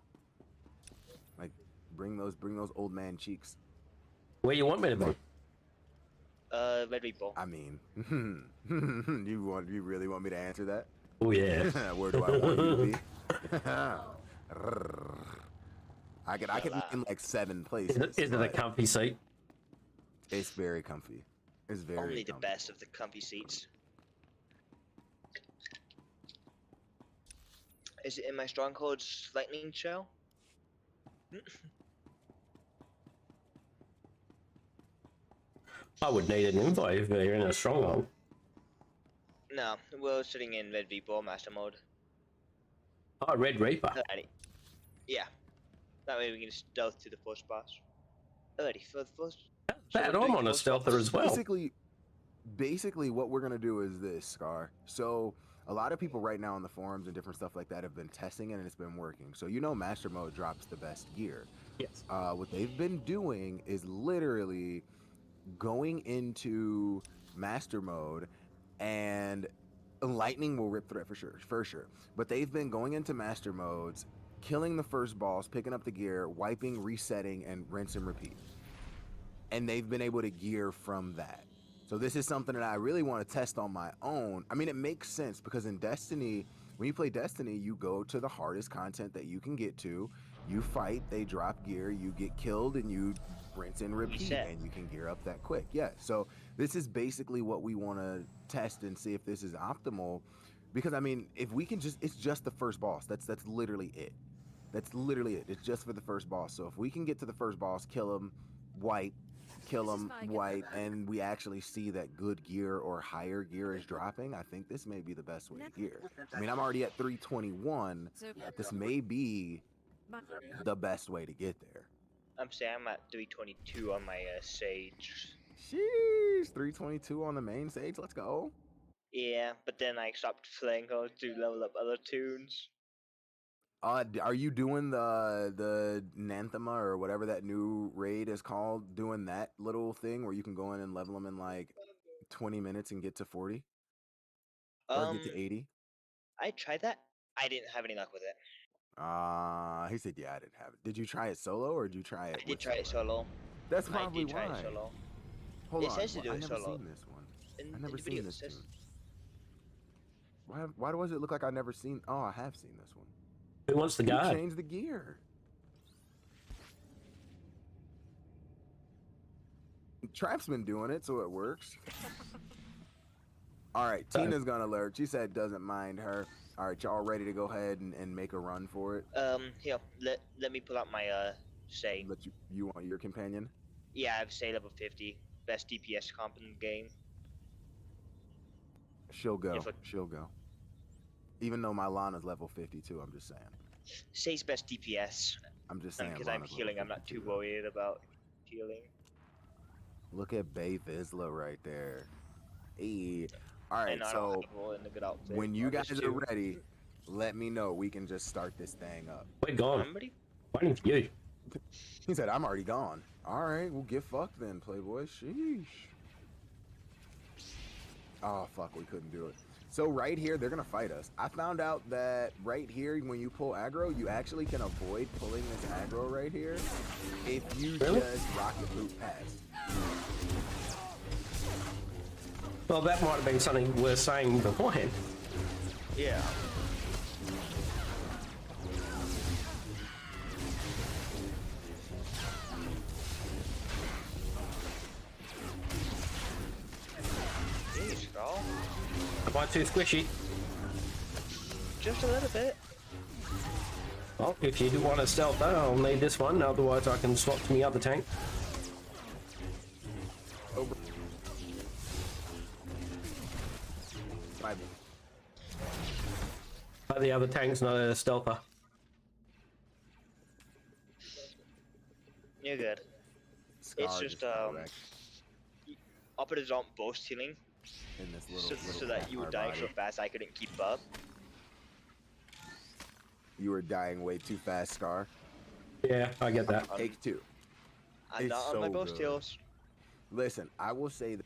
Like, bring those old man cheeks. Where you want me to be? Red Reaper. I mean, you really want me to answer that? Oh yeah. Where do I want you to be? I could be in like 7 places. Is it a comfy seat? It's very comfy. It's very Only comfy. the best of the comfy seats. Is it in my stronghold's lightning shell? I would need an invite if you're in a stronghold. No, we're sitting in Red Reaper master mode. Oh, Red Reaper. Alrighty. Yeah. That way we can stealth to the first boss. Alrighty, for the first... Bad, I'm on a stealther as well. Basically, what we're gonna do is this, Scar. So, a lot of people right now on the forums and different stuff like that have been testing it and it's been working. So, you know Master Mode drops the best gear. Yes. What they've been doing is literally going into Master Mode, and Lightning will rip through it for sure. But they've been going into Master Modes, killing the first boss, picking up the gear, wiping, resetting, and rinse and repeat. And they've been able to gear from that. So this is something that I really want to test on my own. I mean, it makes sense because in Destiny, when you play Destiny, you go to the hardest content that you can get to. You fight, they drop gear, you get killed, and you rinse and repeat, and you can gear up that quick. Yeah, so this is basically what we want to test and see if this is optimal. Because, I mean, if we can it's just the first boss. That's literally it. That's literally it. It's just for the first boss. So if we can get to the first boss, kill him, wipe, kill him, wipe, and we actually see that good gear or higher gear is dropping, I think this may be the best way to gear. I mean, I'm already at 321. This may be the best way to get there. I'm saying I'm at 322 on my Sage. Sheesh, 322 on the main stage. Let's go. Yeah, but then I stopped playing her to level up other tunes. Are you doing the Nanthema or whatever that new raid is called? Doing that little thing where you can go in and level them in like 20 minutes and get to 40 or get to 80? I tried that. I didn't have any luck with it. He said, yeah, I didn't have it. Did you try it solo or did you try it? I did try it solo. That's probably I did try why. it solo. Hold it on, says to do I it never solo. seen this one. In, I never in the seen video, this it says, tune. Why does it look like I never seen? Oh, I have seen this one. Who wants the You guard? change the gear. Trap's been doing it, so it works. All right, Tina's gonna alert. She said doesn't mind her. All right, y'all ready to go ahead and make a run for it? Here, let me pull out my Say. Let you want your companion? Yeah, I have Say level 50, best DPS comp in the game. She'll go. She'll go. Even though my Lana's level 52, I'm just saying. Say's best DPS. I'm just saying. Because I'm healing, I'm not too worried about healing. Look at Bay Vizsla right there. Hey. All right, so when you guys are ready, let me know. We can just start this thing up. We're gone. Waiting for you. He said, I'm already gone. All right, we'll get fucked then, Playboy. Sheesh. Oh, fuck, we couldn't do it. So right here, they're going to fight us. I found out that right here, when you pull aggro, you actually can avoid pulling this aggro right here if you just rocket loop past. Well, that might have been something worth saying beforehand. Yeah. Jeez, girl. Am I too squishy? Just a little bit. Well, if you do want to stealth though, I'll need this one, otherwise I can swap to the other tank. But the other tank's not a stealther. You're good. It's just operatives aren't boast healing, in this little, so that you were dying so fast I couldn't keep up. You were dying way too fast, Scar. Yeah, I get that. Take two. I'm not on my boast heals. Listen, I will say that.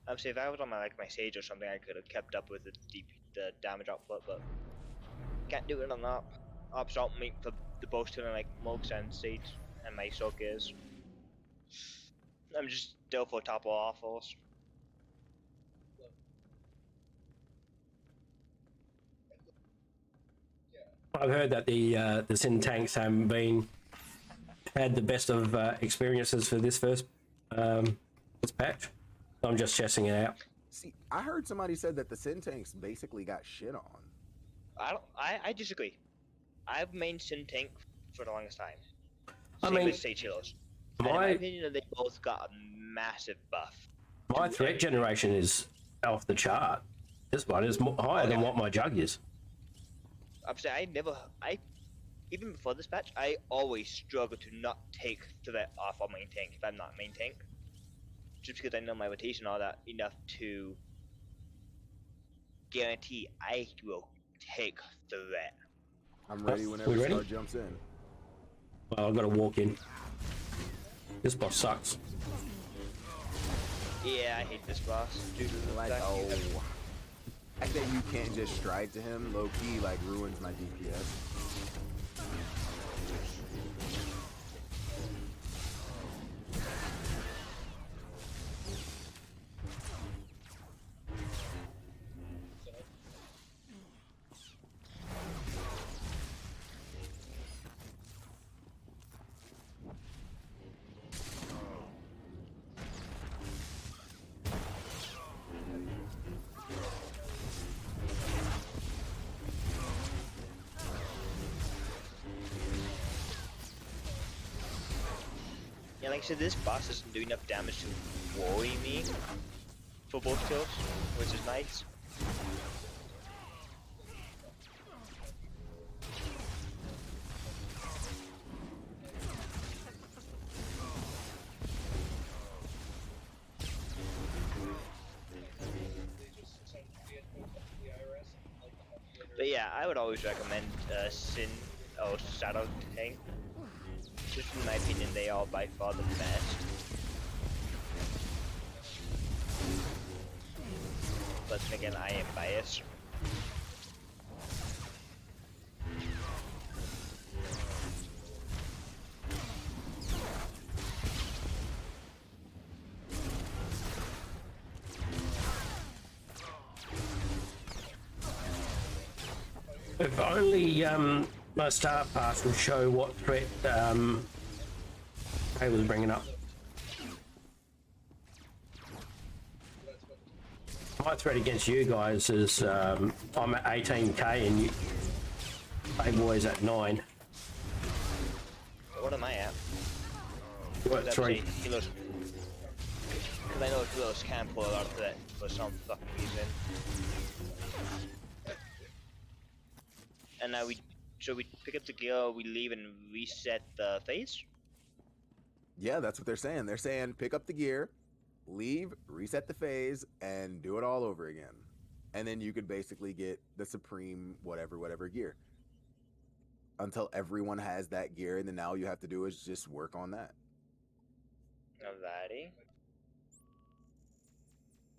I'm saying if I was on my Sage or something, I could have kept up with the damage output, but can't do it on that. Ops don't make for the boast healing like Mugs and Sage and my soak is. I'm just still for top awfuls. I've heard that the Sin tanks haven't had the best of experiences for this first patch. I'm just checking it out. See, I heard somebody said that the Sin tanks basically got shit on. I disagree. I've mained Sin tank for the longest time. I Same mean, with Sage healers. And in my opinion, they both got a massive buff. My threat generation is off the chart. This one is higher than what my jug is. I'm saying even before this patch, I always struggle to not take threat off on main tank if I'm not main tank. Just because I know my rotation all that enough to guarantee I will take threat. I'm ready whenever Scar jumps in. Well, I've got to walk in. This boss sucks. Yeah, I hate this boss. Dude, like, oh. I think you can't just stride to him. Low key, like, ruins my DPS. Yeah, like I said, this boss doesn't do enough damage to worry me. for both kills, which is nice. But yeah, I would always recommend Sin or Shadow Tank. Just in my opinion, they are by far the best. But then again, I am biased. If only my start pass would show what threat I was bringing up. My threat against you guys is I'm at 18k and you Playboy's at 9. What am I at? You're at 3. Because I know Kilos can pull a lot of that for some fucking reason. And now should we pick up the gear, we leave and reset the phase? Yeah, that's what they're saying. They're saying pick up the gear, leave, reset the phase, and do it all over again. And then you could basically get the supreme whatever gear. Until everyone has that gear, and then now all you have to do is just work on that. Alrighty.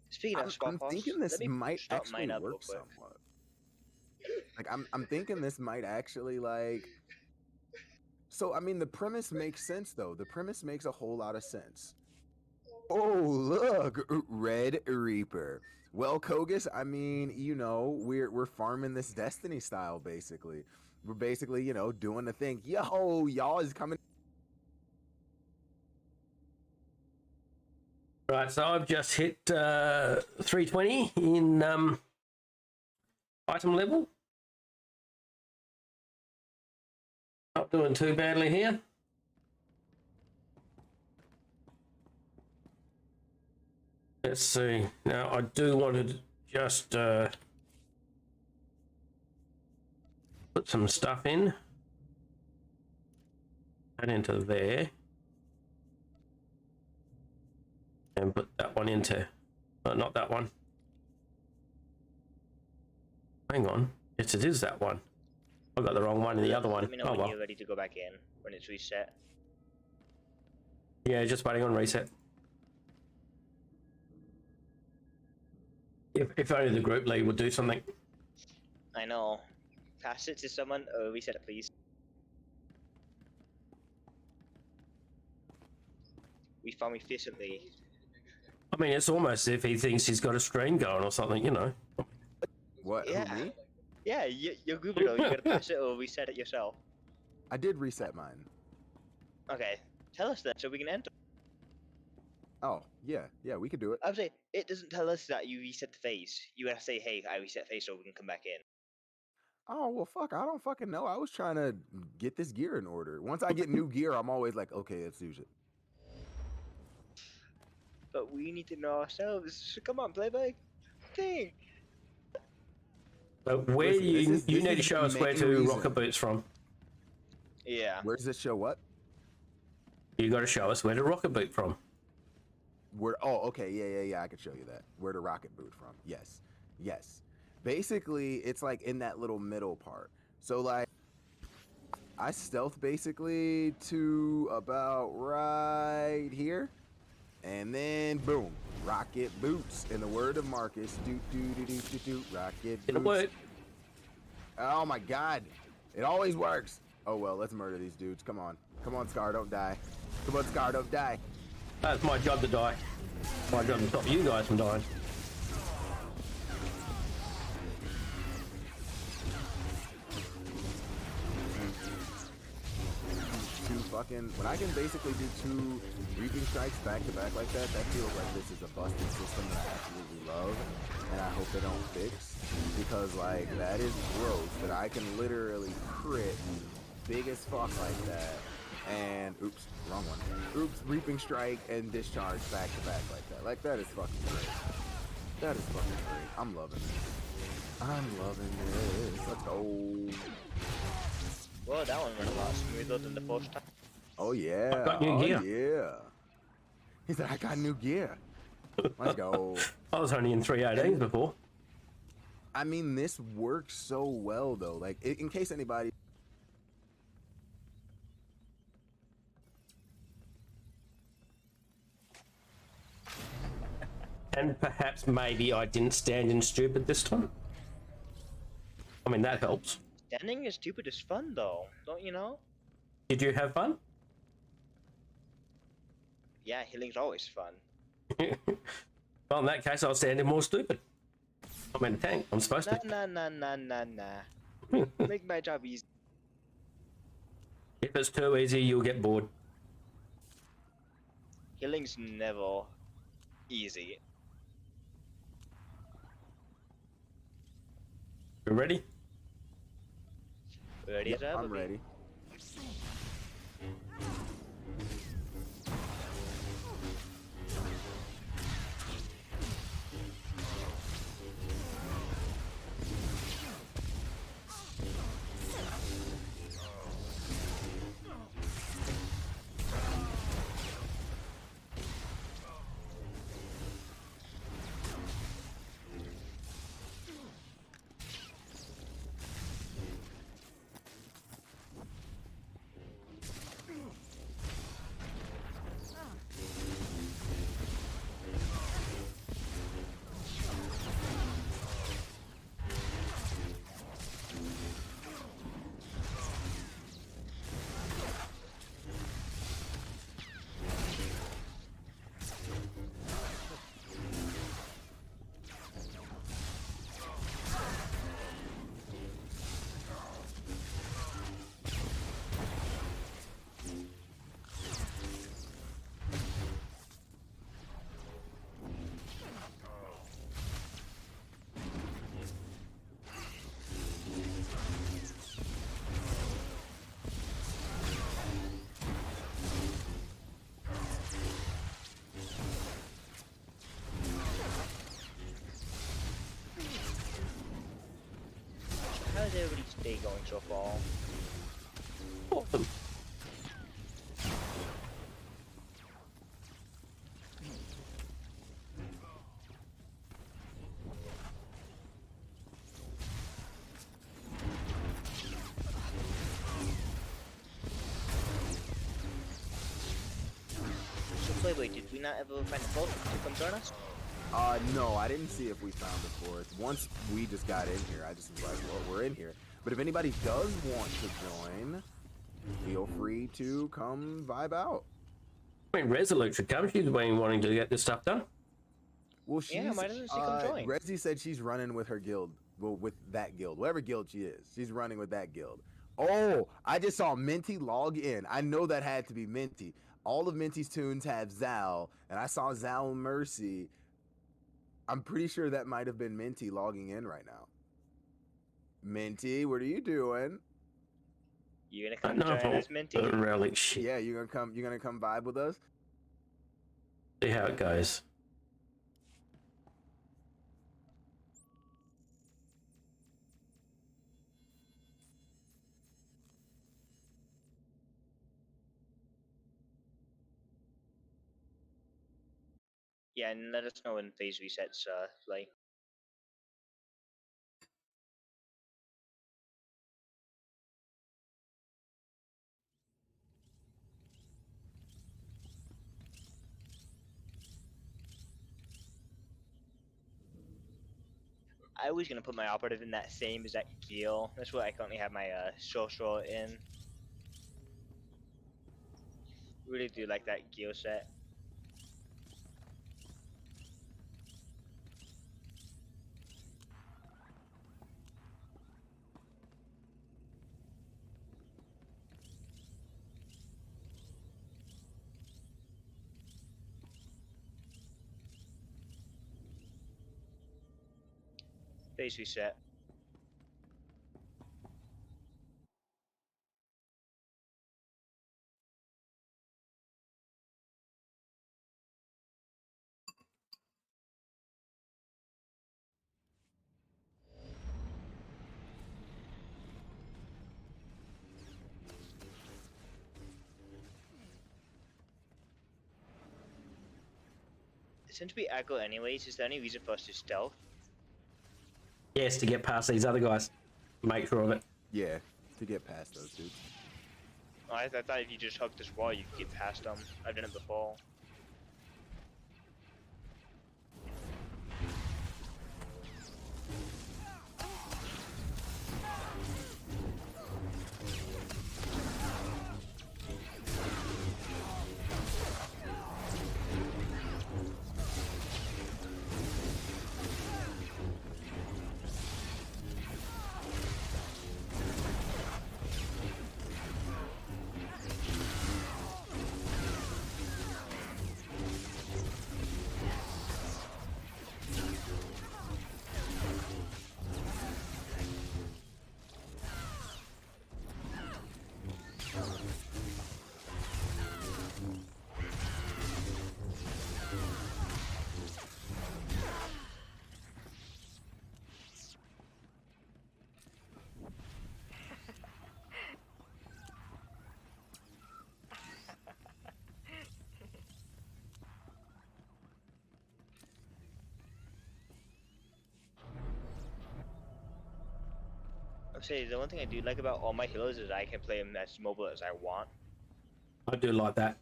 Speaking of I'm thinking this might actually work somewhat. Like I'm thinking this might actually like. So I mean the premise makes sense though. The premise makes a whole lot of sense. Oh look, Red Reaper. Well, Kogus, I mean, you know, we're farming this Destiny style basically. We're basically, you know, doing the thing. Yo, y'all is coming. Right, so I've just hit 320 in item level. Not doing too badly here. Let's see. Now I do want to just put some stuff in. That into there. And put that one into, not that one. Hang on. Yes, it is that one. I got the wrong one in the other one. Let me know when you're ready to go back in, when it's reset. Yeah, just waiting on reset. If only the group lead would do something. I know. Pass it to someone, or reset it please. We farm efficiently. I mean, it's almost as if he thinks he's got a stream going or something, you know. What? Yeah. Who, me? Yeah, you're good though. You gotta pass it or reset it yourself. I did reset mine. Okay, tell us then so we can enter. Oh, yeah, we could do it. I would say it doesn't tell us that you reset the phase. You gotta say, hey, I reset phase so we can come back in. Oh, well, fuck, I don't fucking know. I was trying to get this gear in order. Once I get new gear, I'm always like, okay, let's use it. But we need to know ourselves. So come on, Playboy. Think. But where you need to show us where to rocket boots from. Yeah. Where does this show what? You got to show us where to rocket boot from. Where? Oh, okay, yeah. I can show you that. Where to rocket boot from? Yes. Basically, it's like in that little middle part. So like, I stealth basically to about right here, and then boom, rocket boots. In the word of Marcus, rocket boots. Oh my God, it always works. Oh well, let's murder these dudes. Come on, Scar, don't die. Come on, Scar, don't die. That's my job to die. My job to stop you guys from dying. When I can basically do 2 reaping strikes back to back like that, that feels like this is a busted system that I absolutely love, and I hope they don't fix, because like that is gross that I can literally crit big as fuck like that, and oops, wrong one. Oops, reaping strike and discharge back to back like that. Like that is fucking great. That is fucking great. I'm loving it. I'm loving this. Let's go. Well, that one went a lot smoother than the first time. Oh yeah. I got new Oh gear. yeah. He said, I got new gear. Let's go. I was only in 318 before. I mean, this works so well though. Like, in case anybody. And perhaps maybe I didn't stand in stupid this time. I mean, that helps. Standing is stupid is fun though, don't you know? Did you have fun? Yeah, healing's always fun. Well, in that case, I'll stand in more stupid. I'm in a tank. I'm supposed to. Nah. Make my job easy. If it's too easy, you'll get bored. Healing's never easy. You ready? Ready as ever. I'm ready. How does everybody's day going so far? Awesome. So wait, did we not ever find a boat to come join us? No, I didn't see if we found it for it. Once we just got in here, I just was like, well, we're in here. But if anybody does want to join, feel free to come vibe out. I mean, Resolute should come. She's been wanting to get this stuff done. Well, she's, yeah, why doesn't she come join? Resi said she's running with her guild. Well, with that guild. Whatever guild she is. She's running with that guild. Oh, I just saw Minty log in. I know that had to be Minty. All of Minty's tunes have Zal, and I saw Zal Mercy. I'm pretty sure that might have been Minty logging in right now. Minty, what are you doing? You gonna come join us, Minty? Really shit. Yeah, you gonna come vibe with us? See how it goes. Yeah, and let us know when phase resets, like. I was gonna put my operative in that same exact gear. That's what I currently have my sorcerer in. Really do like that gear set. Phase reset. since we aggro anyways, is there any reason for us to stealth? Yes, to get past these other guys. Make sure of it. Yeah, to get past those dudes. I thought if you just hug this wall, you could get past them. I've done it before. I'll say the one thing I do like about all my healers is I can play them as mobile as I want. I do like that.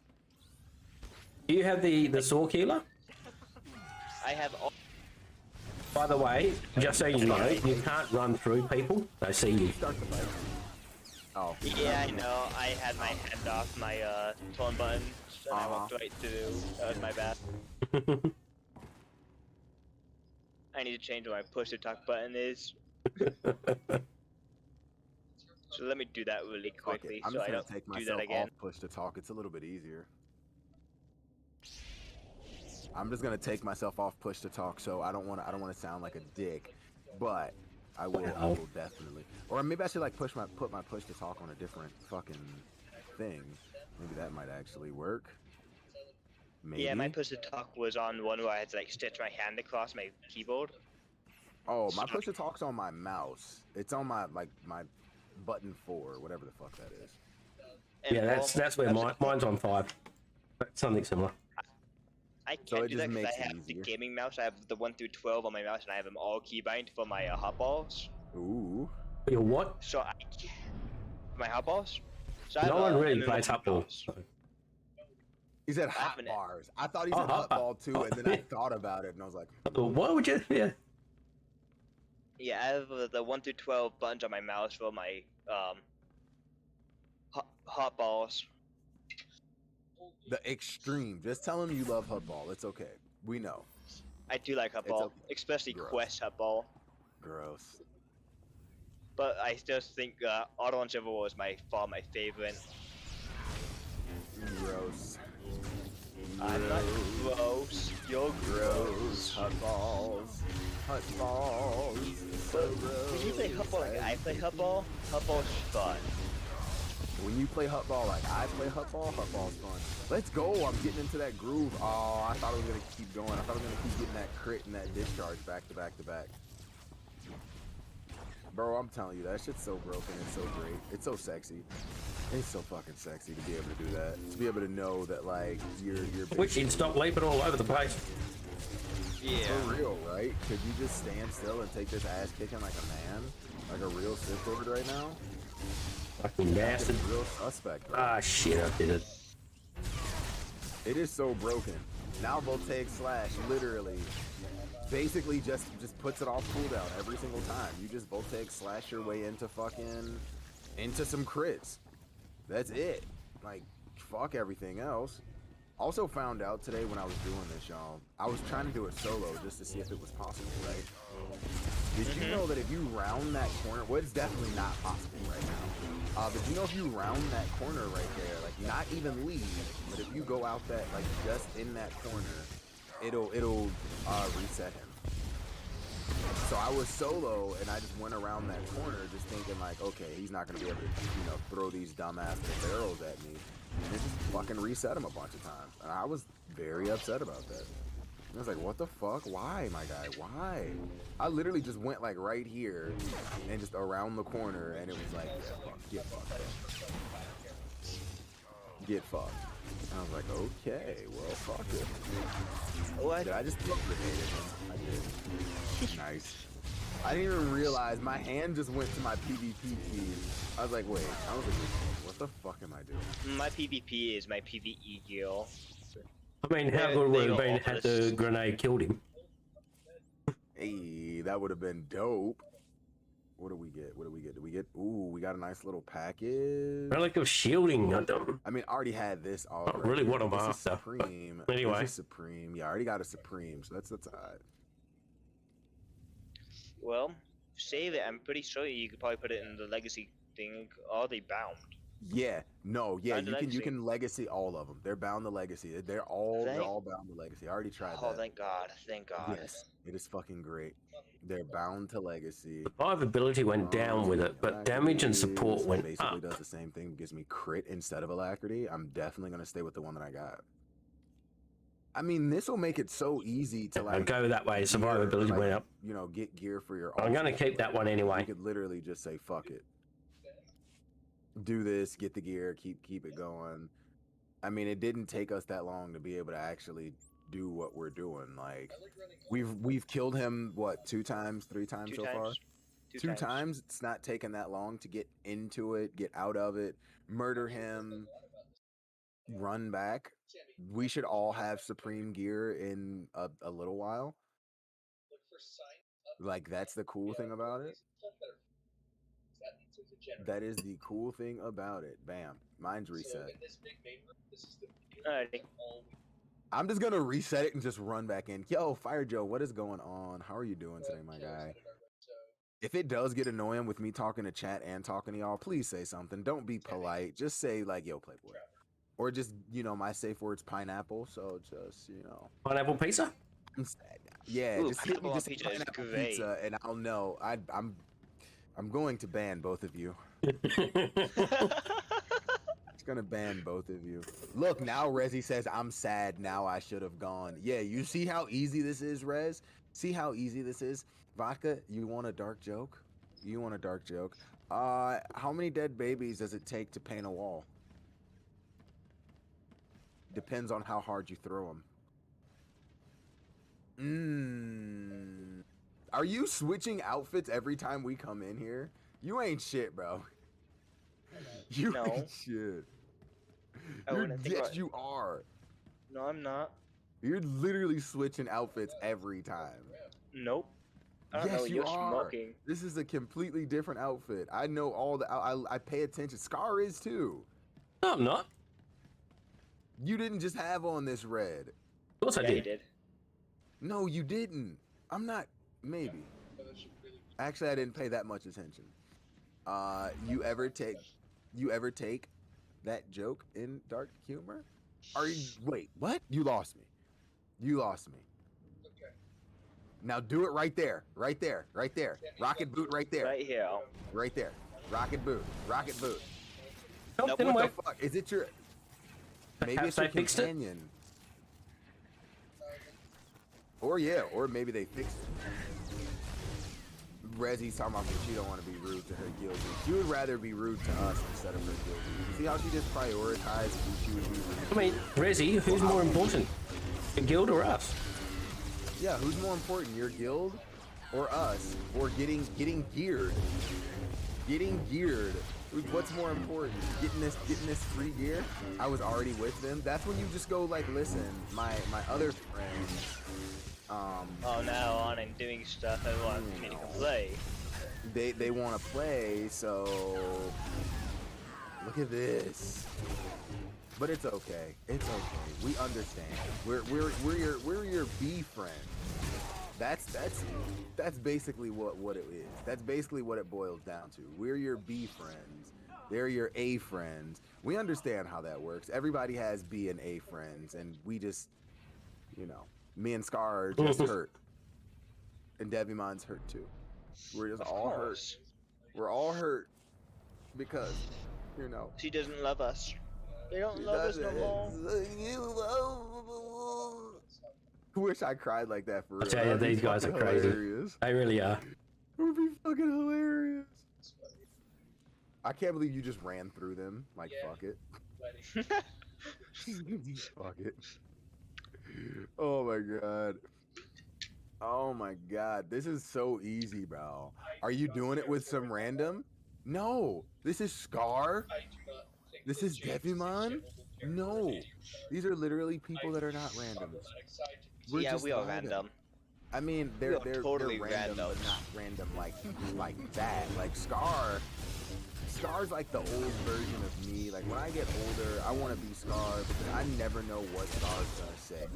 Do you have the sword healer? I have all. By the way, just so you know, you can't run through people. They see you. Oh. Yeah, I know. I had my hand off my taunt button, and I walked right through. That was my bad. I need to change what my push to talk button is. So let me do that really quickly, I'm so just I gonna don't take do myself that again. off push to talk. It's a little bit easier. I'm just gonna take myself off push to talk, so I don't want to sound like a dick, but I will definitely. Or maybe I should like put my push to talk on a different fucking thing. Maybe that might actually work. Maybe. Yeah, my push to talk was on one where I had to like stitch my hand across my keyboard. Oh, my push to talk's on my mouse. It's on my my button 4, whatever the fuck that is. And yeah, that's where mine's on 5. Something similar. I can't do that because I have the gaming mouse. I have the 1 through 12 on my mouse, and I have them all keybind for my hot balls. Ooh. Your what? So my hot balls. So No one really plays hot balls. He said hot bars. I thought he said hot ball too, and then I thought about it, and I was like, why would you? Yeah. Yeah, I have the 1 through 12 buttons on my mouse for my hot balls. The extreme. Just tell him you love hot ball. It's okay. We know. I do like hot ball, especially Quest hot ball. Gross. But I still think Auto and Civil War is my favorite. Gross. I'm not gross. You're gross. Hot balls. Hot balls. So gross. When you play hot ball like I play hot ball's fun. When you play hot ball like I play hot ball's fun. Let's go. I'm getting into that groove. Oh, I thought I was going to keep going. I thought I was going to keep getting that crit and that discharge back to back to back. Bro, I'm telling you, that shit's so broken. It's so great. It's so sexy. It's so fucking sexy to be able to do that. To be able to know that, like, you're Which you'd stop leaping all over the place. Yeah. For real, right? Could you just stand still and take this ass kicking like a man? Like a real Sith Lord right now? Fucking bastard. Real suspect, bro. Ah, shit, I did it. It is so broken. Now Voltaic Slash literally basically just puts it off cooldown every single time. You just Voltaic Slash your way into some crits. That's it. Like, fuck everything else. Also found out today when I was doing this, y'all, I was trying to do it solo just to see if it was possible, right? Did you know that if you round that corner, well, it's definitely not possible right now. But you know, if you round that corner right there, like not even leave, but if you go out that, like just in that corner, it'll reset him. So I was solo and I just went around that corner just thinking like, okay, he's not gonna be able to, you know, throw these dumbass arrows at me. And it just fucking reset him a bunch of times. And I was very upset about that. I was like, what the fuck? Why, my guy? Why? I literally just went like right here and just around the corner and it was like, yeah, fuck, get fucked. Get fucked. I was like, okay, well, fuck it. What? Did I just grenaded him? I did. Nice. I didn't even realize my hand just went to my PvP keys. I was like, wait. I was like, what the fuck am I doing? My PvP is my PvE gear. I mean, how good would it have been had the grenade killed him? Hey, that would have been dope. What do we get? What do we get? Do we get? Ooh, we got a nice little package. Relic of shielding. I mean, I already had this already. Not really what I'm this after. Is Supreme. Anyway. This is Supreme. Yeah, I already got a Supreme, so that's alright. Well, save it. I'm pretty sure you could probably put it in the legacy thing. Are they bound? Yeah, no, yeah, Bound to you can legacy all of them. They're bound to legacy. They're all bound to legacy. I already tried that. Oh, thank God, thank God. Yes, it is fucking great. They're bound to legacy. Survivability went down with it, but damage and support went basically up. Does the same thing. Gives me crit instead of alacrity. I'm definitely gonna stay with the one that I got. I mean, this will make it so easy to like go that way. Survivability went up. You know, get gear for your. I'm gonna keep that one anyway. You could literally just say fuck it. Do this, get the gear, keep it going. I mean, it didn't take us that long to be able to actually do what we're doing. Like, we've killed him what 2 times, 3 times so far. Two times. It's not taken that long to get into it, get out of it, murder him, run back. We should all have Supreme gear in a little while. Like, that's the cool thing about it. That is the cool thing about it. Bam. Mine's reset. Alrighty. I'm just gonna reset it and just run back in. Yo, Fire Joe, what is going on? How are you doing today, my guy? If it does get annoying with me talking to chat and talking to y'all, please say something. Don't be polite. Just say like, yo, Playboy. Or just, you know, my safe word's pineapple, so just, you know. Pineapple pizza? I'm sad now. Yeah, Ooh, just hit me just pizza pineapple is pizza and I'll know. I'm going to ban both of you. It's gonna ban both of you. Look, now Rezi says I'm sad. Now I should have gone. Yeah, you see how easy this is, Rez? See how easy this is? Vodka, you want a dark joke? You want a dark joke? How many dead babies does it take to paint a wall? Depends on how hard you throw them. Are you switching outfits every time we come in here? You ain't shit, bro. You ain't shit. Yes, you are. No, I'm not. You're literally switching outfits every time. Nope. I don't know, Yes, you you're are. smoking. This is a completely different outfit. I know all the. I pay attention. Scar is too. No, I'm not. You didn't just have on this red. Of course I did. You did. No, you didn't. I'm not. Maybe. Actually, I didn't pay that much attention. You ever take that joke in dark humor? Are you? Wait, what? You lost me. You lost me. Okay. Now do it right there. Right there. Right there. Rocket boot right there. Right here. Right there. Rocket boot. Rocket boot. Nope, What the fuck? Is it your? Maybe it's your companion. Or yeah, or maybe they fixed it. Rezi's talking about she don't want to be rude to her guilty. She would rather be rude to us instead of her guilty. See how she just prioritized who she would be rude to? I mean, Rezi, who's more important? The guild or us? Yeah, who's more important, your guild or us? Or getting geared? Getting geared. What's more important? Getting this free gear? I was already with them. That's when you just go like, listen, my other friends. Oh, now on and doing stuff I want me to play. They want to play, so look at this. But it's okay. It's okay. We understand. We're your B friend. That's basically what it is. That's basically what it boils down to. We're your B friends. They're your A friends. We understand how that works. Everybody has B and A friends, and we just, you know, me and Scar are just hurt. And Devimon's hurt too. We're just all hurt. We're all hurt because, you know. She doesn't love us. They don't love us no more. I wish I cried like that for real. I tell you, these guys are crazy. Hilarious. They really are. It would be fucking hilarious. I can't believe you just ran through them. Like, fuck it. Fuck it. Oh my god. Oh my god. This is so easy, bro. Are you doing it with some random? No. This is Scar. This is Devimon. No. These are literally people that are not randoms. We're Yeah, just we are vibing. random. I mean, We they're are totally random, random. but not random like that. Like Scar's like the old version of me. Like when I get older, I want to be Scar because I never know what Scar's gonna say,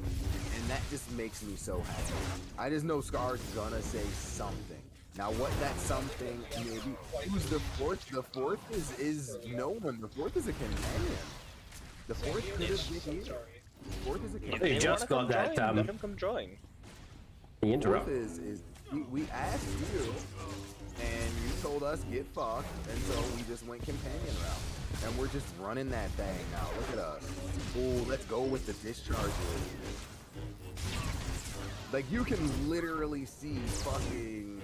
and that just makes me so happy. I just know Scar's gonna say something. Now what that something may be? Who's the fourth? The fourth is no one. The fourth is a companion. The fourth could have been you. The fourth is a companion. You just got that. Let him come join. The interrupt. Is we asked you, and you told us get fucked, and so we just went companion route, and we're just running that thing now. Look at us. Oh, let's go with the discharges. Like you can literally see fucking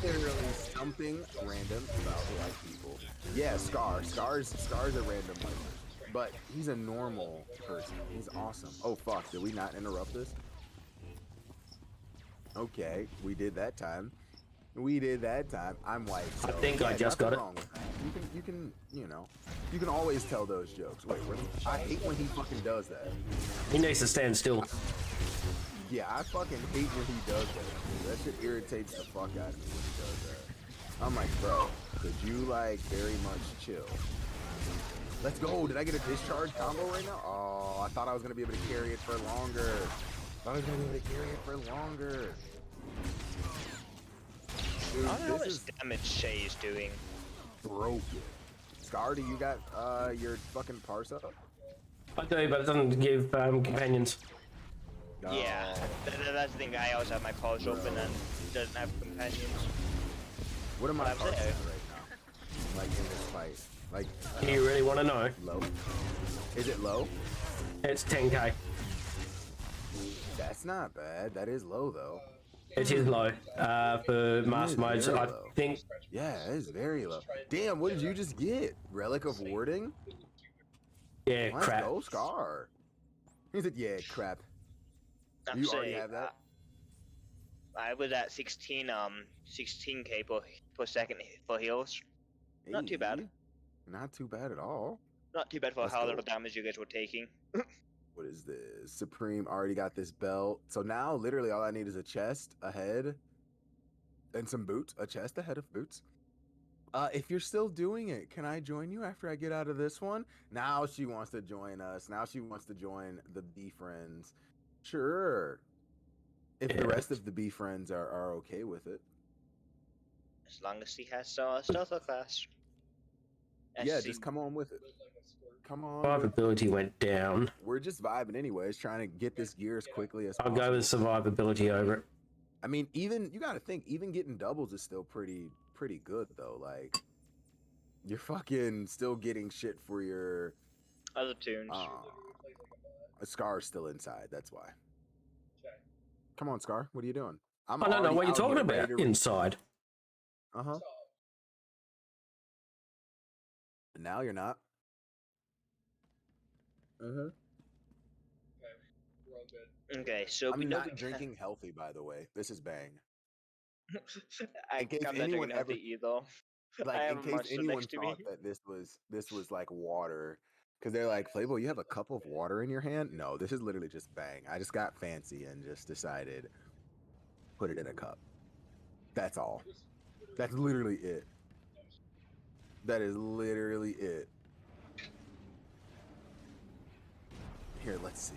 literally something random about the white people. Yeah, Scar's a random white person, but he's a normal person. He's awesome. Oh fuck, did we not interrupt this? Okay, we did that time. I'm white. So, I think I just got it. You can always tell those jokes. Wait, really? I hate when he fucking does that. He needs to stand still. Yeah, I fucking hate when he does that. That shit irritates the fuck out of me when he does that. I'm like, bro, could you like very much chill? Let's go. Did I get a discharge combo right now? Oh, I thought I was gonna be able to carry it for longer. Dude, I don't know how much damage Shay is doing. Broken. Scar, do you got your fucking parse up? I do, but it doesn't give companions. No. Yeah, that's the thing. I also have my pause open and doesn't have companions. What am I But I'm parsing there. right now? Like in this fight? Like Do you really want to know? low? Is it low? It's 10k. That's not bad. That is low though. It is low for master modes. very I low. think. Yeah, it is very low. Damn, what did you just get? Relic of Warding? Yeah, Let's crap. go, Scar. He said, yeah, crap. I'm You already saying, have that? I was at 16k per second for heals. Not too bad. Not too bad at all. Not too bad for Let's how go. little damage you guys were taking. What is this? Supreme already got this belt. So now literally all I need is a chest, a head, and some boots. A chest, a head of boots. If you're still doing it, can I join you after I get out of this one? Now she wants to join us. Now she wants to join the B friends. Sure. If the rest of the B friends are okay with it. As long as he has stealth class. Yeah, SC. just come on with it. Come on. Survivability went down. We're just vibing anyways, trying to get this gear as quickly as I'll possible. go with survivability over it. I mean, even you gotta think, even getting doubles is still pretty good though. Like, you're fucking still getting shit for your Other tunes. Scar's still inside. That's why. Come on, Scar. What are you doing? I don't know what you're talking about. Inside. Uh huh. Now you're not. Okay, so I'm we know not we drinking healthy, by the way. This is Bang. I'm In case not anyone drinking ever, healthy either. I like, have in a case monster anyone next to me. thought that this was like water, because they're like, Playboy, you have a cup of water in your hand? No, this is literally just Bang. I just got fancy and just decided put it in a cup. That's all. That's literally it. That is literally it. Here, let's see.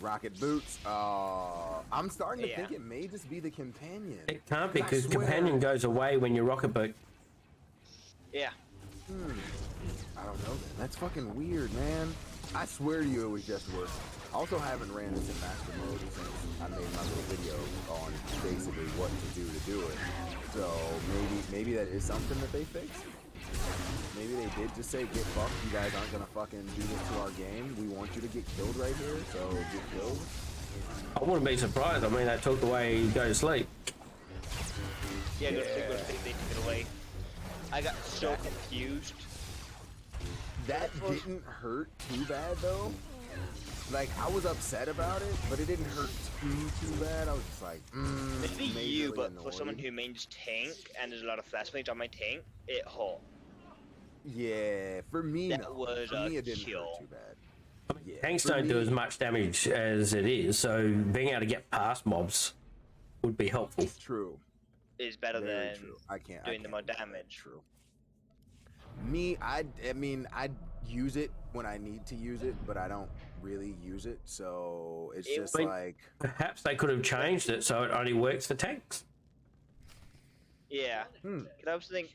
Rocket boots. I'm starting to think it may just be the companion. It can't be I because swear- companion goes away when you rocket boot. Yeah. I don't know. Then. That's fucking weird, man. I swear to you, it was just work. I also haven't ran this in master mode since I made my little video on basically what to do it. So maybe that is something that they fixed. Maybe they did just say, get fucked, you guys aren't gonna fucking do this to our game. We want you to get killed right here, so get killed. I wouldn't be surprised. I mean, that took away you go to sleep. Yeah, go to sleep, they took it away. I got so confused. that didn't hurt too bad though. Like, I was upset about it, but it didn't hurt too bad. I was just like, Maybe you, but annoyed. for someone who mains tank and there's a lot of flash range on my tank, it hurt. Yeah, for me, that no. Was for me, it didn't kill. hurt too bad. Yeah, Tanks don't do as much damage as it is, so being able to get past mobs would be helpful. True. Is better Very than true. doing the more damage. True. Me, I mean, I use it when I need to use it, but I don't really use it, so it's just like... Perhaps they could have changed it so it only works for tanks. Yeah, because I was thinking,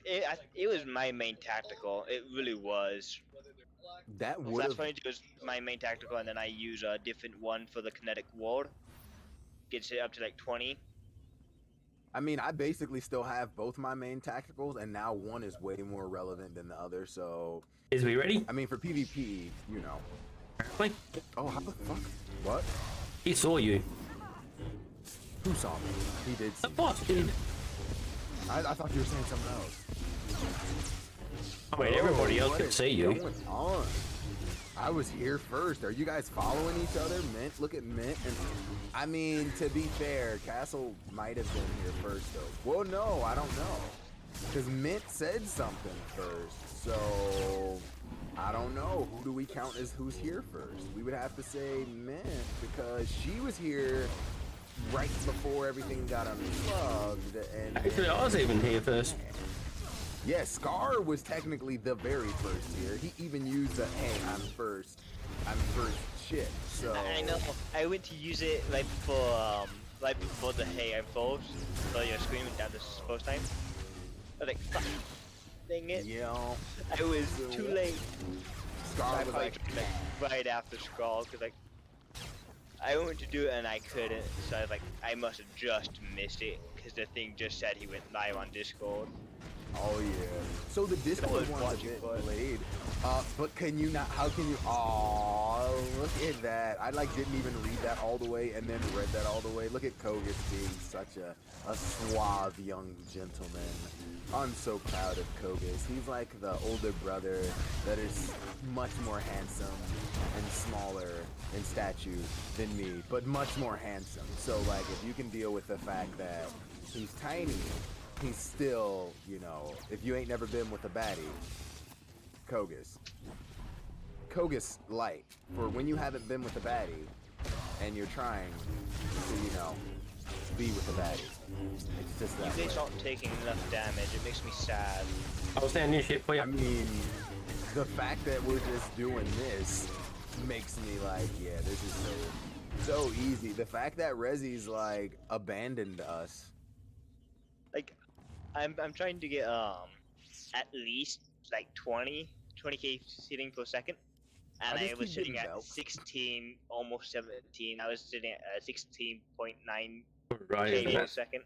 it was my main tactical, it really was. That would have... Flash range was my main tactical, and then I use a different one for the kinetic ward. Gets it up to like 20. I mean, I basically still have both my main tacticals, and now one is way more relevant than the other, so... Is we ready? I mean, for PvP, you know. Apparently. Oh, how the fuck? What? He saw you. Who saw me? He did see The boss did. I thought you were saying something else. I mean, everybody else could see you. Going on? I was here first. Are you guys following each other? Mint, look at Mint. And I mean, to be fair, Castle might have been here first, though. Well, no, I don't know. Because Mint said something first. So, I don't know. Who do we count as who's here first? We would have to say Mint, because she was here right before everything got unplugged. And actually, I was even here first. Yeah, Scar was technically the very first here. He even used the, hey, I'm first shit, so... I know, I went to use it right before the hey, I'm first, so you're screaming down this first time. I was like, fuck, dang it. Yeah. I was too late. Scar was like... right after Skull, because like, I went to do it and I couldn't, so I was like, I must have just missed it, because the thing just said he went live on Discord. Oh yeah. So the Discord one's a bit delayed. But can you not, how can you, oh, look at that. I like didn't even read that all the way and then read that all the way. Look at Kogus being such a suave young gentleman. I'm so proud of Kogus. He's like the older brother that is much more handsome and smaller in stature than me, but much more handsome. So like if you can deal with the fact that he's tiny, he's still, you know, if you ain't never been with a baddie, Kogus light, for when you haven't been with a baddie, and you're trying to, you know, be with a baddie. It's just that You guys aren't taking enough damage, it makes me sad. I was standing shit for you. I mean, the fact that we're just doing this makes me like, yeah, this is so easy. The fact that Rezi's, like, abandoned us. Like, I'm trying to get at least like 20k seating per second, and I was sitting at 16, almost 17. I was sitting at 16.9 k per second.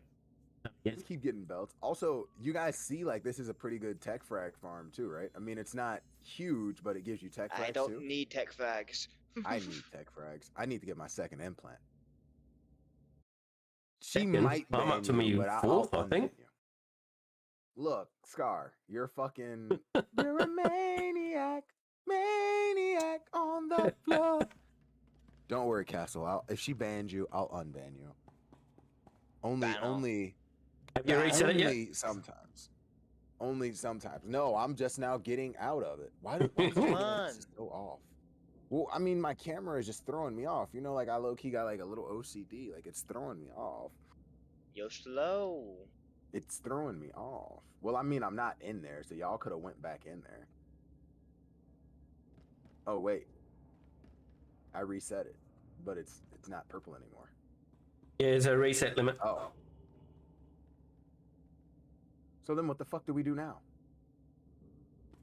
Just keep getting belts. Also, you guys see, like, this is a pretty good tech frag farm too, right? I mean, it's not huge, but it gives you tech frags I don't too. need tech frags. I need tech frags. I need to get my second implant. She might I'm up to ban me you, but fourth, I'll I think. you. Look, Scar, you're fucking... you're a maniac on the floor. Don't worry, Castle. If she bans you, I'll unban you. Only... Have you reset it yet? Only sometimes. Only sometimes. No, I'm just now getting out of it. Why do this is so off? Well, I mean, my camera is just throwing me off. You know, like, I low-key got, like, a little OCD. Like, it's throwing me off. You're slow. It's throwing me off. Well, I mean, I'm not in there, so y'all could have went back in there. Oh, wait. I reset it, but it's not purple anymore. Yeah, there's a reset limit. Oh. So then what the fuck do we do now?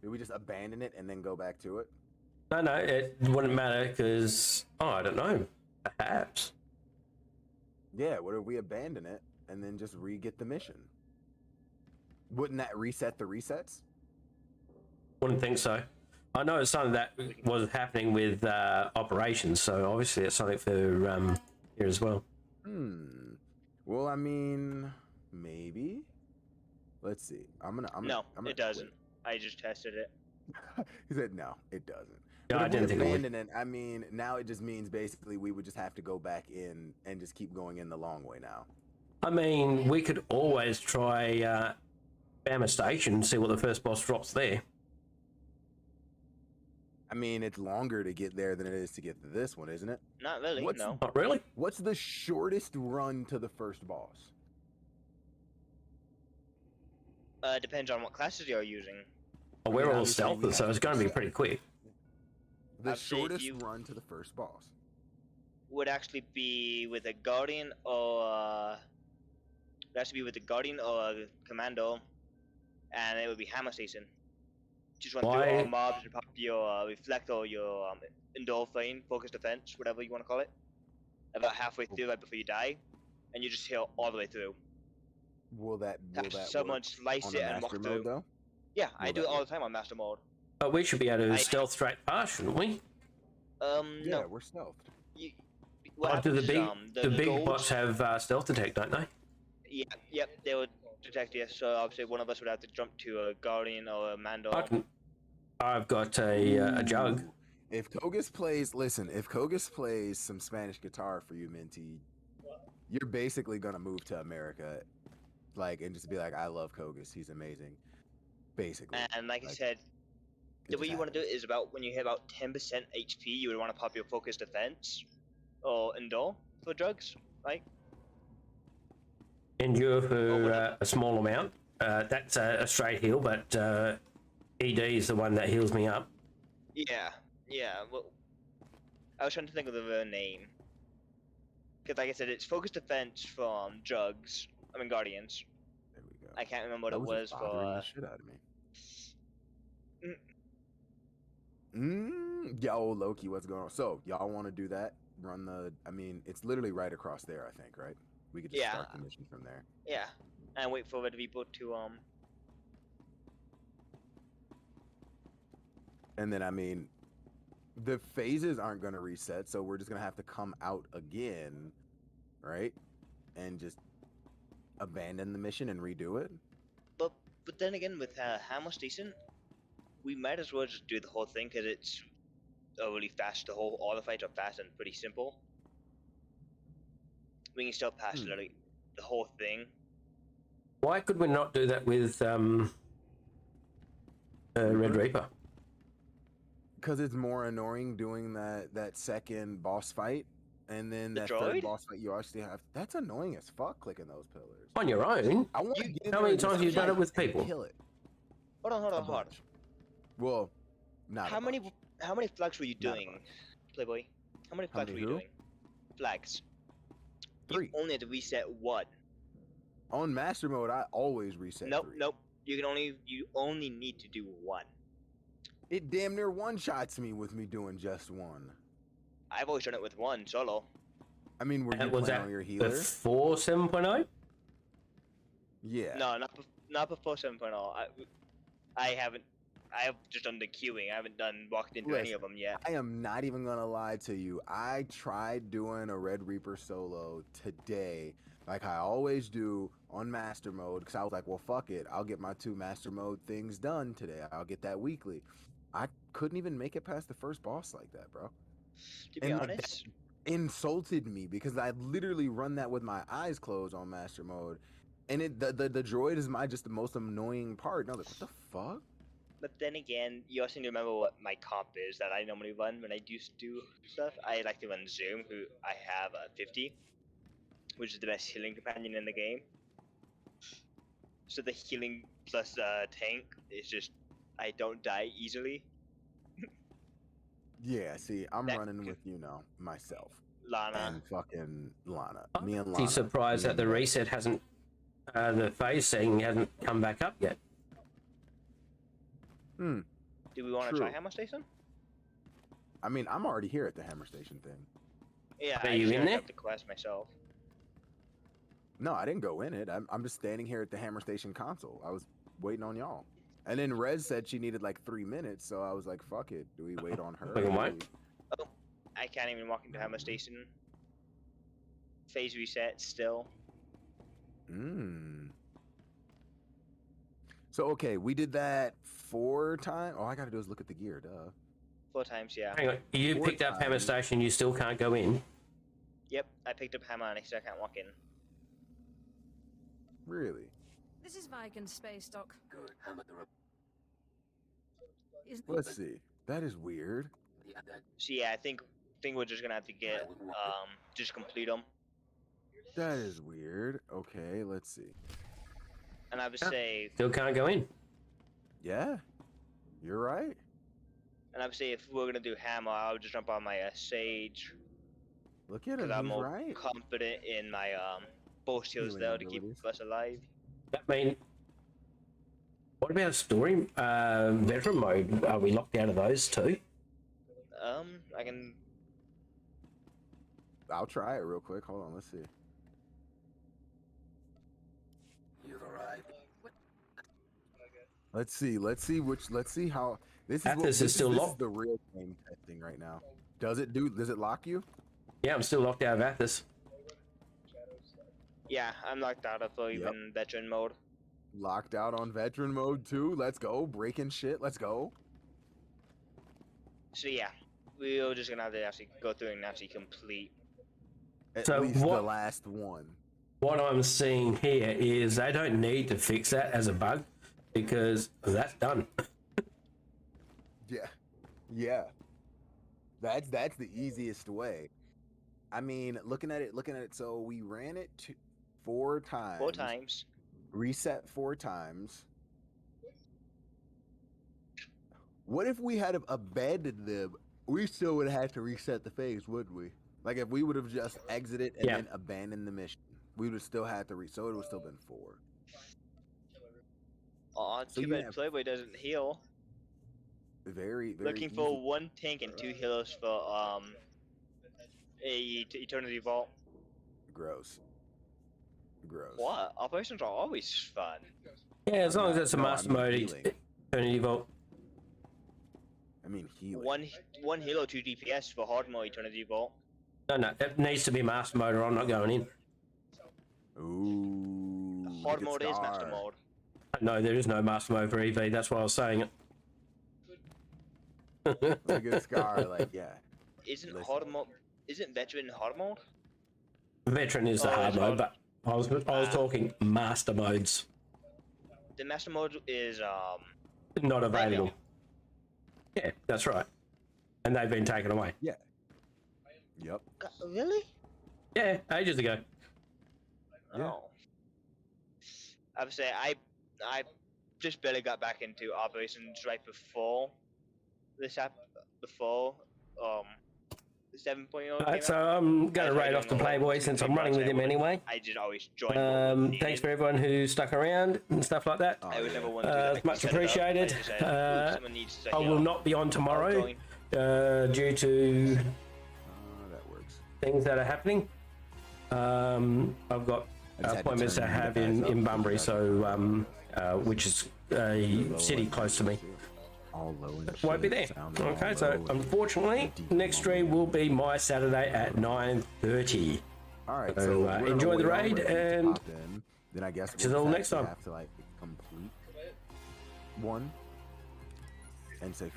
Do we just abandon it and then go back to it? No, it wouldn't matter because, oh, I don't know. Perhaps. Yeah, what if we abandon it and then just re-get the mission? Wouldn't that reset the resets? Wouldn't think so. I know it's something that was happening with operations, so obviously it's something for here as well. Well, I mean, maybe. Let's see. I'm gonna it doesn't. I just tested it. He said, no, it doesn't. Yeah, But I if we didn't think it would. abandon it, I mean, now it just means basically we would just have to go back in and just keep going in the long way now. I mean, we could always try Bama Station and see what the first boss drops there. I mean, it's longer to get there than it is to get to this one, isn't it? Not really, no. Not really? What's the shortest run to the first boss? Depends on what classes you're using. Well, we're all stealthers, so it's going to be pretty quick. The shortest run to the first boss would actually be with a Guardian or it has to be with a Guardian or a Commando, and it would be Hammer Station. Just run through all mobs and pop your Reflect or your Endorphin, Focus Defense, whatever you want to call it. About halfway through, right before you die, and you just heal all the way through. Will that someone slice it and walk through? Though? Yeah, I do it all the time on Master Mode. But we should be able to stealth straight past, shouldn't we? No. Yeah, we're stealthed. Do the big bots have stealth detect, don't they? Yeah, yep, they would detect you. So obviously one of us would have to jump to a Guardian or a Mando. I've got a jug. If Kogus plays some Spanish guitar for you, Minty, you're basically gonna move to America, and just be like, I love Kogus, he's amazing. Basically. And like I said, the way you want to do it is about when you hit about 10% HP, you would want to pop your Focus Defense or Endure for drugs, right? Endure for a small amount. That's a straight heal, but ED is the one that heals me up. Yeah. Well, I was trying to think of the name. Because like I said, it's Focus Defense from drugs. I mean Guardians. There we go. I can't remember what it was for. The shit out of me. Yo, Loki, what's going on? So, y'all want to do that? Run it's literally right across there, I think, right? We could just start the mission from there. Yeah, and wait for other people to And then the phases aren't gonna reset, so we're just gonna have to come out again, right? And just abandon the mission and redo it. But then again, with Hammer Station, we might as well just do the whole thing because it's really fast. All the fights are fast and pretty simple. We can still pass the whole thing. Why could we not do that with Red Reaper? Because it's more annoying doing that second boss fight, and then that third boss fight you actually have. That's annoying as fuck, clicking those pillars. On your own? How many times have you done it with people? Kill it. Hold on. Well, not How many flags were you doing, Playboy? How many flags were you doing? Flags. 3. You only had to reset 1. On Master Mode, I always reset 3. Nope. You only need to do 1. It damn near one-shots me with me doing just 1. I've always done it with 1 solo. I mean, were you playing on your healer? Before 7.0? Yeah. No, not before 7.0. I haven't. I have just done the queuing. I haven't walked into any of them yet. I am not even gonna lie to you. I tried doing a Red Reaper solo today, like I always do on Master Mode, because I was like, well, fuck it. I'll get my 2 Master Mode things done today. I'll get that weekly. I couldn't even make it past the first boss like that, bro. To be honest, that insulted me because I literally run that with my eyes closed on Master Mode, and the droid is the most annoying part. And I was like, what the fuck? But then again, you also need to remember what my comp is that I normally run when I do stuff. I like to run Zoom, who I have 50, which is the best healing companion in the game. So the healing plus tank is just, I don't die easily. Yeah, see, I'm running with myself. Lana. And fucking Lana. Me and I'm Lana. surprised that the reset hasn't, the phase setting hasn't come back up yet. Do we want to try Hammer Station? I mean, I'm already here at the Hammer Station thing. Yeah, Are you in there? The quest myself. No, I didn't go in it. I'm just standing here at the Hammer Station console. I was waiting on y'all. And then Rez said she needed like 3 minutes, so I was like, fuck it. Do we wait on her? Oh, I can't even walk into Hammer Station. Phase reset still. So okay, we did that 4 times. All I gotta do is look at the gear, duh. 4 times, yeah. Hang on, you 4 picked up Hammer times. Station, you still can't go in? Yep, I picked up Hammer and I still can't walk in. Really? This is Vigan's space dock. Good. Hammer the Let's see. That is weird. So yeah, I think we're just gonna have to get just complete them. That is weird. Okay, let's see. And I would say Still can't go in. Yeah, you're right. And I would say if we're gonna do Hammer, I would just jump on my Sage. Look at him. Because I'm He's more right. confident in my bow skills Healing there to keep abilities. us alive. I mean, what about story veteran mode? Are we locked out of those too? I can. I'll try it real quick. Hold on. Let's see. You've arrived. Let's see. Let's see which. Let's see how. This is Athos what, is this still this locked. is the real game testing right now. Does it do? Does it lock you? Yeah, I'm still locked out of Athos. Yeah, I'm locked out of even veteran mode. Locked out on veteran mode too. Let's go. Breaking shit. Let's go. So yeah, we're just gonna have to actually go through and actually complete. At So least what- the last one. What I'm seeing here is they don't need to fix that as a bug because that's done. Yeah. Yeah. That's the easiest way. I mean, looking at it. So we ran it 4 times. 4 times. Reset 4 times. What if we had abandoned them? We still would have had to reset the phase, wouldn't we? Like if we would have just exited and then abandoned the mission, we would have still had to so it would have still been 4. Aw, So too you bad have- Playboy doesn't heal. Very, very Looking easy. for 1 tank and 2 healers for a Eternity Vault. Gross. What? Operations are always fun. Yeah, as long as it's a no, I master mean mode, healing. Eternity Vault. I mean healing. One healer, 2 DPS for hard mode Eternity Vault. No, it needs to be master mode or I'm not going in. Ooh. Hard look mode at is master Scar. mode. No, there is no master mode for EV. That's why I was saying it. Look at Scar, like yeah. Isn't Listen. hard mode? Isn't veteran hard mode? Veteran is the Oh, hard it's mode, hard. but I was talking master modes. The master mode is Not available. Yeah, that's right. And they've been taken away. Yeah. Yep. Really? Yeah, ages ago. Yeah. Oh. I would say I just barely got back into operations right before this before 7.0 came Alright, so out. I'm going to That's why rate I off the don't know Playboy what since to I'm running with him anyway. I just always join. Thanks for everyone who stuck around and stuff like that. I was never one to do that. It's much Set it up. I appreciated. just said, "Ooh, someone needs to I will heal." not be on tomorrow join. due to That works. things that are happening. I've got I just had to appointments to turn you have guys in up. Bunbury, so which is a city close to me. All low and Won't be there. shit, sounding all Okay, so low and unfortunately, deep next stream will be my Saturday at 9:30. All right, So, so we're gonna enjoy the wait on raid Ray to and pop in. Then I guess catch you we'll all next actually time. have to like complete one and say